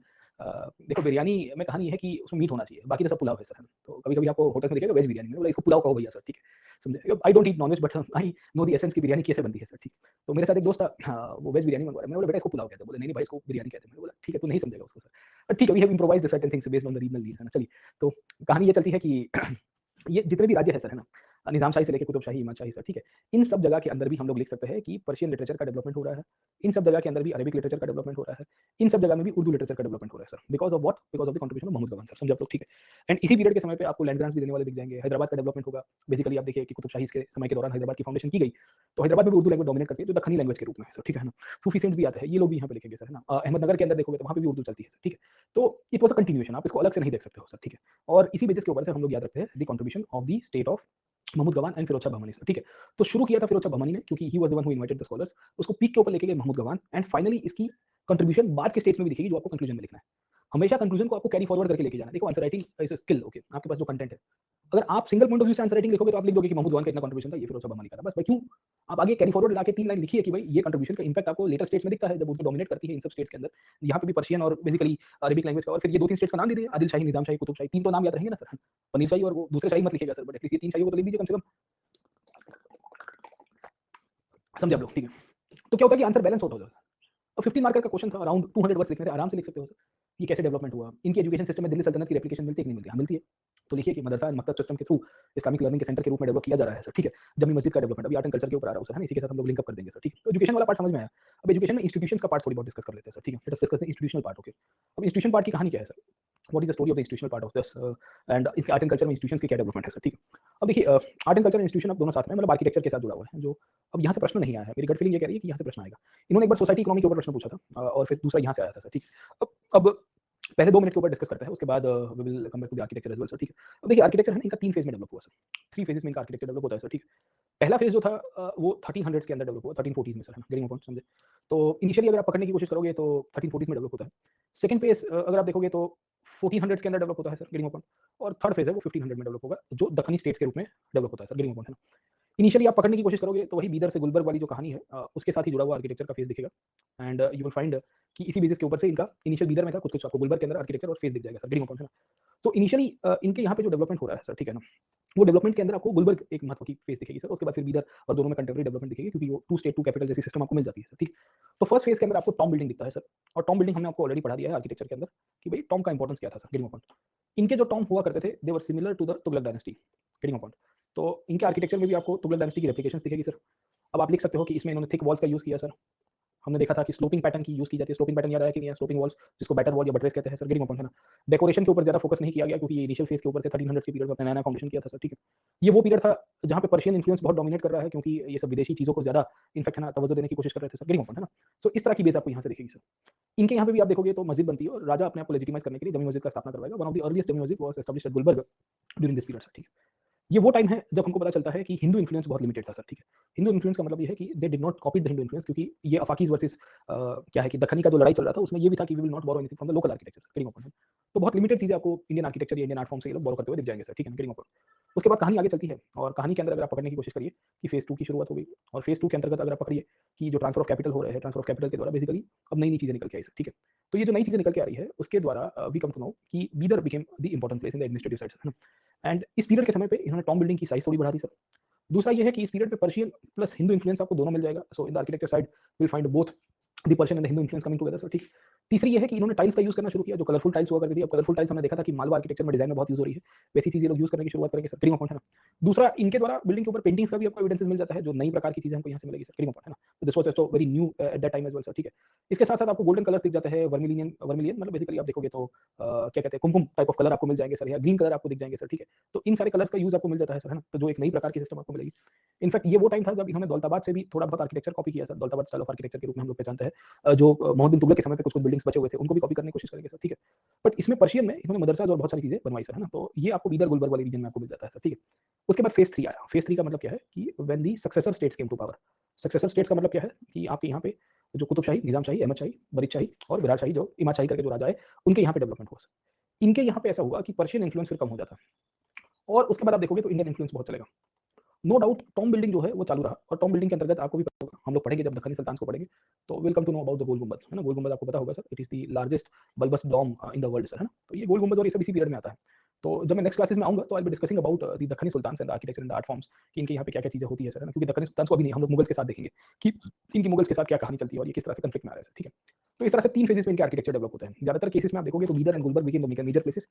S1: देखो बिरयानी में कहानी है कि उसमें मीट होना चाहिए, बाकी तो सब पुलाव है सर, है ना? तो कभी-कभी आपको होटल में दिखेगा वेज बिरयानी, मैंने बोला इसको पुलाव कहो भैया सर, ठीक है? समझे? I don't eat non-veg but I know the essence की बिरयानी कैसे बनती है सर, ठीक है? तो मेरे साथ एक दोस्त था, वो वेज बिरयानी मंगवा रहा है, मैंने बोला बेटा इसको पुलाव कहते हैं, बोले नहीं-नहीं भाई इसको बिरयानी कहते हैं। मैंने बोला ठीक है, तू नहीं समझेगा उसको सर। ठीक है, we have improvised certain things based on the regional needs, है ना? चलिए, तो कहानी ये चलती है कि ये जितने भी राज्य है सर, है ना? निज़ामशाही से लेके कुतुबशाही, इमामशाही सर, ठीक है? इन सब जगह के अंदर भी हम लोग लिख सकते हैं कि पर्शियन लिटरेचर का डेवलपमेंट हो रहा है। इन सब जगह के अंदर भी अरेबिक लिटरेचर का डेवलपमेंट हो रहा है। इन सब जगह में भी उर्दू लिटरेचर का डेवलपमेंट हो रहा है sir. Because of what? Because of the contribution of Mahmud Gawan sir, समझे आप लोग, ठीक है? एंड इसी पीरियड के समय पे आपको लैंड ग्रांट्स भी देने वाले दिख जाएँगे। हैदराबाद का डेवलपमेंट होगा। बेसिकली आप देखिए कि कुतुबशाही के समय के दौरान हैदराबाद की फाउंडेशन की गई। तो हैदराबाद में भी उर्दू लैंग्वेज डोमिनेट करती है, जो दक्खनी लैंग्वेज के रूप में है सर, ठीक है ना? सूफी सेंट्स भी आते हैं, ये लोग भी यहाँ पे लिखेंगे सर, है ना? अहमदनगर के अंदर देखोगे तो वहाँ पे भी उर्दू चलती है सर, ठीक है? तो इट वाज़ अ कंटिन्यूएशन, आप इसको अलग से नहीं देख सकते हो सर, ठीक है? और इसी बेसिस के ऊपर से हम लोग याद रखते हैं the contribution of the state of Mahmud Gawan and Firoz Shah Bahmani sir, ठीक है? तो शुरू किया था फिरोज शाह बहमानी ने, क्योंकि he was the one who invited the scholars. उसको पीक के ऊपर लेके गए महमूद गवान एंड फाइनली इसकी कंट्रीब्यूशन बाद के स्टेज में भी दिखेगी जो आपको कंक्लूजन में लिखना है। हमेशा कंक्लूजन को आपको कैरी फॉरवर्ड करके लेके जाना है। देखो answer writing is a skill, okay? आपके पास जो कंटेंट है, अगर आप सिंगल पॉइंट ऑफ व्यू से आंसर राइटिंग लिखोगे तो आप लिख दोगे कि महमूद गवान का इतना कंट्रीब्यूशन था, ये फिरोज शाह बहमानी का था। बस भाई क्यों? आप आगे कैरी फॉरवर्ड लाके 3 लाइन लिखिए कि भाई ये कंट्रीब्यूशन का इंपैक्ट आपको लेटर स्टेट्स में दिखता है, जब उर्दू डोमिनेट करती है इन सब स्टेट्स के अंदर। यहाँ पे भी पर्शियन और बेसिकली अरेबिक लैंग्वेज का, और फिर ये 2-3 स्टेट्स का नाम दे दीजिए, आदिल शाही, निज़ाम शाही, कुतुब शाही, 3 तो नाम याद रहेंगे ना सर। पनीर शाही और वो दूसरे शाही मत लिखिएगा सर, बट एटलीस्ट ये 3 शाही को तो लिख दीजिए कम से कम। समझे आप लोग, ठीक है? तो क्या होता है कि आंसर बैलेंस आउट हो जाता है। और 15 मार्कर का क्वेश्चन था, अराउंड 200 वर्ड्स लिखने थे, आराम से लिख सकते हो सर। ये कैसे डेवलपमेंट हुआ? इनके एजुकेशन सिस्टम में दिल्ली सल्तनत की रेप्लिकेशन मिलती है कि नहीं मिलती? हाँ, मिलती है। तो लिखिए कि मदरसा एंड मकतब सिस्टम के थ्रू इस्लामिक लर्निंग के सेंटर के रूप में डेवलप किया जा रहा है सर, ठीक है? जमी मस्जिद का डेवलपमेंट, अभी आर्ट एंड कल्चर के ऊपर आ रहा हूँ सर, है ना? इसी के साथ हम लोग लिंक अप कर देंगे सर, ठीक है? तो एजुकेशन वाला पार्ट समझ में आया। अब एजुकेशन में इंस्टीट्यूशंस का पार्ट थोड़ी बहुत डिस्कस कर लेते हैं सर, ठीक है? Let us discuss the institutional part, okay? अब इंस्टीट्यूशन पार्ट की कहानी क्या है sir? What is the story of the institutional part of this and इसके आर्ट एंड कल्चर में इंस्टीट्यूशंस की क्या डेवलपमेंट है सर, ठीक है? अब देखिए आर्ट एंड कल्चर और इंस्टीट्यूशन अब दोनों साथ में, मतलब आर्किटेक्चर के साथ जुड़ा हुआ है, जो अब यहाँ से प्रश्न नहीं आया है। मेरी गट फीलिंग ये कह रही है कि यहाँ से प्रश्न आएगा। इन्होंने एक बार सोसाइटी इकोनॉमी के ऊपर प्रश्न पूछा था, और फिर दूसरा यहाँ से आया था सर, ठीक है? अब पहले 2 मिनट के ऊपर डिस्कस करते हैं, उसके बाद we will come back to the architecture as well sir, ठीक है? अब देखिए आर्किटेक्चर है ना, इनका 3 फेज़ में डेवलप हुआ सर। 3 फेजेस में इनका आर्किटेक्चर डेवलप होता है सर, ठीक है? पहला फेज़ जो था वो 1300s के अंदर डेवलप हुआ, 1340s में सर, है ना? गेटिंग माय पॉइंट, समझे? तो इनिशियली अगर आप पकड़ने की कोशिश करोगे तो 1340s में डेवलप होता है। सेकंड फेज़ अगर आप देखोगे तो 1400s के अंदर डेवलप होता है सर, गेटिंग माय पॉइंट। और थर्ड फेज़ है वो 1500 में डेवलप होगा, जो दक्खनी स्टेट्स के रूप में डेवलप होता है सर, गेटिंग माय पॉइंट, है ना? इनिशियली आप पकड़ने की कोशिश करोगे तो वही बीदर से गुलबर्ग वाली जो कहानी है, उसके साथ ही जुड़ा हुआ आर्किटेक्चर का फेज़ दिखेगा। एंड यू विल फाइंड कि इसी बेसिस के ऊपर से इनका इनिशियल बीदर में था, कुछ-कुछ आपको गुलबर्ग के अंदर आर्किटेक्चर और फेज़ दिख जाएगा सर, गेटिंग माय पॉइंट, है ना? तो इनिशियली इनके यहाँ पे जो डेवलपमेंट हो रहा है सर, ठीक है ना? वो डेवलपमेंट के अंदर आपको गुलबर्ग एक महत्व की फेज़ दिखेगी सर, उसके बाद फिर बीदर, और दोनों में कंटेम्परेरी डेवलपमेंट दिखेगी, क्योंकि वो 2 स्टेट 2 कैपिटल जैसी सिस्टम आपको मिल जाती है सर, ठीक। तो फर्स्ट फेज़ के अंदर आपको टॉम बिल्डिंग दिखता है सर, और टॉम बिल्डिंग हमने आपको ऑलरेडी पढ़ा दिया है आर्किटेक्चर के अंदर कि भई टॉम का इंपॉर्टेंस क्या था सर, गेटिंग माय पॉइंट। इनके जो टॉम हुआ करते थे, they were similar to the Tughlaq dynasty, getting my point. तो इनके आर्किटेक्चर में भी आपको तुगलक डायनेस्टी की रेप्लिकेशंस दिखेगी सर। अब आप लिख सकते हो कि इसमें इन्होंने थिक वॉल्स का यूज़ किया सर। हमने देखा था कि स्लोपिंग पैटर्न की यूज़ की जाती है। स्लोपिंग पैटर्न याद आया कि नहीं आया? स्लोपिंग वॉल्स, जिसको बैटर वॉल या बटरेस कहते हैं सर, गेटिंग माय पॉइंट, है ना? डेकोरेशन के ऊपर ज़्यादा फोकस नहीं किया गया, क्योंकि ये इनिशियल फेज़ के ऊपर थे, 1300 के पीरियड में अपना नया-नया फाउंडेशन किया था सर, ठीक है? ये वो पीरियड था जहाँ पे पर्शियन इन्फ्लुएंस बहुत डोमिनेट कर रहा है, क्योंकि ये सब विदेशी चीज़ों को ज़्यादा इनफैक्ट है ना तवज्जो देने की कोशिश कर रहे थे सर, गेटिंग माय पॉइंट, है ना? सो इस तरह की बेस आपको यहाँ से दिखेगी सर। इनके यहाँ पे भी आप देखोगे तो मस्जिद बनती है, और राजा अपने आप को लेजिटिमाइज़ करने के लिए जमी मस्जिद का स्थापना करवाएगा। One of the earliest Jami Masjid was established at Gulbarga during this period sir, ठीक है? ये वो टाइम है जब हमको पता चलता है कि हिंदू इन्फ्लुएंस बहुत लिमिटेड था सर, ठीक है? हिंदू इन्फ्लुएंस का मतलब ये है कि they did not copy the Hindu influence, क्योंकि ये अफाकीज़ वर्सेस क्या है कि दक्खनी का जो लड़ाई चल रहा था, उसमें ये भी था कि we will not borrow anything from the local architecture, getting my point. तो बहुत लिमिटेड चीज़ें आपको इंडियन आर्किटेक्चर या इंडियन आर्ट फॉर्म से ये लोग बोरो करते हुए दिख जाएँगे सर, ठीक है? Getting my point. उसके बाद कहानी आगे चलती है, और कहानी के अंदर अगर आप पकड़ने की कोशिश करिए कि फेज़ 2 की शुरुआत हो गई, और फेज़ 2 के अंतर्गत अगर आप पकड़िए कि जो ट्रांसफर ऑफ कैपिटल हो रहे हैं, ट्रांसफर ऑफ कैपिटल के द्वारा बेसिकली अब नई-नई चीज़ें निकल के आई सर, ठीक है? तो ये जो नई चीज़ें निकल के आ रही है, उसके द्वारा वी कम टू नो कि Bidar became the important place in the administrative side, है ना? एंड इस पीरियड के समय पे इन्होंने टॉम बिल्डिंग की साइज़ थोड़ी बढ़ा दी सर। दूसरा ये है कि इस पीरियड पे पर्शियन प्लस हिंदू इन्फ्लुएंस आपको दोनों मिल जाएगा। So in the architecture side will find both the Persian and the Hindu influence coming together sir, ठीक। तीसरी ये है कि इन्होंने टाइल्स का यूज़ करना शुरू किया, जो कलरफुल टाइल्स हुआ करती थी। अब कलरफुल टाइल्स हमने देखा था कि मालवा आर्किटेक्चर में डिज़ाइन में बहुत यूज़ हो रही है। वैसी चीज़ ये लोग यूज़ करने की शुरुआत करेंगे सर, गेटिंग माय पॉइंट, है ना? दूसरा, इनके द्वारा बिल्डिंग के ऊपर पेंटिंग्स का भी आपको एविडेंसेस मिल जाता है, जो नई प्रकार की चीज़ें हमको यहाँ से मिलेगी सर, गेटिंग माय पॉइंट, है ना? तो this was also very new eight that time as well sir, ठीक है। इसके साथ-साथ आपको गोल्डन कलर्स दिख जाते हैं, वर्मिलियन वर्मिलियन मतलब बेसिकली आप देखोगे तो क्या कहते हैं, कुमकुम टाइप ऑफ कलर आपको मिल जाएँगे सर, या ग्रीन कलर आपको दिख जाएँगे सर, ठीक है। तो इन सारे कलर्स का यूज़ आपको मिल जाता है सर, है ना? तो जो एक नई प्रकार की सिस्टम आपको मिलेगी। इनफैक्ट ये वो टाइम था जब इन्होंने दौलताबाद से भी थोड़ा बहुत आर्किटेक्चर कॉपी किया sir, Daulatabad style of architecture के रूप में हम लोग पहचानते हैं। जो मोहम्मद बिन तुगलक के समय पे कुछ-कुछ बिल्डिंग्स बचे हुए थे, उनको भी कॉपी करने की कोशिश करेंगे सर, ठीक है। बट इसमें पर्शियन में इन्होंने मदरसाज़ और बहुत सारी चीज़ें बनवाई सर, है ना? तो ये आपको बीदर, गुलबर्ग वाले रीजन में आपको मिल जाता है सर, ठीक है। उसके बाद फेज 3 आया। फेज 3 का मतलब क्या है कि when the successor states came to power. Successor states का मतलब क्या है कि आपके यहाँ पे जो कुतुबशाही, निजामशाही, अहमदशाही, बरीदशाही और विराटशाही, जो इमादशाही करके जो राजा है, उनके यहाँ पे डेवलपमेंट हुआ। इनके यहाँ पे ऐसा हुआ कि पर्शियन इन्फ्लुएंस फिर कम हो जाता है और उसके बाद आप देखोगे तो इंडियन इन्फ्लुएंस बहुत चलेगा। नो डाउट टॉम बिल्डिंग जो है वो चालू रहा और टॉम बिल्डिंग के अंतर्गत आपको भी पता होगा, हम लोग पढ़ेंगे जब दक्कनी सुल्तान को पढ़ेंगे तो will come to know about the Gol Gumbaz, है ना। गोल गुंबद आपको पता होगा sir, it is the largest bulbous dome in the world sir, है ना। तो ये गोल गुंबद और ये सब इसी पीरियड में आता है। तो जब मैं नेक्स्ट क्लासेस में आऊंगा तो I be discussing about the Deccani sultan and the architecture and the art forms कि इनके यहाँ पे क्या क्या चीजें होती है सर, है ना। क्योंकि दक्कनी सुल्तान को अभी नहीं, हम लोग मुगल्स के साथ देखेंगे कि इनकी मुगल्स के साथ क्या कहानी चलती है और ये किस तरह से कंफ्लिक्ट में आ रहा है, ठीक है। तो इस तरह से 3 फेजेस में इनके आर्किटेक्चर डेवलप होते हैं। ज्यादातर केसेस में आप देखोगे तो Bidar and Gulbarga became the major places.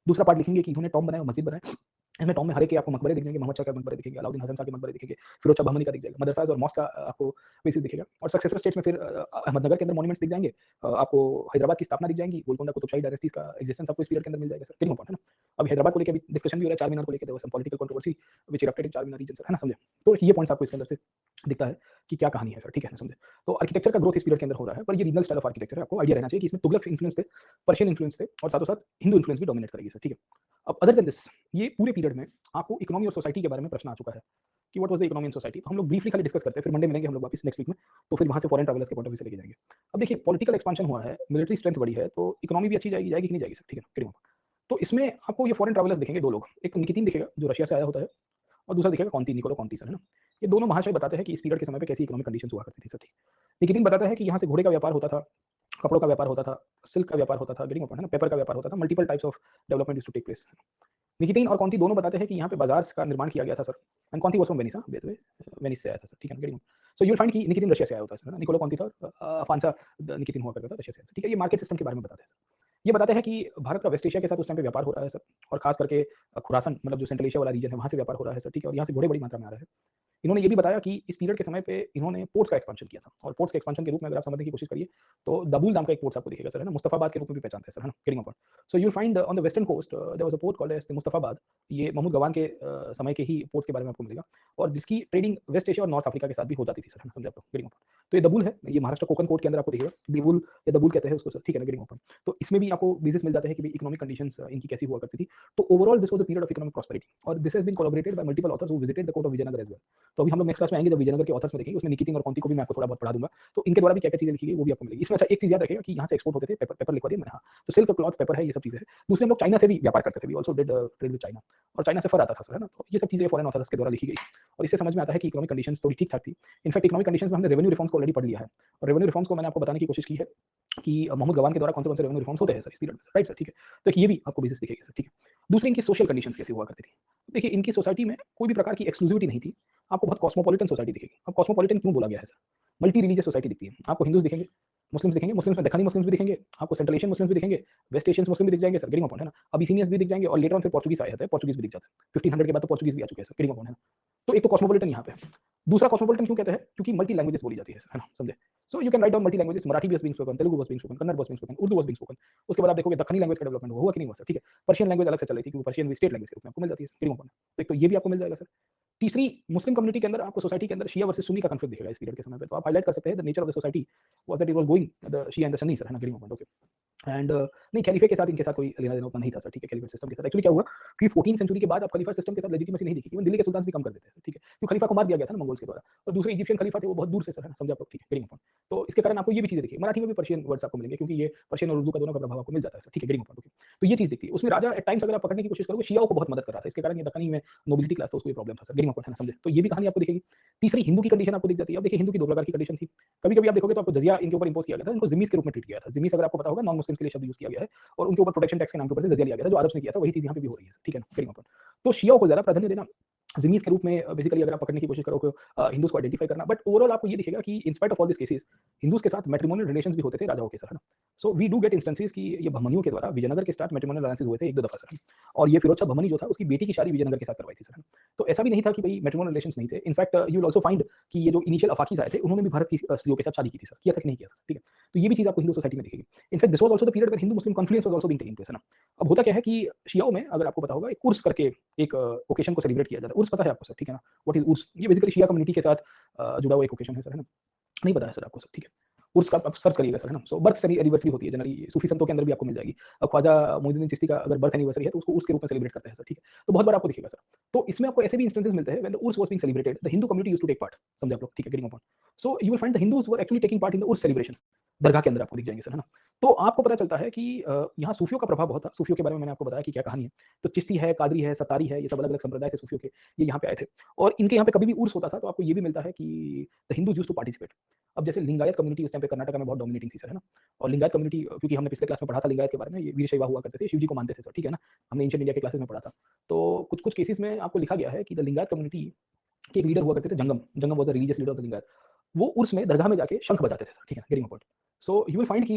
S1: दूसरा पार्ट लिखेंगे कि इन्होंने टॉम बनाया, मस्जिद बनाया। इसमें टॉम में हर एक के आपको मकबरे दिख जाएंगे, मोहम्मद शाह के मकबरे दिखेंगे, अलाउद्दीन हसन शाह के मकबरे दिखेंगे, फिरोज शाह बहमनी का दिख जाएगा, मदरसाज और मॉस्क का आपको बेसिस दिखेगा। और सक्सेसर स्टेट्स में फिर अहमदनगर के अंदर मॉन्यूमेंट्स दिख जाएंगे, आपको हैदराबाद की स्थापना दिख जाएगी, गोलकोंडा कुतुबशाही डायनेस्टीज का एग्जिस्टेंस आपको इस पीरियड के अंदर मिल जाएगा सर, कितना इंपॉर्टेंट है ना। अभी हैदराबाद को लेकर भी डिस्कशन भी हो रहा है, चार मीनार को लेकर there was some political controversy which erupted in Charminar reason sir, है ना, समझे। तो ये पॉइंट्स आपको इसके अंदर से दिखता है कि क्या कहानी है सर, ठीक है ना, समझे। तो आर्किटेक्चर का ग्रोथ इस पीरियड के अंदर हो रहा है, पर ये रीजनल स्टाइल ऑफ आर्किटेक्चर है, आपको आइडिया रहना चाहिए कि इसमें तुगलक इन्फ्लुएंस थे, पर्शियन इन्फ्लुएंस थे और साथों साथ हिंदू इन्फ्लुएंस भी डोमिनेट करेगी सर, ठीक है। अब अदर देन दिस, ये पूरे पीरियड में आपको इकोनॉमी और सोसाइटी के बारे में प्रश्न आ चुका है कि what was the economy and society. तो हम लोग ब्रीफली खाली डिस्कस करते हैं, फिर मंडे मिलेंगे हम लोग वापस नेक्स्ट वीक में, तो फिर वहां से फॉरेन ट्रैवलर्स के पॉइंट ऑफ व्यू से लेके जाएंगे। अब देखिए पॉलिटिकल एक्सपेंशन हुआ है, मिलिट्री स्ट्रेंथ बढ़ी है, तो इकोनॉमी भी अच्छी जाएगी, जाएगी कि नहीं जाएगी सर, ठीक है ना। तो इसमें आपको ये फॉरेन ट्रैवलर्स दिखेंगे दो लोग, एक तो निकितीन दिखेगा जो रशिया से आया होता है और दूसरा दिखेगा कॉन्टी, निकोलो कॉन्टी सर, है ना। ये दोनों महाशय बताते हैं कि इस पीरियड के समय पे कैसी इकोनॉमिक कंडीशंस हुआ करती थी सर, ठीक। निकितीन बताता है कि यहाँ से घोड़े का व्यापार होता था, कपड़ों का व्यापार होता था, सिल्क का व्यापार होता था, गेटिंग है ना, पेपर का व्यापार होता था, multiple types of development used to take place. Nikitin और कॉन्टी दोनों बताते हैं कि यहाँ पे बाजार का निर्माण किया गया था sir, and Conti was from Venice, by the way Venice से आया था सर, ठीक है, getting. So you will find कि निकितीन रशिया से आया होता है सर, निकोलो कॉन्टी था अफांसा निकितीन हुआ करता था रशिया से, ठीक है। ये मार्केट सिस्टम के बारे में बताते हैं सर। ये बताते हैं कि भारत का वेस्ट एशिया के साथ उस टाइम पे व्यापार हो रहा है सर, और खास करके खुरासन मतलब जो सेंट्रल एशिया वाला रीजन है वहाँ से व्यापार हो रहा है सर, ठीक है। और यहाँ से घोड़े बड़ी मात्रा में आ रहे हैं। इन्होंने ये भी बताया कि इस पीरियड के समय पे इन्होंने पोर्ट्स का एक्सपेंशन किया था, और पोर्ट्स के एक्सपेंशन के रूप में अगर आप समझने की कोशिश करिए तो दाबुल नाम का एक पोर्ट आपको दिखेगा सर, है ना, मुस्तफाबाद के रूप में भी पहचानते हैं सर, है ना, getting a point. So you find on the western coast there was a port called as the Mustafabad. ये महमूद गवान के समय के ही पोर्ट्स के बारे में आपको मिलेगा, और जिसकी ट्रेडिंग वेस्ट एशिया और नॉर्थ अफ्रीका के साथ भी हो जाती थी सर, है ना, समझे आप, गेटिंग अपॉइंट। तो ये दबुल है, ये महाराष्ट्र कोकन कोर्ट के अंदर आपको दिखेगा, देवुल या दबुल कहते हैं उसको सर, ठीक है ना, गेटिंग अपॉइंट। तो इसमें भी आपको बेसिस मिल जाते हैं कि भाई इकोनॉमिक कंडीशंस इनकी कैसी हुआ करती थी। तो overall this was a period of economic prosperity, और this has been collaborated by multiple authors who visited the court of Vijayanagar as well. तो अभी हम लोग नेक्स्ट क्लास में आएंगे जब विजयनगर के ऑथर्स में देखेंगे, उसमें निकितीन और कॉन्टी को भी मैं आपको थोड़ा बहुत पढ़ा दूंगा, तो इनके द्वारा भी क्या क्या चीजें लिखी गई वो भी आपको मिलेगी। इसमें अच्छा एक चीज याद रखिएगा कि यहाँ से एक्सपोर्ट होते थे, पेपर, पेपर लिखवा दिया मैंने, हाँ, तो सिल्क, क्लॉथ, पेपर है, ये सब चीजें हैं। दूसरे हम लोग चाइना से भी व्यापार करते थे, we also did trade with China, और चाइना से फर आता था सर, है ना। तो ये सब चीजें फॉरेन ऑथर्स के द्वारा लिखी गई, और इससे समझ में आता है कि इकोनॉमिक कंडीशंस थोड़ी ठीक ठाक थी। इनफैक्ट इकोनॉमिक कंडीशंस में हमने रेवेन्यू रिफॉर्म्स को ऑलरेडी पढ़ लिया है, और रेवेन्यू रिफॉर्म्स को मैंने आपको बताने की कोशिश की है कि महमूद गवान के द्वारा कौन से रेवेन्यू रिफॉर्म्स होते हैं सर इस पीरियड में, राइट सर, ठीक है। तो ये भी आपको बेसिस दिखेगी सर, ठीक है। दूसरी इनकी सोशल कंडीशंस कैसी हुआ करती थी। देखिए इनकी सोसाइटी में कोई भी प्रकार की एक्सक्लूसिविटी नहीं थी, आपको बहुत कॉस्मोपॉलिटन सोसाइटी दिखेगी। अब कॉस्मोपॉलिटन क्यों बोला गया है सर, मल्टी रिलीजियस सोसाइटी दिखती है आपको, हिंदूज दिखेंगे, मुस्लिम्स दिखेंगे, मुस्लिम्स में दक्कनी मुस्लिम्स भी दिखेंगे, आपको सेंट्रल एशियन मुस्लिम्स भी दिखेंगे, वेस्ट एशियन मुस्लिम भी दिख जाएंगे सर, गेटिंग अपॉइंट, है ना। अबिसिनियंस भी दिख जाएंगे, और लेटर ऑन फिर पोर्चुगीज आए थे, पोर्चुगीज भी दिख जाते हैं 1500 के बाद, तो पोर्चुगीज भी आ चुके हैं सर, गेटिंग अपॉइंट, है ना। तो एक तो कॉस्मोपॉलिटन यहाँ पे, दूसरा कॉस्मोपॉलिटन क्यों कहते हैं, क्योंकि मल्टी लैंग्वेजेस बोली जाती है सर, है ना, समझे। सो you can write down multi languages, Marathi was being spoken, Telugu was being spoken, Kannada was being spoken, Urdu was being spoken. उसके बाद आप देखोगे दक्कनी लैंग्वेज का डेवलपमेंट हुआ कि नहीं हुआ सर, ठीक है। पर्शियन लैंग्वेज अलग से चल रही थी, क्योंकि पर्शियन भी स्टेट लैंग्वेज के रूप में आपको मिल जाती है, गेटिंग अपॉइंट। तो एक तो ये भी आपको मिल जाएगा सर। तीसरी, मुस्लिम कम्युनिटी के अंदर आपको सोसाइटी के अंदर शिया वर्सेस सुन्नी का कॉन्फ्लिक्ट दिखेगा इस पीरियड के समय पे, तो आप हाईलाइट कर सकते हैं the nature of the society was that it was going the Shia and the Sunni sir, है ना, गेटिंग अपॉइंट, ओके। एंड नहीं, खलीफे के साथ इनके साथ कोई लेना देना उतना नहीं था सर, ठीक है। खलीफा सिस्टम के साथ एक्चुअली क्या हुआ कि 14th सेंचुरी के बाद आप खलीफा सिस्टम के साथ लेजिटिमेसी नहीं दिखी, इवन दिल्ली के सुल्तान भी कम कर देते हैं, ठीक है, क्योंकि खलीफा को मार दिया गया था ना मंगोल्स के द्वारा, और दूसरे इजिप्शियन खलीफा थे वो बहुत दूर से सर, है ना, समझा आप लोग, ठीक है, गेटिंग अपॉइंट। तो इसके कारण आपको ये भी चीजें दिखी, मराठी में भी पर्शियन वर्ड्स आपको मिलेंगे, क्योंकि ये पर्शियन और उर्दू का दोनों का प्रभाव आपको मिल जाता है सर, ठीक है, गेटिंग अपॉइंट, ओके। तो ये चीज दिखती है उसमें। राजा एट टाइम्स अगर आप पकड़ने की कोशिश करोगे शियाओं को बहुत मदद कर रहा था, इसके कारण ये दक्कनी में नोबिलिटी क्लास था, उसको ये प्रॉब्लम था सर, गेटिंग अपॉइंट, है ना, समझे। तो ये भी कहानी आपको दिखेगी। तीसरी, हिंदू की कंडीशन आपको दिख जाती है। अब देखिए हिंदू की दो प्रकार की कंडीशन थी, कभी कभी आप देखोगे तो आपको जजिया इनके ऊपर इंपोज किया गया था, इनको जिमीज के रूप में ट्रीट किया था। जिमीज अगर आपको पता होगा नॉन मुस्लिम के लिए शब्द यूज किया गया है, और उनके ऊपर प्रोटेक्शन टैक्स के नाम के ऊपर से जजिया लिया गया था, जो अरब ने किया था, वही चीज यहाँ पे भी हो रही है, ठीक है ना, गेटिंग अपॉइंट। तो शियाओं को ज्यादा प्राधान्य देना, जिमीज के रूप में बेसिकली अगर आप पकड़ने की कोशिश करोगे हिंदूज को आइडेंटिफाई करना, बट ओवरऑल आपको ये दिखेगा कि इन spite of all this cases Hindus के साथ मैट्रिमोनियल रिलेशंस भी होते थे राजाओं के साथ, है ना। So we do get instances कि ये बहमनियों के द्वारा विजयनगर के साथ मैट्रिमोनियल अलायंसेस हुए थे एक दो दफा सर, और ये फिरोज शाह बहमनी जो था उसकी बेटी की शादी विजयनगर के साथ करवाई थी सर। तो ऐसा भी नहीं था कि भाई मैट्रिमोनियल रिलेशंस नहीं थे। In fact you will also find कि ये जो इनिशियल अफाकीज आए थे उन्होंने भी भारत की स्त्रियों के साथ शादी की थी सर, किया था कि नहीं किया था, ठीक है। तो ये भी चीज आपको हिंदू सोसाइटी में दिखेगी। In fact this was also the period where Hindu Muslim conflicts was also being taken place, है ना। अब होता क्या है कि शियाओं में अगर आपको पता होगा एक उर्स करके एक ओकेशन को सेलिब्रेट किया जाता है। उर्स पता है आपको सर, ठीक है ना, व्हाट इज उर्स। ये बेसिकली शिया कम्युनिटी के साथ जुड़ा हुआ एक ओकेशन है सर, है ना। नहीं पता है सर आपको सर, ठीक है। उर्स का आप सर्च करिएगा सर, है ना। सो बर्थ एनिवर्सरी होती है जनरली सूफी संतों के अंदर भी आपको मिल जाएगी। ख्वाजा मोइनुद्दीन चिश्ती का अगर बर्थ एनिवर्सरी है तो उसको उर्स के रूप में सेलिब्रेट करते हैं सर, ठीक है। तो बहुत बार आपको दिखेगा सर। तो इसमें आपको ऐसे भी इंस्टेंसेस मिलते हैं when the Urs was being celebrated the Hindu community used to take part, समझे आप लोग, ठीक है, getting my point. So you will find the Hindus were actually taking part in the Urs celebration, दरगाह के अंदर आपको दिख जाएंगे सर, है ना। तो आपको पता चलता है कि यहाँ सूफियों का प्रभाव बहुत था। सूफियों के बारे में मैंने आपको बताया कि क्या कहानी है। तो चिश्ती है, कादरी है, सत्तारी है, ये सब अलग अलग संप्रदाय थे सूफियों के, ये यहाँ पे आए थे। और इनके यहाँ पे कभी भी उर्स होता था तो आपको ये भी मिलता है कि the Hindus used to participate. अब जैसे लिंगायत कम्युनिटी उस टाइम पे कर्नाटक में बहुत डोमिनेटिंग थी सर, है ना। और लिंगायत कम्युनिटी, क्योंकि हमने पिछले क्लास में पढ़ा था लिंगायत के बारे में, ये वीरशैव हुआ करते थे, शिव जी को मानते थे सर, ठीक है ना। हमने एंशिएंट इंडिया के क्लासेस में पढ़ा था। तो कुछ कुछ केसेस में आपको लिखा गया है कि द लिंगायत कम्युनिटी के एक लीडर हुआ करते थे, जंगम। जंगम was the religious leader of the Lingayat. वो उर्स में दरगाह में जाके शंख बजाते थे सर, ठीक है, getting my point. So you will find कि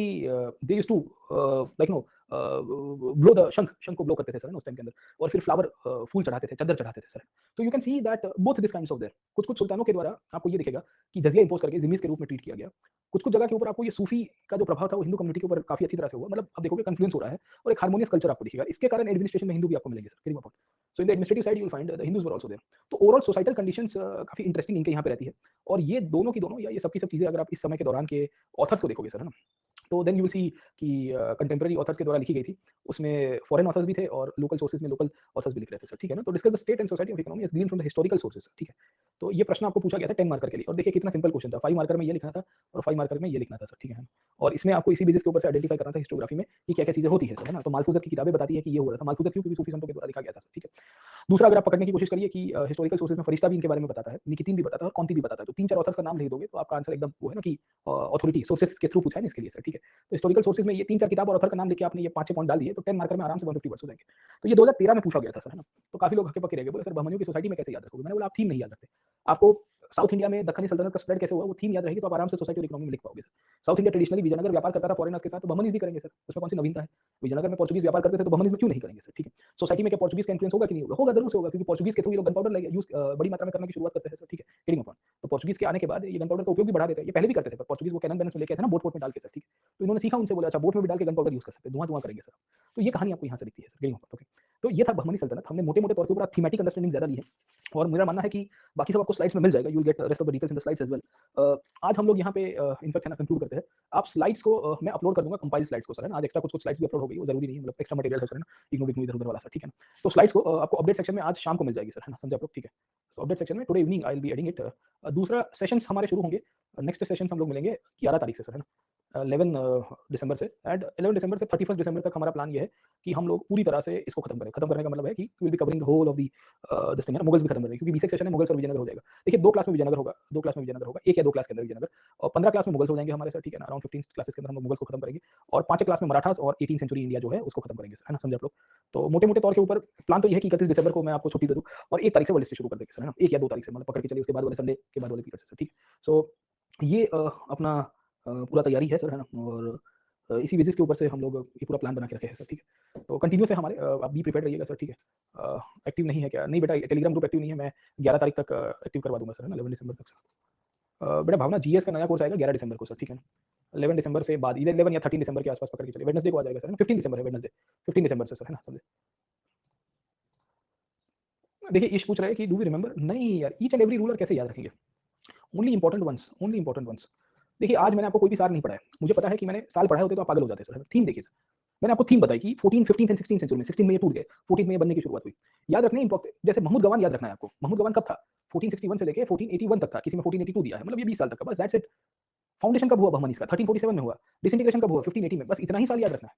S1: they used to like no blow the shankh, शंख को ब्लो करते थे सर, है ना, उस टाइम के अंदर। और फिर फ्लावर फूल चढ़ाते थे, चद्दर चढ़ाते थे सर। तो you can see that both this kinds of their. कुछ कुछ सुल्तानों के द्वारा आपको ये दिखेगा कि जजिया इंपोज करके जिम्मीज के रूप में ट्रीट किया गया। कुछ कुछ जगह के ऊपर आपको ये सूफी का जो प्रभाव था वो हिंदू कम्युनिटी के ऊपर काफी अच्छी तरह से हुआ, मतलब आप देखोगे कन्फ्लुएंस हो रहा है और एक हार्मोनियस कल्चर आपको दिखेगा। इसके कारण एडमिनिस्ट्रेशन में हिंदू भी आपको मिलेंगे sir, getting my point. So in the administrative side you will find the Hindus were also there. तो ओवरऑल सोसाइटल कंडीशंस काफी इंटरेस्टिंग इनके यहाँ पे रहती है। और ये दोनों की दोनों या ये सब की सब चीजें अगर आप इस समय के दौरान के ऑथर्स को देखोगे सर, है ना, तो देन यू विल सी कि कंटेम्प्रेरी ऑथर्स के द्वारा लिखी गई थी। उसमें फॉरेन ऑथर्स भी थे और लोकल सोर्सेज में लोकल ऑथर्स भी लिख रहे थे सर, ठीक है ना। तो discuss the state and society of economy as green from the historical sources, ठीक है। तो ये प्रश्न आपको पूछा गया था 10 मार्कर के लिए और देखिए कितना सिंपल क्वेश्चन था। 5 मार्कर में ये लिखना था और 5 मार्कर में ये लिखना था सर, ठीक है। और इसमें आपको इसी बेसिस के ऊपर से आइडेंटिफाई करना था हिस्टोग्राफी में कि क्या क्या चीजें होती है सर, है ना। तो मालफूजत की किताबें बताती है कि ये हो रहा था। मालफूजत क्यों? क्योंकि सूफी संतों के द्वारा लिखा गया था सर, ठीक है। दूसरा अगर आप पकड़ने की कोशिश करिए कि हिस्टोरिकल सोर्सेज में फरिश्ता भी इनके बारे में बताता है, निकितीन भी बताता है और कौंती भी बताता है। तो 3-4 ऑथर्स का नाम लिख दोगे तो आपका आंसर एकदम वो है ना कि अथॉरिटी सोर्सेज के थ्रू पूछा है ना इसके लिए सर, ठीक है। तो हिस्टोरिकल सोर्सेज में ये 3-4 किताब और ऑथर का नाम लिख के आपने ये 5-6 पॉइंट डाल दिए तो 10 मार्कर में आराम से 150 वर्ड्स हो जाएंगे। तो ये 2013 में पूछा गया था सर, है ना। तो काफी लोग हक्के बक्के रह गए, बोले सर बहमनियों की सोसाइटी में कैसे याद रखोगे? मैंने बोला आप थीम नहीं याद रखते। आपको साउथ इंडिया में दक्कनी सल्तनत का स्प्रेड कैसे हुआ वो थीम याद रहेगी तो आप आराम से सोसाइटी और इकोनॉमी में लिख पाओगे sir. South India traditionally Vijayanagar व्यापार करता था फॉरेनर्स के साथ, तो बहमनीज भी करेंगे सर, उसमें कौन सी नवीनता है? विजयनगर में पोर्चुगीज व्यापार करते थे तो बहमनीज में क्यों नहीं करेंगे सर, ठीक है। सोसाइटी में क्या पोर्चुगीज का इन्फ्लुएंस होगा कि नहीं होगा? होगा, जरूर से होगा, क्योंकि पोर्चुगीज के थ्रू ये लोग गन पाउडर यूज बड़ी मात्रा में करने की शुरुआत करते हैं सर, ठीक है, गेटिंग अपॉन। तो पोर्चुगीज के आने के बाद ये गन पाउडर का उपयोग भी बढ़ा देते हैं। ये पहले भी करते थे पर पोर्चुगीज वो कैनन बैलेंस में लेके आए थे ना, बोट में डाल के सर, ठीक है। तो इन्होंने सीखा उनसे, बोला अच्छा बोट में भी डाल के गन पाउडर यूज कर सकते हैं, धुआं धुआं करेंगे सर। तो ये कहानी आपको यहाँ से दिखती है सर, गेटिंग अपॉन, ओके। तो ये था बहमनी सल्तनत। हमने मोटे मोटे तौर के ऊपर थीमेटिक अंडरस्टैंडिंग ज्यादा ली है और मेरा मानना है कि बाकी सब आपको स्लाइड्स में मिल जाएगा। You will get rest of the details in the slides as well. आज हम लोग यहाँ पे इनफैक्ट है ना कंक्लूड करते हैं। आप स्लाइड्स को मैं अपलोड कर दूंगा, कंपाइल स्लाइड्स को सर, है ना। आज एक्स्ट्रा कुछ कुछ स्लाइड्स भी अपलोड हो गई, वो जरूरी नहीं है, मतलब एक्स्ट्रा मटेरियल है सर, है ना, इग्नोर इधर उधर वाला सर, ठीक है ना। तो स्लाइड्स को आपको अपडेट सेक्शन में आज शाम को मिल जाएगी सर, है ना, समझे आप लोग, ठीक है। सो अपडेट सेक्शन में today evening I will be adding it. दूसरा सेशंस हमारे शुरू होंगे, नेक्स्ट सेशंस हम लोग मिलेंगे 11 तारीख से सर, है ना, 11 दिसंबर से। एंड 11 दिसंबर से 31 दिसंबर तक हमारा प्लान ये है कि हम लोग पूरी तरह से इसको खत्म करें। खत्म करने का मतलब है कि we will be covering the whole of the this thing, Mughals भी खत्म करेंगे क्योंकि 20 सेशन है, मुगल्स और विजयनगर हो जाएगा। देखिए 2 क्लास में विजयनगर होगा, 2 क्लास में विजयनगर होगा, 1 या 2 क्लास के अंदर विजयनगर, और 15 क्लास में मुगल्स हो जाएंगे हमारे सर, ठीक है ना। अराउंड 15 क्लासेस के अंदर हम लोग मुगल्स को खत्म करेंगे और 5 क्लास में मराठास और 18 सेंचुरी इंडिया जो है उसको खत्म करेंगे सर, है ना, समझे आप लोग। तो मोटे मोटे तौर के ऊपर प्लान तो ये है कि 31 दिसंबर को मैं आपको छुट्टी दे दूं और 1 तारीख से वर्ल्ड हिस्ट्री शुरू कर देंगे सर, है ना, 1 या 2 तारीख से मतलब पकड़ के चलिए, उसके बाद वाले संडे के बाद वाले पीरियड से सर, ठीक है। सो ये अपना पूरा तैयारी है सर, है ना। और इसी बेसिस के ऊपर से हम लोग ये पूरा प्लान बना के रखे हैं सर, ठीक है। तो कंटिन्यूस है हमारे, आप बी प्रिपेयर्ड रहिएगा सर, ठीक है। एक्टिव नहीं है क्या? नहीं बेटा, टेलीग्राम ग्रुप एक्टिव नहीं है, मैं 11 तारीख तक एक्टिव करवा दूंगा सर, है ना, 11 दिसंबर तक सर। बेटा भावना जीएस का नया कोर्स आएगा 11 दिसंबर को सर, ठीक है ना। 11 दिसंबर से बाद 11 या 13 दिसंबर के आसपास पकड़ के चलिए, वेडनेसडे को आ जाएगा सर, 15 दिसंबर है वेडनेसडे, 15 दिसंबर से सर, है ना, समझे। देखिए ईश पूछ रहे हैं कि डू वी रिमेंबर? नहीं यार, ईच एंड एवरी रूलर कैसे याद रखेंगे? Only important ones, only important ones. देखिए आज मैंने आपको कोई भी सार नहीं पढ़ाया, मुझे पता है कि मैंने साल पढ़ाए होते तो आप पागल हो जाते सर। थीम देखिए सर, मैंने आपको थीम बताई कि 14, 15 एंड 16 सेंचुरी में, 16 में ये टूट गए, 14 में ये बनने की शुरुआत हुई। याद रखना इंपॉर्टेंट, जैसे महमूद गवान याद रखना है आपको। महमूद गवान कब था? 1461 से लेके 1481 तक था, किसी में 1482 दिया है, मतलब ये 20 साल तक का, बस दैट्स इट। फाउंडेशन कब हुआ बहमनीस का? 1347 में हुआ। डिसइंटीग्रेशन कब हुआ? 1580 में। बस इतना ही साल याद रखना है।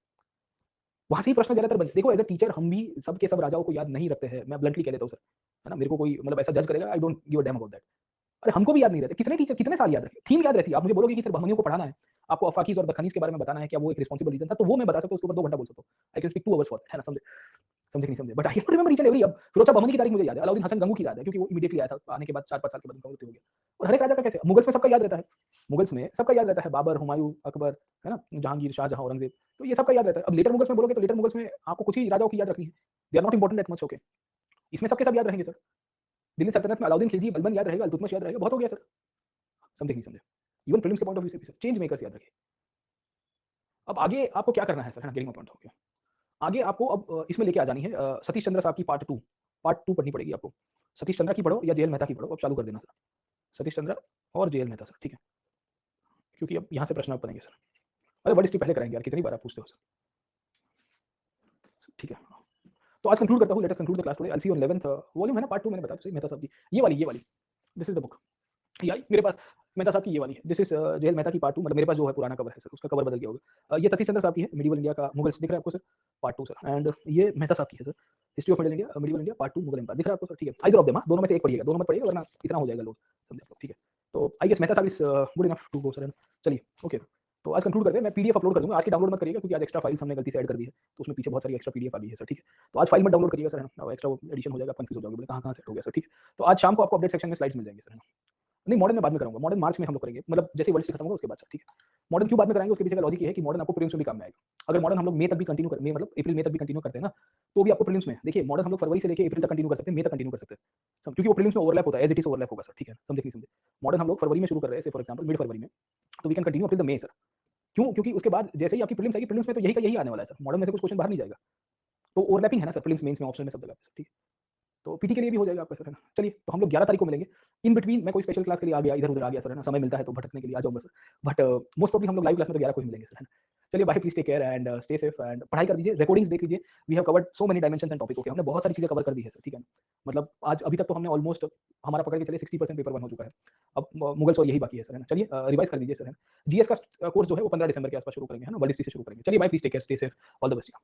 S1: वहां से ही प्रश्न ज्यादातर बनते। देखो एज अ टीचर हम भी सब के सब राजाओं को याद नहीं रखते हैं, मैं ब्लंटली कह देता हूँ सर, है ना। मेरे को कोई मतलब ऐसा जज करेगा, I don't give a damn about that. अरे हमको भी याद नहीं रहते। कितने टीचर कितने साल याद रखे? थीम याद रहती है। आप मुझे बोलोगे कि सर बहमनियों को पढ़ाना है, आपको अफाकीज और दखनीज के बारे में बताना है, क्या वो एक रिस्पांसिबल रीजन था? तो वो मैं बता सकता हूँ, उसके ऊपर 2 घंटा बोल सकता हूँ। I can speak 2 hours for, है ना, समझे समझे कि नहीं समझे। But I don't remember each and every. अब फिरोज शाह बहमनी की तारीख मुझे याद है, अलाउद्दीन हसन गंगू की याद है क्योंकि वो इमीडिएटली आया था, आने के बाद 4-5 साल के बाद उनका मृत्यु हो गया। और हर एक राजा का कैसे? मुगल्स में सबका याद रहता है, मुगल्स में सबका याद रहता है, बाबर, हुमायूं, अकबर, है ना, जहांगीर, शाहजहां, औरंगजेब, तो ये सबका याद रहता है। अब लेटर मुगल्स में बोलोगे तो लेटर मुगल्स में आपको कुछ ही राजाओं की याद रखनी है, they are not important that much, okay. इसमें सबके सब याद रहेंगे सर। दिल्ली सल्तनत में अलाउद्दीन खिलजी, बलबन याद रहेगा, अल्तुतमिश याद रहेगा, बहुत हो गया सर, समझे कि नहीं समझे। इवन प्रीलिम्स के पॉइंट ऑफ व्यू से भी सर, चेंज मेकर्स याद रखिए। अब आगे आपको क्या करना है सर, है ना, गेटिंग माय पॉइंट, ओके। आगे आपको अब इसमें लेके आ जानी है सतीश चंद्र साहब की पार्ट 2 पढ़नी पड़ेगी आपको। सतीश चंद्र की पढ़ो या जेएल मेहता की पढ़ो, अब चालू कर देना सर। सतीश चंद्र और जेएल मेहता सर, ठीक है। क्योंकि अब यहाँ से प्रश्न आप बनेंगे सर। अरे वर्ड हिस्ट्री पहले कराएंगे यार, कितनी बार आप पूछते हो सर। ठीक है, तो आज कंक्लूड करता हूँ, let us conclude the class today. I see on 11th volume है ना, पार्ट 2 मैंने बताया सही, मेहता साहब की ये वाली, दिस इज द बुक। ये आई मेरे पास मेहता साहब की ये वाली है, दिस इज जेएल मेहता की पार्ट 2, मतलब मेरे पास जो है पुराना कवर है सर, उसका कवर बदल गया होगा। ये सतीश चंद्र साहब की है, मिडिवल इंडिया का मुगल दिख रहा है आपको सर, पार्ट 2 सर। एंड ये मेहता साहब की है sir, history of middle India, medieval India part 2 Mughal empire, दिख रहा है आपको सर। ठीक है, आइदर ऑफ देम, दोनों में से एक पढ़िएगा, दोनों मत पढ़िएगा वरना इतना हो जाएगा लोड, समझे आप, ठीक है। तो आई guess Mehta sahab is good enough to go sir. चलिए ओके, तो आज कंक्लूड करते हैं। मैं पीडीएफ अपलोड कर दूंगा, आज की डाउनलोड मत करिएगा क्योंकि आज एक्स्ट्रा फाइल्स हमने गलती से ऐड कर दी है, तो उसमें पीछे बहुत सारी एक्स्ट्रा पीडीएफ आ गई है सर, ठीक है। तो आज फाइल मत डाउनलोड करिएगा सर, है ना, एक्स्ट्रा एडिशन हो जाएगा, आप कंफ्यूज हो जाओगे, बोले कहाँ कहाँ से हो गया सर, ठीक है। तो आज शाम को आपको अपडेट सेक्शन में स्लाइड्स मिल जाएंगे सर, है ना। नहीं, मॉडर्न में बाद में कराऊंगा, मॉडर्न मार्च में हम लोग करेंगे, मतलब जैसे वर्ल्ड खत्म होगा उसके बाद सर, ठीक है। मॉडर्न क्यों बाद में कराएंगे, उसके पीछे का लॉजिक ये है कि मॉडर्न आपको प्रीलिम्स में भी काम में आएगा। अगर मॉडर्न हम लोग मई तक भी कंटिन्यू कर, मई मतलब अप्रैल मई तक भी कंटिन्यू करते हैं ना, तो भी आपको प्रीलिम्स में देखिए, मॉडर्न हम लोग फरवरी से लेके अप्रैल तक कंटिन्यू कर सकते हैं, मई तक कंटिन्यू कर सकते हैं सब, क्योंकि वो प्रीलिम्स में ओवरलैप होता है, एज इट इज ओवरलैप होगा सर, ठीक है, समझे कि नहीं समझे। मॉडर्न हम लोग फरवरी में शुरू कर रहे हैं फॉर एग्जांपल, मिड फरवरी में, तो we can continue April the May sir. क्यों, क्योंकि उसके बाद जैसे ही आपकी प्रीलिम्स आएगी, प्रीलिम्स में तो यही का यही आने वाला है सर, मॉडर्न में से कुछ क्वेश्चन बाहर नहीं जाएगा, तो ओवरलैपिंग है ना सर, प्रीलिम्स मेंस में, ऑप्शनल में, सब जगह पे, ठीक है। तो पीटी के लिए भी हो जाएगा आपका सर, है ना। चलिए, तो हम लोग 11 तारीख को मिलेंगे। इन बिटवीन मैं कोई स्पेशल क्लास के लिए आ गया, इधर उधर आ गया सर, है ना, समय मिलता है तो भटकने के लिए आ जाऊंगा सर, बट मोस्ट ऑफली हम लोग लाइव क्लास में तो 11 को ही मिलेंगे सर, है ना। चलिए bye, please take care and stay safe and पढ़ाई कर दीजिए, रिकॉर्डिंग्स देख लीजिए। We have covered so many dimensions and topic, okay, हमने बहुत सारी चीजें कवर कर दी है सर, ठीक है। मतलब आज अभी तक तो हमने ऑलमोस्ट, हमारा पकड़ के चलिए 60% पेपर 1 हो चुका है, अब मुगल्स और यही बाकी है सर, है ना। चलिए रिवाइज कर दीजिए सर, है ना। जीएस का कोर्स जो है वो 15 दिसंबर के आसपास शुरू करेंगे, है ना, वर्ल्ड हिस्ट्री से शुरू करेंगे। चलिए bye, please take care, stay safe, all the best.